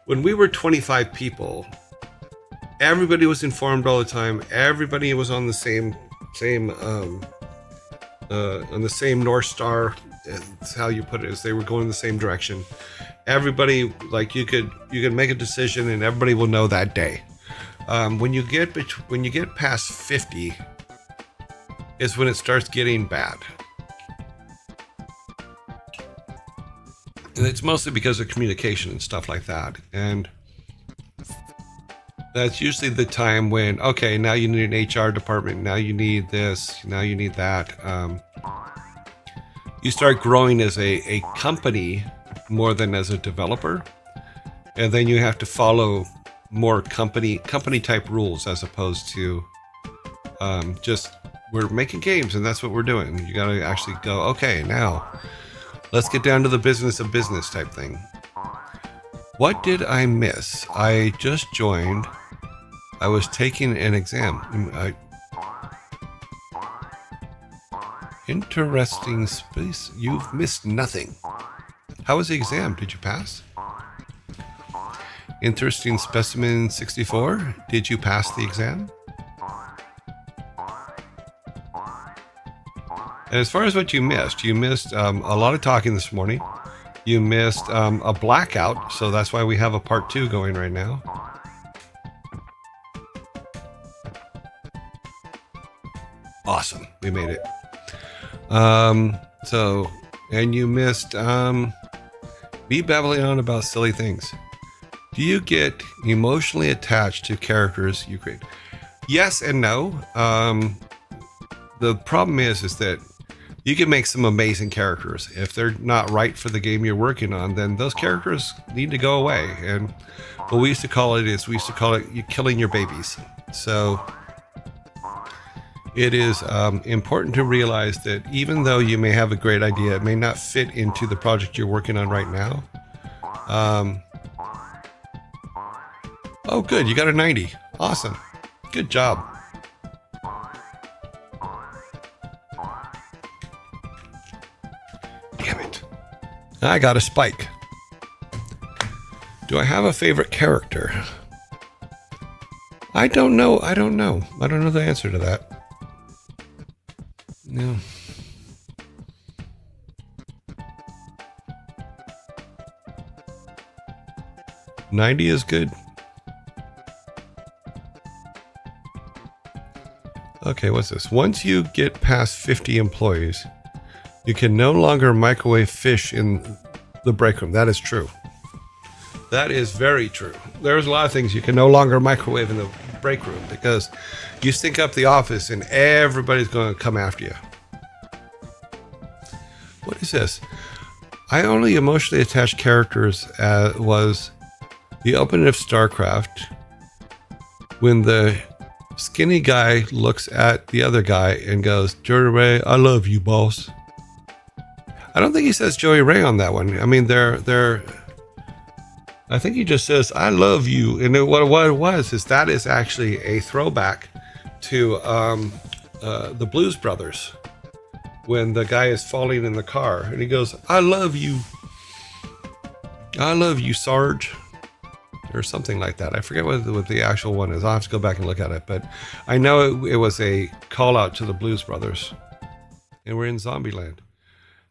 we were 25 people, everybody was informed all the time. Everybody was on the same on the same North Star. That's how you put it. Is they were going the same direction. Everybody, like you could make a decision, and everybody will know that day. When you get past 50. Is when it starts getting bad. And it's mostly because of communication and stuff like that. And that's usually the time when, okay, now you need an HR department. Now you need this. Now you need that. You start growing as a company more than as a developer. And then you have to follow more company type rules as opposed to just we're making games and that's what we're doing. You got to actually go, okay, now let's get down to the business of business type thing. What did I miss? I just joined. I was taking an exam. Interesting space. You've missed nothing. How was the exam? Did you pass? Interesting specimen 64. Did you pass the exam? And as far as what you missed a lot of talking this morning. You missed a blackout, so that's why we have a part 2 going right now. Awesome, we made it. And you missed be babbling on about silly things. Do you get emotionally attached to characters you create? Yes and no. The problem is that you can make some amazing characters. If they're not right for the game you're working on, then those characters need to go away. And what we used to call it you killing your babies. So it is important to realize that even though you may have a great idea, it may not fit into the project you're working on right now. Oh, good. You got a 90. Awesome. Good job. Damn it. I got a spike. Do I have a favorite character? I don't know. I don't know the answer to that. No. $90 is good. Okay, what's this? Once you get past 50 employees, you can no longer microwave fish in the break room. That is true. That is very true. There's a lot of things you can no longer microwave in the break room because you stink up the office and everybody's going to come after you. What is this? I only emotionally attached characters was the opening of StarCraft when the skinny guy looks at the other guy and goes, Joey Ray, I love you, boss. I don't think he says Joey Ray on that one. I mean, I think he just says, I love you. And what it was is that is actually a throwback to the Blues Brothers when the guy is falling in the car and he goes, I love you. I love you, Sarge. Or something like that. I forget what the actual one is. I'll have to go back and look at it. But I know it was a call out to the Blues Brothers. And we're in Zombieland.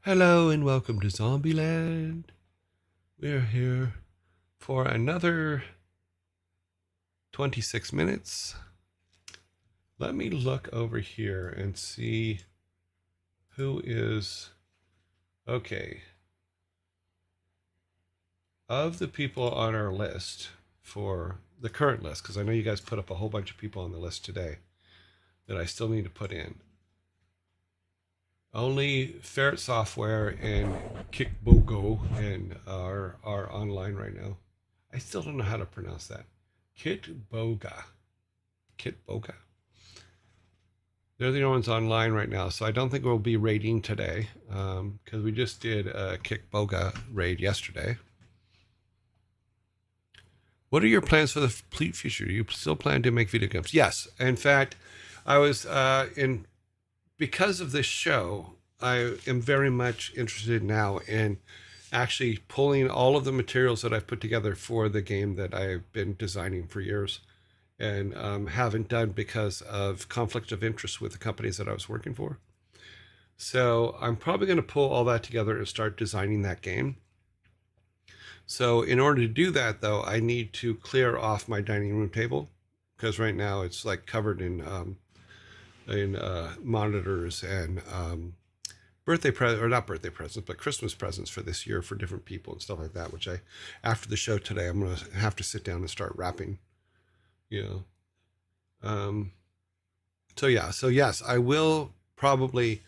Hello and welcome to Zombieland. We're here for another 26 minutes. Let me look over here and see who is... Okay. Of the people on our list, for the current list, because I know you guys put up a whole bunch of people on the list today that I still need to put in. Only Ferret Software and Kitbogo and are online right now. I still don't know how to pronounce that. Kitboga. They're the only ones online right now, so I don't think we'll be raiding today because we just did a Kitboga raid yesterday. What are your plans for the future? Do you still plan to make video games? Yes. In fact, I was because of this show, I am very much interested now in actually pulling all of the materials that I've put together for the game that I've been designing for years and haven't done because of conflict of interest with the companies that I was working for. So I'm probably going to pull all that together and start designing that game. So in order to do that, though, I need to clear off my dining room table because right now it's like covered in monitors and not birthday presents, but Christmas presents for this year for different people and stuff like that. Which after the show today, I'm gonna have to sit down and start wrapping. You know. So yes, I will probably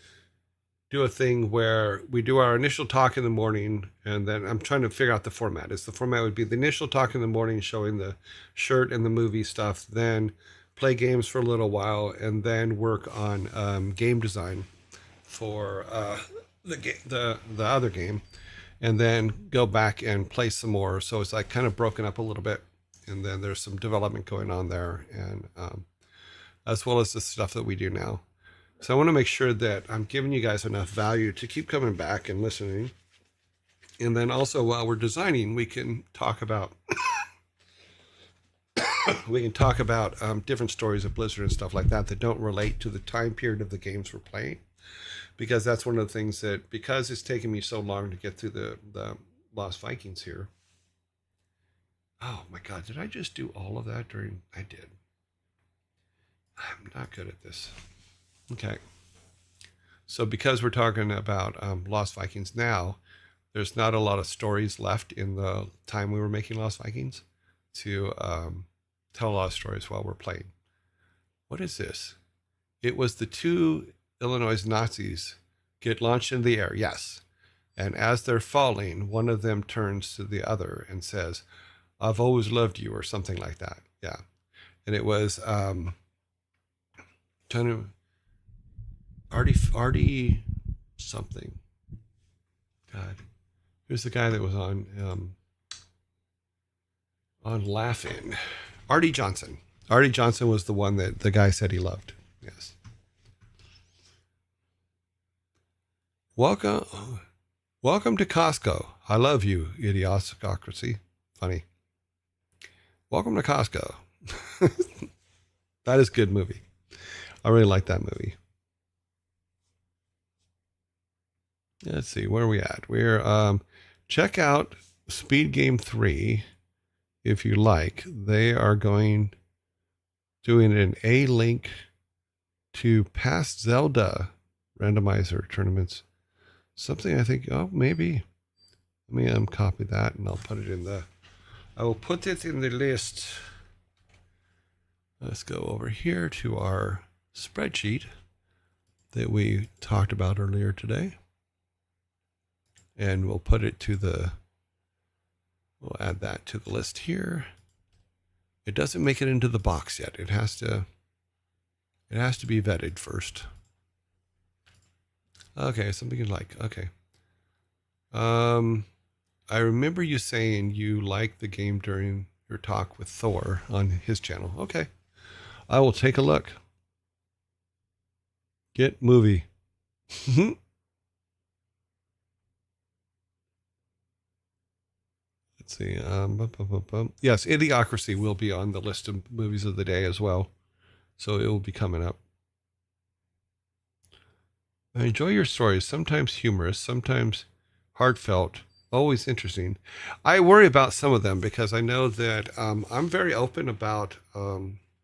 do a thing where we do our initial talk in the morning, and then I'm trying to figure out the format. The format would be the initial talk in the morning showing the shirt and the movie stuff, then play games for a little while, and then work on game design for the other game, and then go back and play some more. So it's like kind of broken up a little bit, and then there's some development going on there, and as well as the stuff that we do now. So I want to make sure that I'm giving you guys enough value to keep coming back and listening. And then also while we're designing, we can talk about different stories of Blizzard and stuff like that don't relate to the time period of the games we're playing. Because that's one of the things that, because it's taken me so long to get through the Lost Vikings here. Oh my God, did I just do all of that during? I did. I'm not good at this. Okay. So because we're talking about Lost Vikings now, there's not a lot of stories left in the time we were making Lost Vikings to tell a lot of stories while we're playing. What is this? It was the two Illinois Nazis get launched into the air. Yes. And as they're falling, one of them turns to the other and says, I've always loved you, or something like that. Yeah. And it was Artie something. God, who's the guy that was on Laughing? Artie Johnson. Artie Johnson was the one that the guy said he loved. Yes. Welcome to Costco. I love you, idiocracy. Funny. Welcome to Costco. That is a good movie. I really like that movie. Let's see, where are we at? We're check out Speed Game 3 if you like. They are doing an A-Link to past Zelda randomizer tournaments. Something I think, maybe. Let me copy that and I'll put it in I will put it in the list. Let's go over here to our spreadsheet that we talked about earlier today. and we'll put it to the, we'll add that to the list here. It doesn't make it into the box yet. It has to be vetted first. Okay, something you like. Okay. I remember you saying you liked the game during your talk with Thor on his channel. Okay. I will take a look. Get movie. Let's see. Yes, Idiocracy will be on the list of movies of the day as well. So it will be coming up. I enjoy your stories, sometimes humorous, sometimes heartfelt, always interesting. I worry about some of them because I know that I'm very open about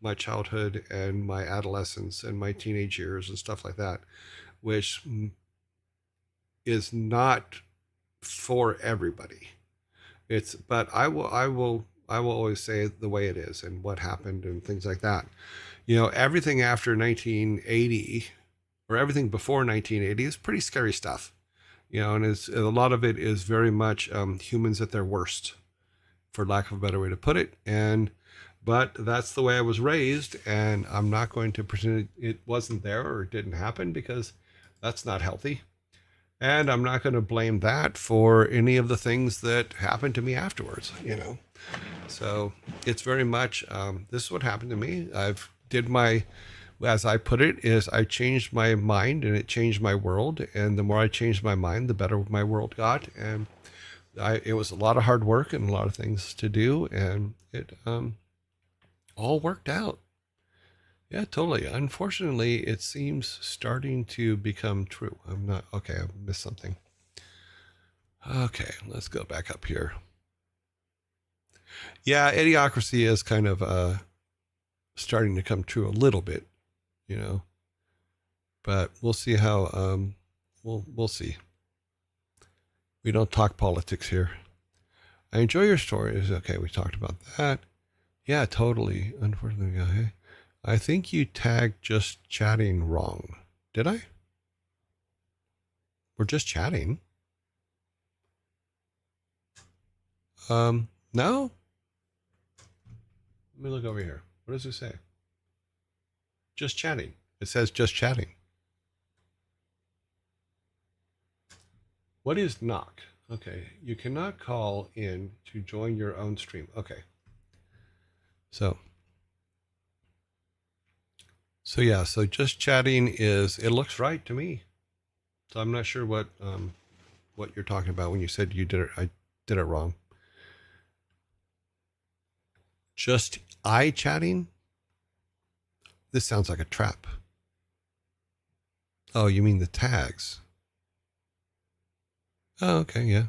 my childhood and my adolescence and my teenage years and stuff like that, which is not for everybody. But I will always say the way it is and what happened and things like that. You know, everything after 1980 or everything before 1980 is pretty scary stuff. You know, and a lot of it is very much humans at their worst, for lack of a better way to put it. But that's the way I was raised, and I'm not going to pretend it wasn't there or it didn't happen because that's not healthy. And I'm not going to blame that for any of the things that happened to me afterwards, you know. So it's very much, this is what happened to me. As I put it, is I changed my mind and it changed my world. And the more I changed my mind, the better my world got. And it was a lot of hard work and a lot of things to do. And it all worked out. Yeah, totally. Unfortunately, it seems starting to become true. Okay, I missed something. Okay, let's go back up here. Yeah, Idiocracy is kind of starting to come true a little bit, you know, but we'll see how, we'll see. We don't talk politics here. I enjoy your stories. Okay, we talked about that. Yeah, totally. Unfortunately, I think you tagged just chatting wrong. Did I? We're just chatting. No? Let me look over here. What does it say? Just chatting. It says just chatting. What is knock? Okay, you cannot call in to join your own stream. Okay. So yeah, so just chatting it looks right to me. So I'm not sure what you're talking about when you said you did it. I did it wrong. Just chatting? This sounds like a trap. Oh, you mean the tags? Oh, okay, yeah.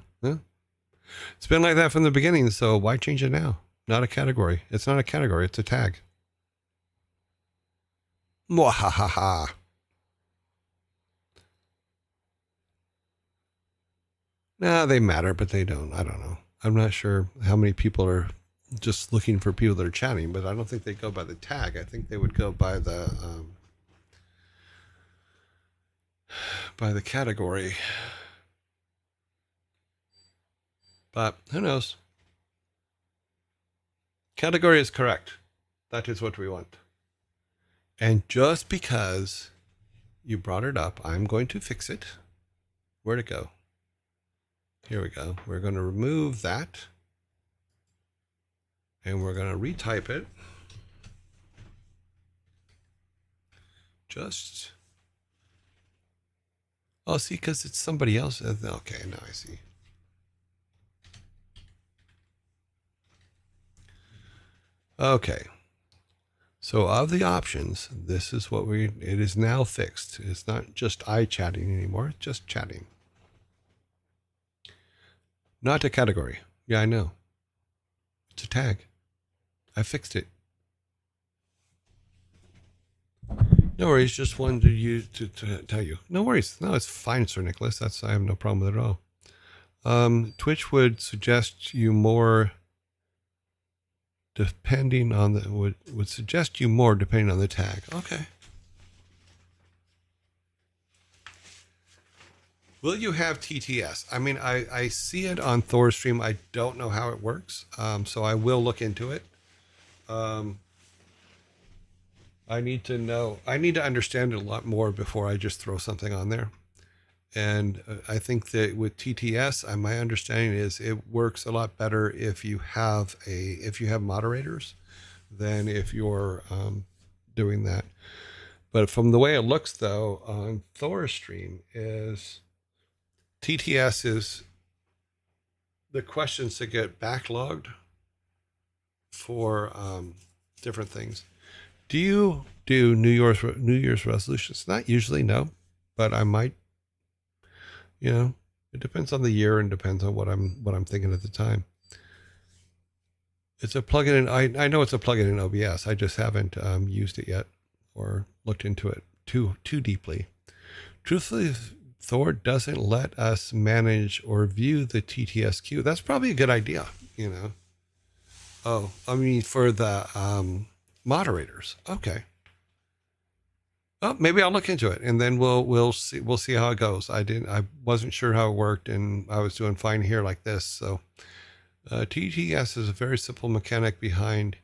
It's been like that from the beginning, so why change it now? Not a category. It's not a category, it's a tag. Mwahaha. Nah, they matter, but they don't. I don't know. I'm not sure how many people are just looking for people that are chatting, but I don't think they go by the tag. I think they would go by the category. But who knows? Category is correct. That is what we want. And just because you brought it up, I'm going to fix it. Where'd it go? Here we go. We're going to remove that. And we're going to retype it. Oh, see, because it's somebody else. Okay, now I see. Okay. So of the options, this is what it is now fixed. It's not just chatting anymore. It's just chatting. Not a category. Yeah, I know. It's a tag. I fixed it. No worries. Just wanted to tell you. No worries. No, it's fine, Sir Nicholas. I have no problem with it at all. Twitch would suggest you more depending on would suggest you more depending on the tag. Okay. Will you have TTS? I mean, I see it on Thor's stream. I don't know how it works, so I will look into it. I need to know. I need to understand it a lot more before I just throw something on there. And I think that with TTS, my understanding is it works a lot better if you have moderators than if you're doing that. But from the way it looks, though, on Thor's stream, is TTS is the questions that get backlogged for different things. Do you do New Year's resolutions? Not usually, no, but I might. You know, it depends on the year and depends on what I'm thinking at the time. It's a plugin in, I know it's a plugin in OBS. I just haven't used it yet or looked into it too deeply. Truthfully, Thor doesn't let us manage or view the TTS queue. That's probably a good idea, you know. Oh, I mean for the moderators. Okay. Oh, maybe I'll look into it and then we'll see how it goes. I wasn't sure how it worked and I was doing fine here like this. So TTS is a very simple mechanic behind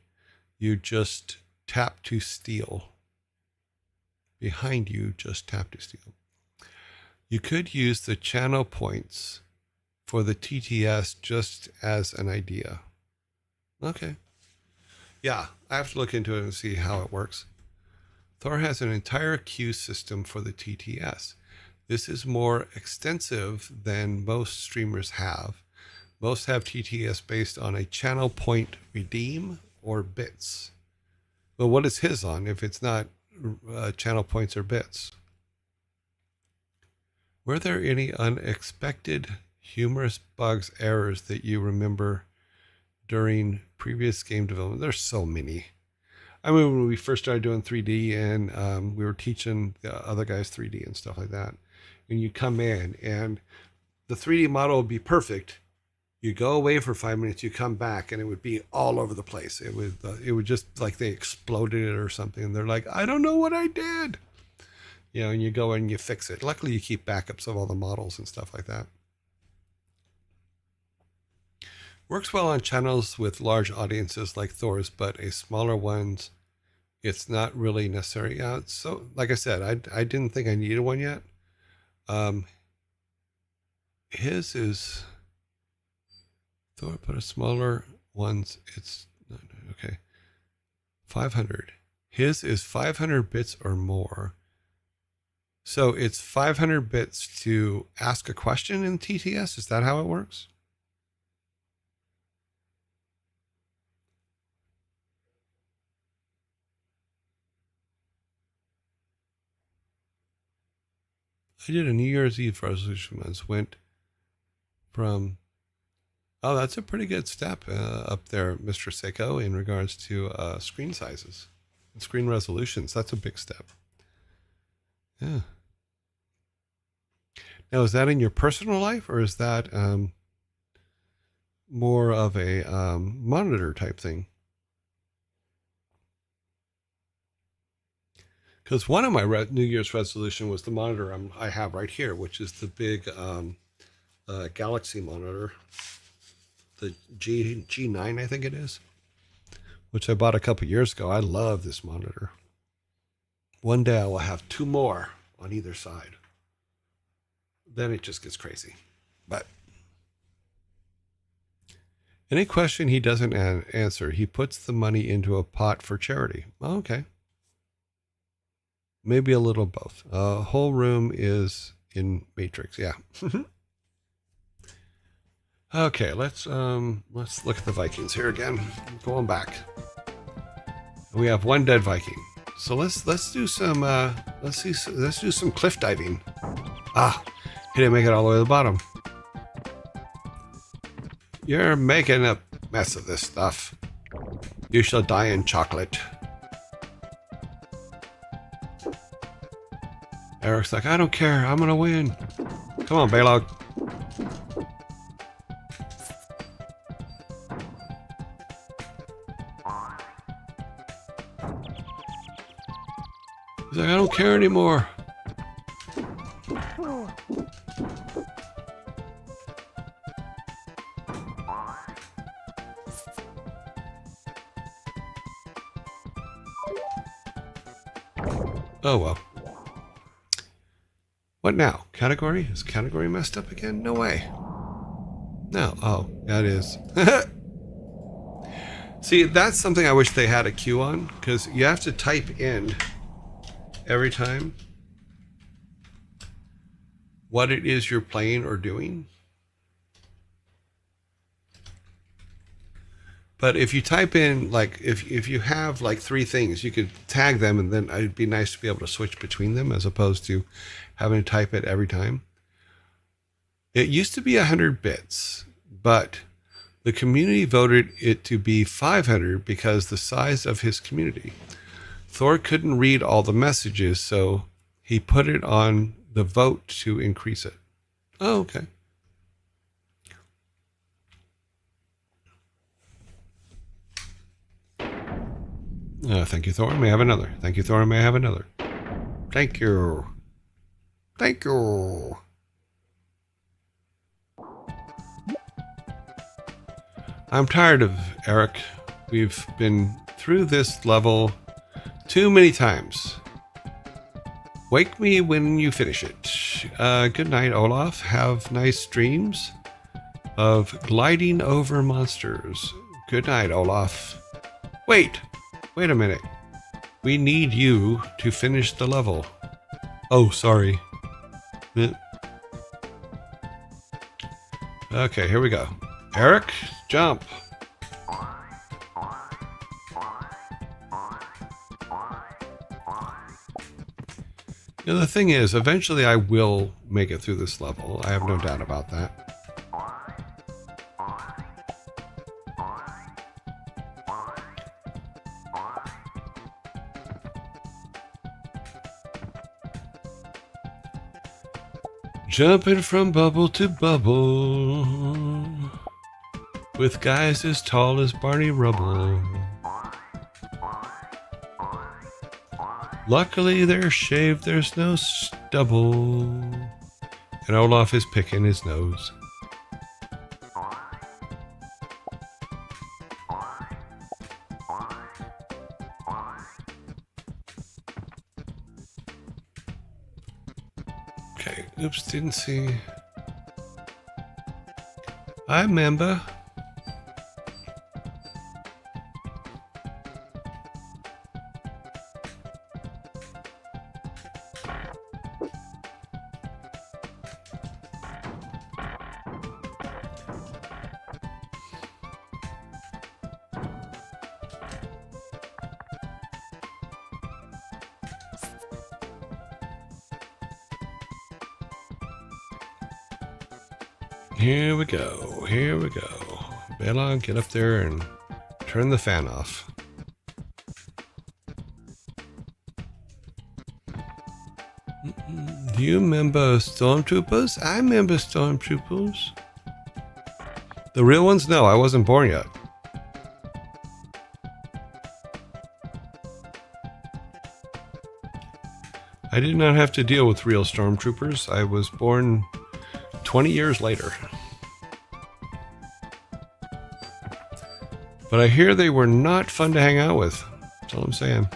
you just tap to steal. Behind you just tap to steal. You could use the channel points for the TTS just as an idea. Okay. Yeah, I have to look into it and see how it works. Thor has an entire queue system for the TTS. This is more extensive than most streamers have. Most have TTS based on a channel point redeem or bits. But what is his on if it's not channel points or bits? Were there any unexpected, humorous bugs, errors that you remember during previous game development? There's so many. I mean, when we first started doing 3D and we were teaching the other guys 3D and stuff like that, and you come in and the 3D model would be perfect. You go away for 5 minutes, you come back, and it would be all over the place. It would just like they exploded it or something. And they're like, I don't know what I did. You know, and you go in and you fix it. Luckily, you keep backups of all the models and stuff like that. Works well on channels with large audiences like Thor's, but a smaller ones, it's not really necessary. Yeah, so like I said, I didn't think I needed one yet. His is Thor, but a smaller ones. It's okay. 500. His is 500 bits or more. So it's 500 bits to ask a question in TTS. Is that how it works? I did a New Year's Eve resolution once. Went from, oh, that's a pretty good step up there, Mr. Seiko, in regards to screen sizes and screen resolutions. That's a big step. Yeah. Now, is that in your personal life or is that more of a monitor type thing? Because one of my New Year's resolution was the monitor I have right here, which is the big Galaxy monitor, the G9, I think it is, which I bought a couple years ago. I love this monitor. One day I will have 2 more on either side. Then it just gets crazy. But any question he doesn't answer, he puts the money into a pot for charity. Oh, okay. Maybe a little both. Whole room is in Matrix. Yeah. Okay, let's look at the Vikings here again. Going back. We have 1 dead Viking. So let's do some let's do some cliff diving. Ah, he didn't make it all the way to the bottom. You're making a mess of this stuff. You shall die in chocolate. Eric's like, I don't care. I'm gonna win. Come on, Baylog. He's like, I don't care anymore. Oh well. What now? Category? Is category messed up again? No way. No. Oh, that is. See, that's something I wish they had a queue on, because you have to type in every time what it is you're playing or doing. But if you type in, like, if you have like 3 things, you could tag them, and then it'd be nice to be able to switch between them as opposed to having to type it every time. It used to be 100 bits, but the community voted it to be 500 because the size of his community. Thor couldn't read all the messages, so he put it on the vote to increase it. Oh, okay. Thank you, Thor. May I have another. Thank you, Thor. May I have another. Thank you. Thank you. I'm tired of Eric. We've been through this level too many times. Wake me when you finish it. Good night, Olaf. Have nice dreams of gliding over monsters. Good night, Olaf. Wait a minute. We need you to finish the level. Oh, sorry. Okay, here we go. Eric, jump. You know, the thing is, eventually I will make it through this level. I have no doubt about that. Jumping from bubble to bubble with guys as tall as Barney Rubble. Luckily they're shaved, there's no stubble. And Olaf is picking his nose. Okay, oops, didn't see. I remember. Here we go, here we go. Bella, get up there and turn the fan off. Do you remember stormtroopers? I remember stormtroopers. The real ones? No, I wasn't born yet. I did not have to deal with real stormtroopers. I was born 20 years later. But I hear they were not fun to hang out with. That's all I'm saying.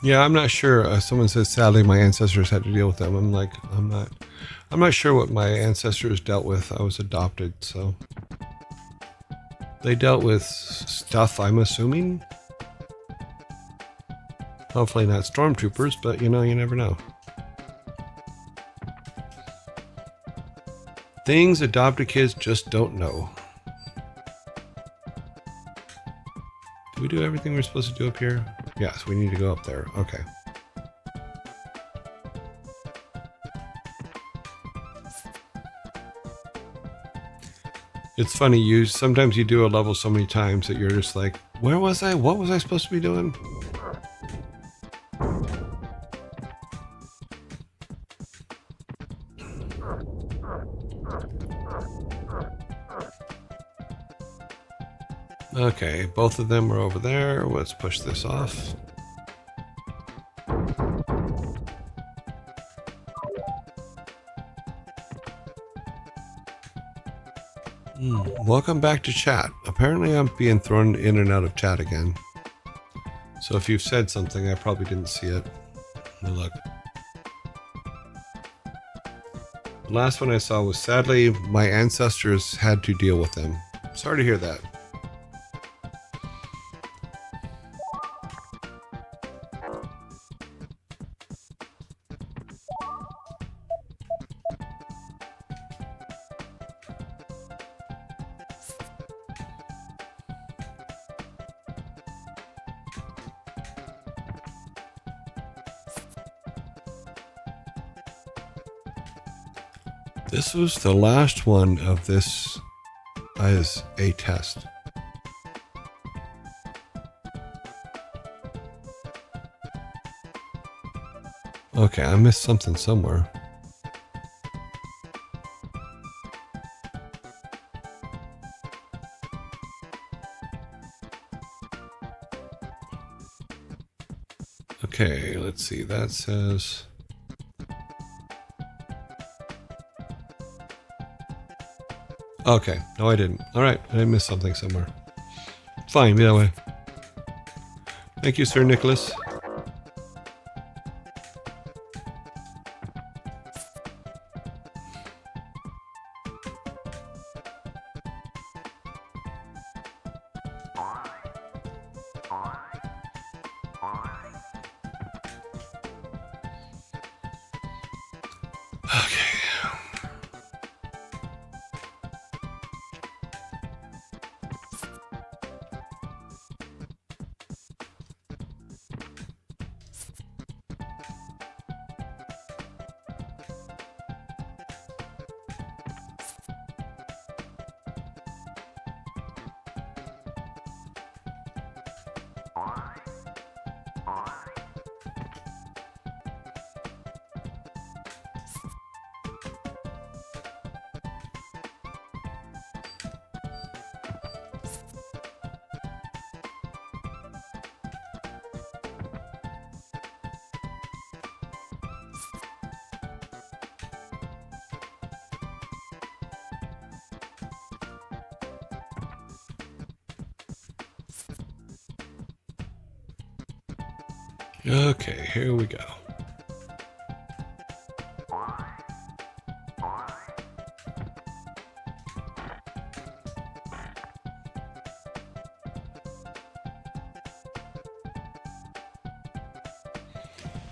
Yeah, I'm not sure. Someone says, sadly, my ancestors had to deal with them. I'm like, I'm not sure what my ancestors dealt with. I was adopted, so they dealt with stuff, I'm assuming. Hopefully not stormtroopers, but you know, you never know. Things adopted kids just don't know. Did we do everything we're supposed to do up here? Yes, we need to go up there. Okay. It's funny, sometimes you do a level so many times that you're just like, where was I? What was I supposed to be doing? Okay, both of them are over there. Let's push this off. Welcome back to chat. Apparently I'm being thrown in and out of chat again. So if you've said something, I probably didn't see it. Now look. The last one I saw was, sadly, my ancestors had to deal with them. Sorry to hear that. This was the last one of this as a test. Okay, I missed something somewhere. Okay, let's see. That says... Okay, no I didn't. Alright, I missed something somewhere. Fine, be that way. Thank you, Sir Nicholas. Okay, here we go.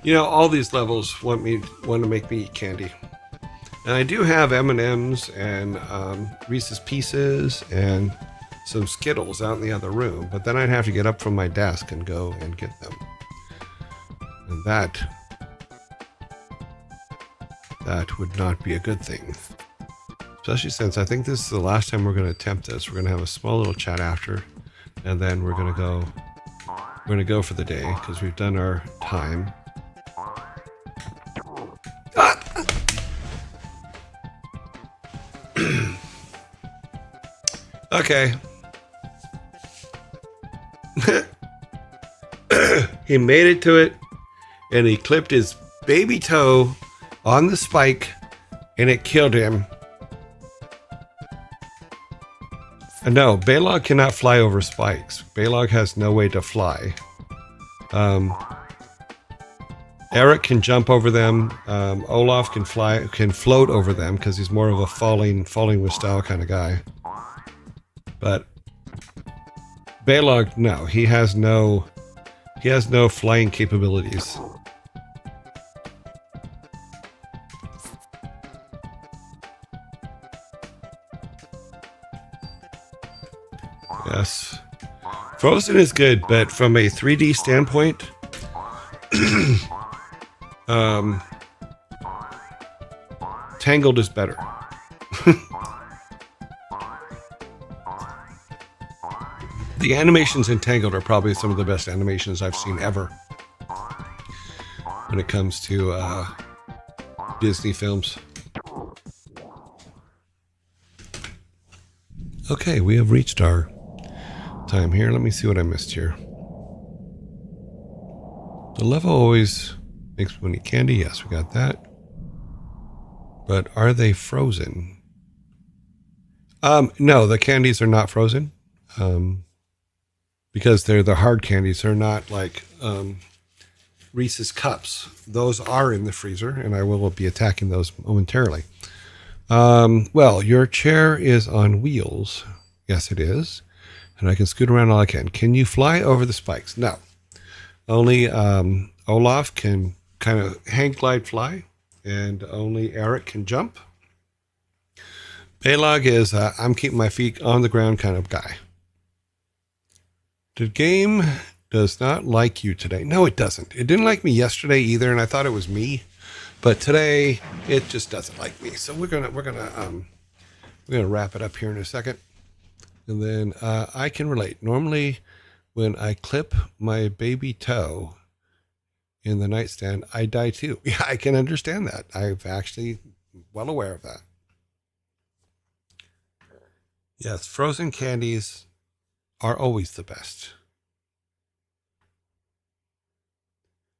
You know, all these levels want to make me eat candy. And I do have M&Ms and Reese's Pieces and some Skittles out in the other room, but then I'd have to get up from my desk and go and get them. And that would not be a good thing. Especially since I think this is the last time we're going to attempt this. We're going to have a small little chat after, and then we're going to go for the day because we've done our time. Okay. He made it to it, and he clipped his baby toe on the spike, and it killed him. No, Balog cannot fly over spikes. Balog has no way to fly. Eric can jump over them. Olaf can float over them because he's more of a falling with style kind of guy. But Balog, no, he has no flying capabilities. Yes. Frozen is good, but from a 3D standpoint, Tangled is better. The animations in Tangled are probably some of the best animations I've seen ever when it comes to Disney films. Okay, we have reached our time here. Let me see what I missed here. The level always makes me need candy. Yes, we got that. But are they frozen? No, the candies are not frozen. Because they're the hard candies. They're not like Reese's Cups. Those are in the freezer, and I will be attacking those momentarily. Well, your chair is on wheels. Yes, it is. And I can scoot around all I can. Can you fly over the spikes? No. Only Olaf can kind of hang glide fly, and only Eric can jump. Balog is I'm keeping my feet on the ground kind of guy. The game does not like you today. No, it doesn't. It didn't like me yesterday either, and I thought it was me. But today, it just doesn't like me. So we're gonna wrap it up here in a second, and then I can relate. Normally, when I clip my baby toe in the nightstand, I die too. Yeah, I can understand that. I've actually well aware of that. Yes, frozen candies are always the best.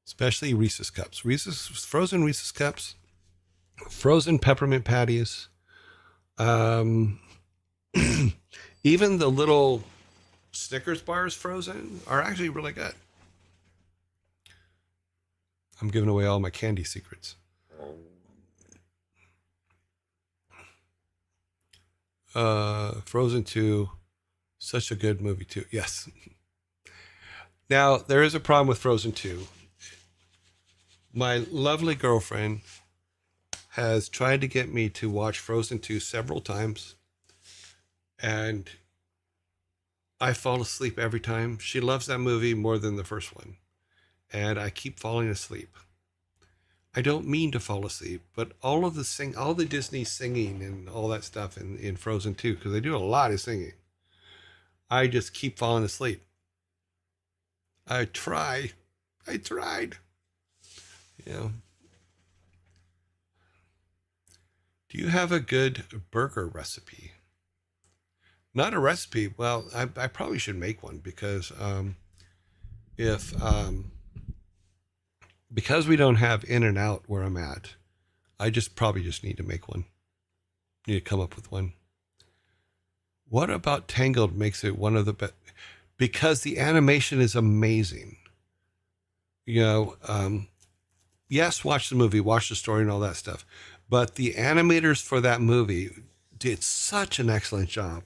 Especially Reese's Cups. Frozen Reese's Cups, frozen peppermint patties, even the little Snickers bars frozen are actually really good. I'm giving away all my candy secrets. Frozen 2, such a good movie too. Yes. Now, there is a problem with Frozen 2. My lovely girlfriend has tried to get me to watch Frozen 2 several times, and I fall asleep every time. She loves that movie more than the first one, and I keep falling asleep. I don't mean to fall asleep, but all the Disney singing and all that stuff in Frozen 2, because they do a lot of singing, I just keep falling asleep. I tried. You know. Do you have a good burger recipe? Not a recipe. Well, I probably should make one because because we don't have In-N-Out where I'm at, I probably just need to make one. Need to come up with one. What about Tangled makes it one of the best? Because the animation is amazing. You know, yes, watch the movie, watch the story and all that stuff. But the animators for that movie did such an excellent job.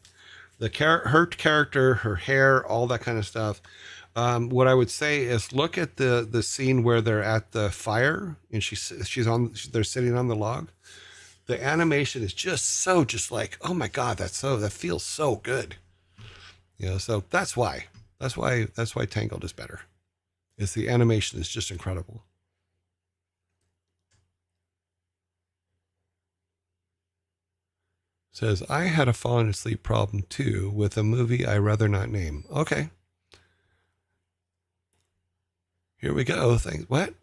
Her character, her hair, all that kind of stuff. What I would say is look at the scene where they're at the fire and they're sitting on the log. The animation is just like, oh my God, that feels so good. You know, so that's why Tangled is better. Is the animation is just incredible. Says, I had a falling asleep problem too with a movie I rather not name. Okay. Here we go. Thanks. What?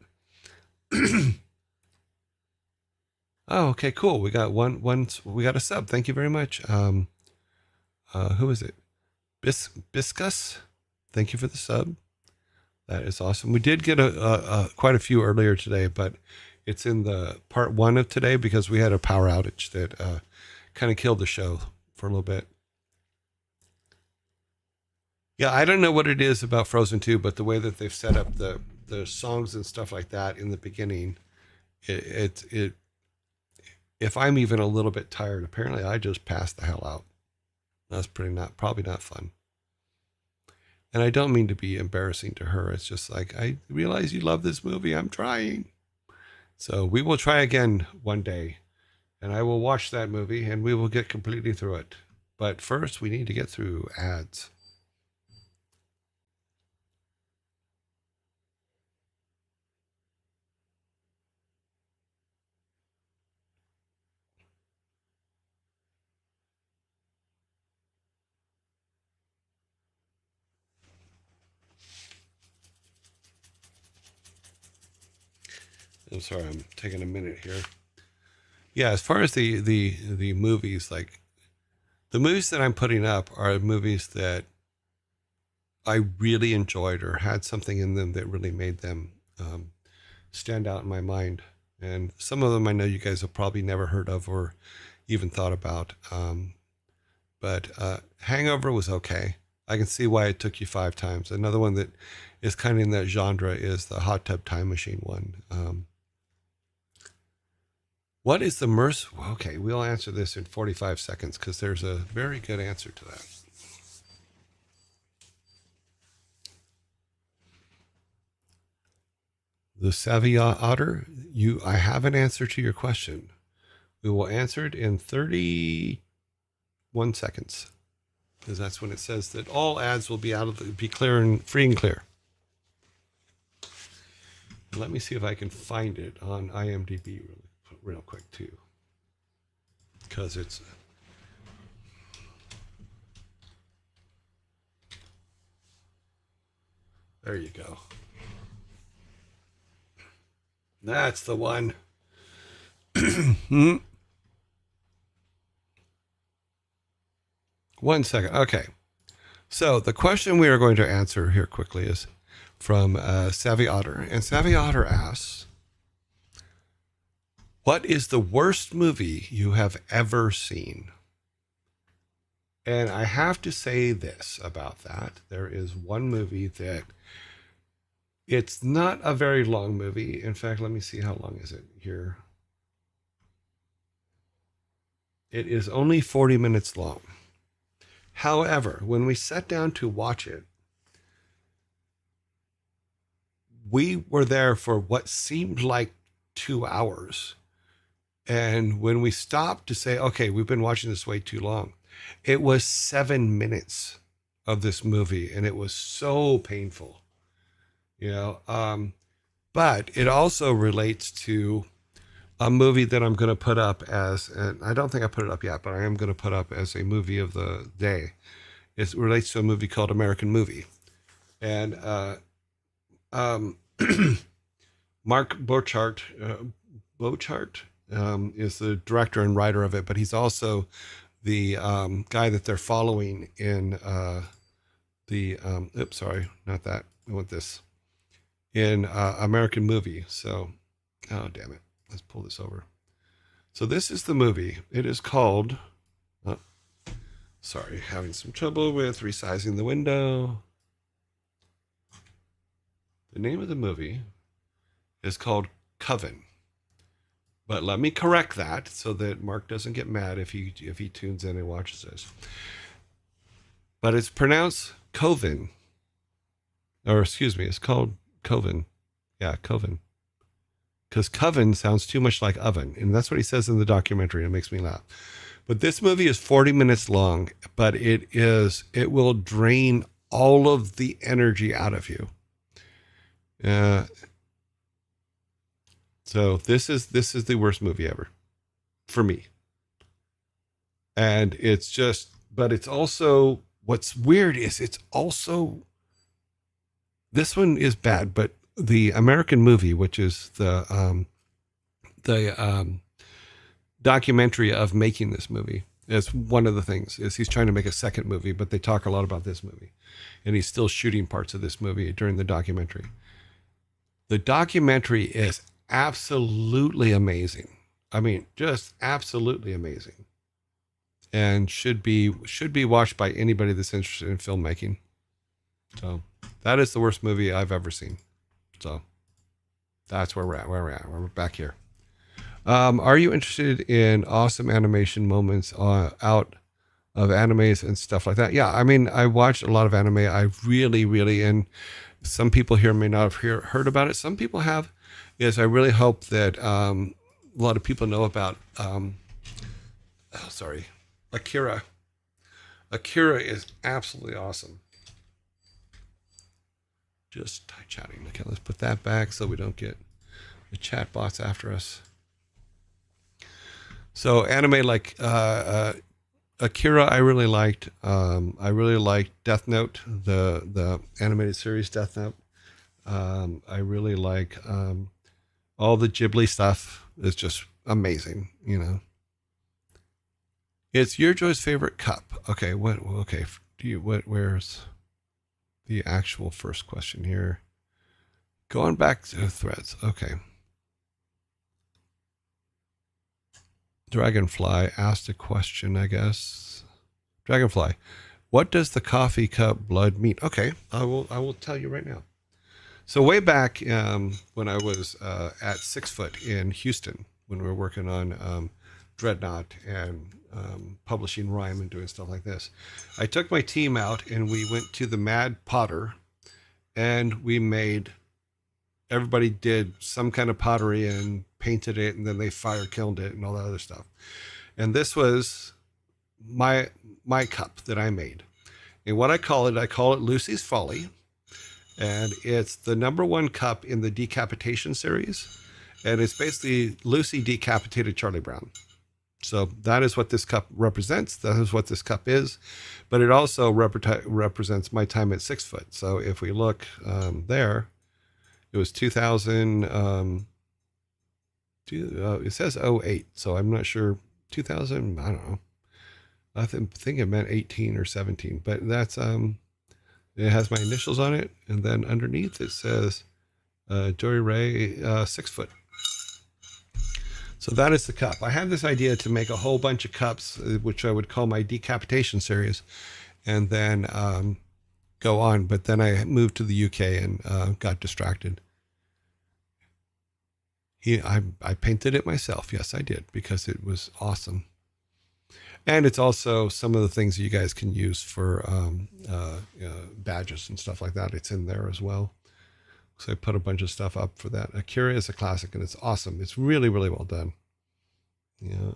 Oh, okay, cool. We got we got a sub. Thank you very much. Who is it? Biscus. Thank you for the sub. That is awesome. We did get quite a few earlier today, but it's in the part 1 of today because we had a power outage that kind of killed the show for a little bit. Yeah, I don't know what it is about Frozen 2, but the way that they've set up the the songs and stuff like that in the beginning, it if I'm even a little bit tired, apparently I just passed the hell out. That's probably not fun. And I don't mean to be embarrassing to her. It's just like, I realize you love this movie. I'm trying. So we will try again one day, and I will watch that movie and we will get completely through it. But first we need to get through ads. I'm sorry, I'm taking a minute here. Yeah, as far as the movies, like the movies that I'm putting up are movies that I really enjoyed or had something in them that really made them stand out in my mind. And some of them I know you guys have probably never heard of or even thought about. But Hangover was okay. I can see why it took you 5 times. Another one that is kind of in that genre is the Hot Tub Time Machine one. What is the Okay, we'll answer this in 45 seconds because there's a very good answer to that. The Savvy Otter, I have an answer to your question. We will answer it in 31 seconds because that's when it says that all ads will be clear and free and clear. Let me see if I can find it on IMDb real quick too, because it's there you go. That's the one. 1 second. Okay. So the question we are going to answer here quickly is from Savvy Otter. And Savvy Otter asks, what is the worst movie you have ever seen? And I have to say this about that. There is one movie that it's not a very long movie. In fact, let me see how long is it here. It is only 40 minutes long. However, when we sat down to watch it, we were there for what seemed like 2 hours. And when we stopped to say, okay, we've been watching this way too long, it was 7 minutes of this movie. And it was so painful, but it also relates to a movie that I'm going to put up as, and I don't think I put it up yet, but I am going to put up as a movie of the day. It relates to a movie called American Movie. And Mark Bochart is the director and writer of it, but he's also the guy that they're following in sorry, not that. I want this. In American Movie. So, oh, damn it. Let's pull this over. So this is the movie. It is called, sorry, having some trouble with resizing the window. The name of the movie is called Coven. But let me correct that so that Mark doesn't get mad if he tunes in and watches this. But it's pronounced Coven. Or excuse me, it's called Coven. Yeah, Coven. Because coven sounds too much like oven. And that's what he says in the documentary. It makes me laugh. But this movie is 40 minutes long, but it will drain all of the energy out of you. So this is the worst movie ever for me. And but it's also, what's weird is it's also, this one is bad, but the American Movie, which is the documentary of making this movie, is one of the things. Is he's trying to make a second movie, but they talk a lot about this movie, and he's still shooting parts of this movie during the documentary. The documentary is absolutely amazing. I mean, just absolutely amazing, and should be watched by anybody that's interested in filmmaking. So that is the worst movie I've ever seen. So that's where we're at. We're back here. Are you interested in awesome animation moments out of animes and stuff like that? Yeah, I mean, I watched a lot of anime. I really, and some people here may not have heard about it. Some people have. Yes, I really hope that a lot of people know about, Akira. Akira is absolutely awesome. Just chatting. Okay, let's put that back so we don't get the chat bots after us. So anime like Akira, I really liked. I really liked Death Note, the animated series Death Note. I really like all the Ghibli stuff. Is just amazing, you know. It's your Joy's favorite cup. Okay, what? Okay, where's the actual first question here? Going back to threads. Okay. Dragonfly asked a question, I guess. Dragonfly, what does the coffee cup blood mean? Okay, I will tell you right now. So way back when I was at 6 Foot in Houston, when we were working on Dreadnought and publishing Rhyme and doing stuff like this, I took my team out and we went to the Mad Potter, and we made. Everybody did some kind of pottery and painted it, and then they fire kilned it and all that other stuff. And this was my cup that I made. And what I call it Lucy's Folly. And it's the #1 cup in the Decapitation series. And it's basically Lucy decapitated Charlie Brown. So that is what this cup represents. That is what this cup is. But it also represents my time at 6 Foot. So if we look there, it was 2000. It says 08, so I'm not sure. 2000, I don't know. I think it meant 18 or 17, but that's it has my initials on it, and then underneath it says Jory Ray 6 Foot. So that is the cup. I had this idea to make a whole bunch of cups, which I would call my Decapitation series, and then go on. But then I moved to the UK and got distracted. I painted it myself. Yes, I did, because it was awesome. And it's also some of the things that you guys can use for badges and stuff like that. It's in there as well. So I put a bunch of stuff up for that. Akira is a classic, and it's awesome. It's really, really well done. Yeah.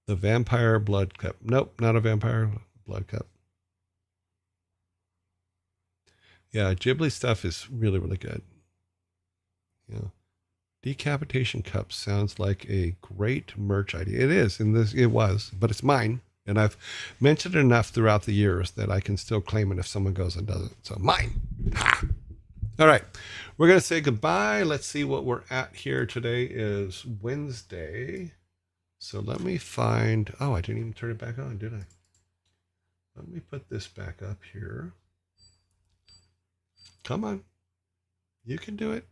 The Vampire Blood Cup. Nope, not a Vampire Blood Cup. Yeah, Ghibli stuff is really, really good. Yeah. Decapitation Cup sounds like a great merch idea. It is, it was, but it's mine. And I've mentioned it enough throughout the years that I can still claim it if someone goes and does it. So mine. Ha! All right. We're going to say goodbye. Let's see what we're at here. Today is Wednesday. So let me find, I didn't even turn it back on, did I? Let me put this back up here. Come on. You can do it.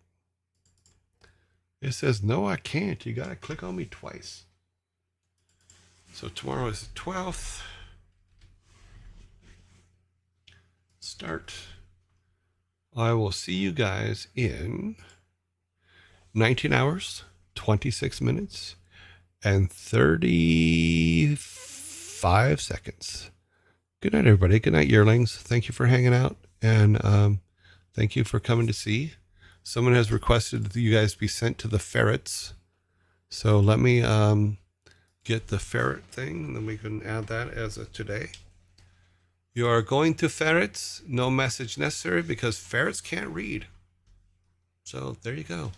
It says, no, I can't. You got to click on me twice. So tomorrow is the 12th. Start. I will see you guys in 19 hours, 26 minutes, and 35 seconds. Good night, everybody. Good night, Yearlings. Thank you for hanging out. And thank you for coming to see. Someone has requested that you guys be sent to the ferrets. So let me get the ferret thing, and then we can add that as of today. You are going to ferrets. No message necessary, because ferrets can't read. So there you go.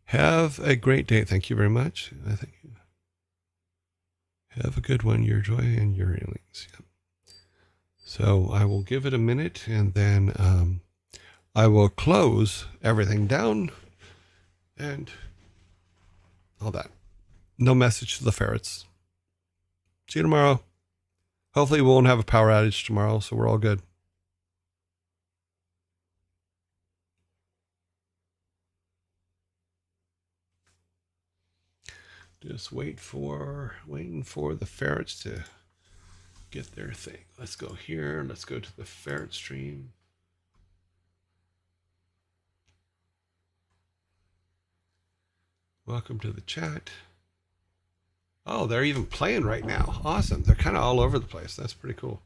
Have a great day. Thank you very much. I think. Have a good one, your Joy and your Yearlings. Yep. So I will give it a minute, and then I will close everything down and all that. No message to the ferrets. See you tomorrow. Hopefully we won't have a power outage tomorrow, so we're all good. Just waiting for the ferrets to get their thing. Let's go here. Let's go to the ferret stream. Welcome to the chat. Oh, they're even playing right now. Awesome. They're kind of all over the place. That's pretty cool.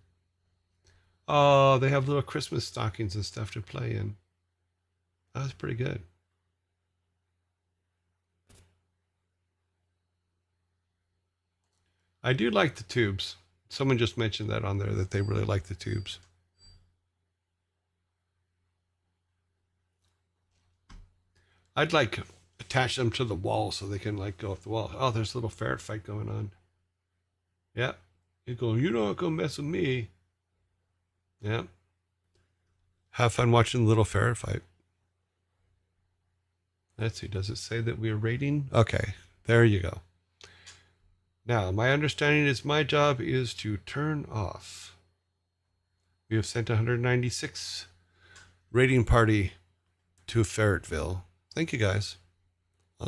Oh, they have little Christmas stockings and stuff to play in. That's pretty good. I do like the tubes. Someone just mentioned that on there, that they really like the tubes. I'd like attach them to the wall so they can like go up the wall. Oh, there's a little ferret fight going on. Yep. You go, you're not gonna mess with me. Yep. Have fun watching the little ferret fight. Let's see, does it say that we're rating? Okay, there you go. Now, my understanding is my job is to turn off. We have sent 196 raiding party to Ferretville. Thank you, guys.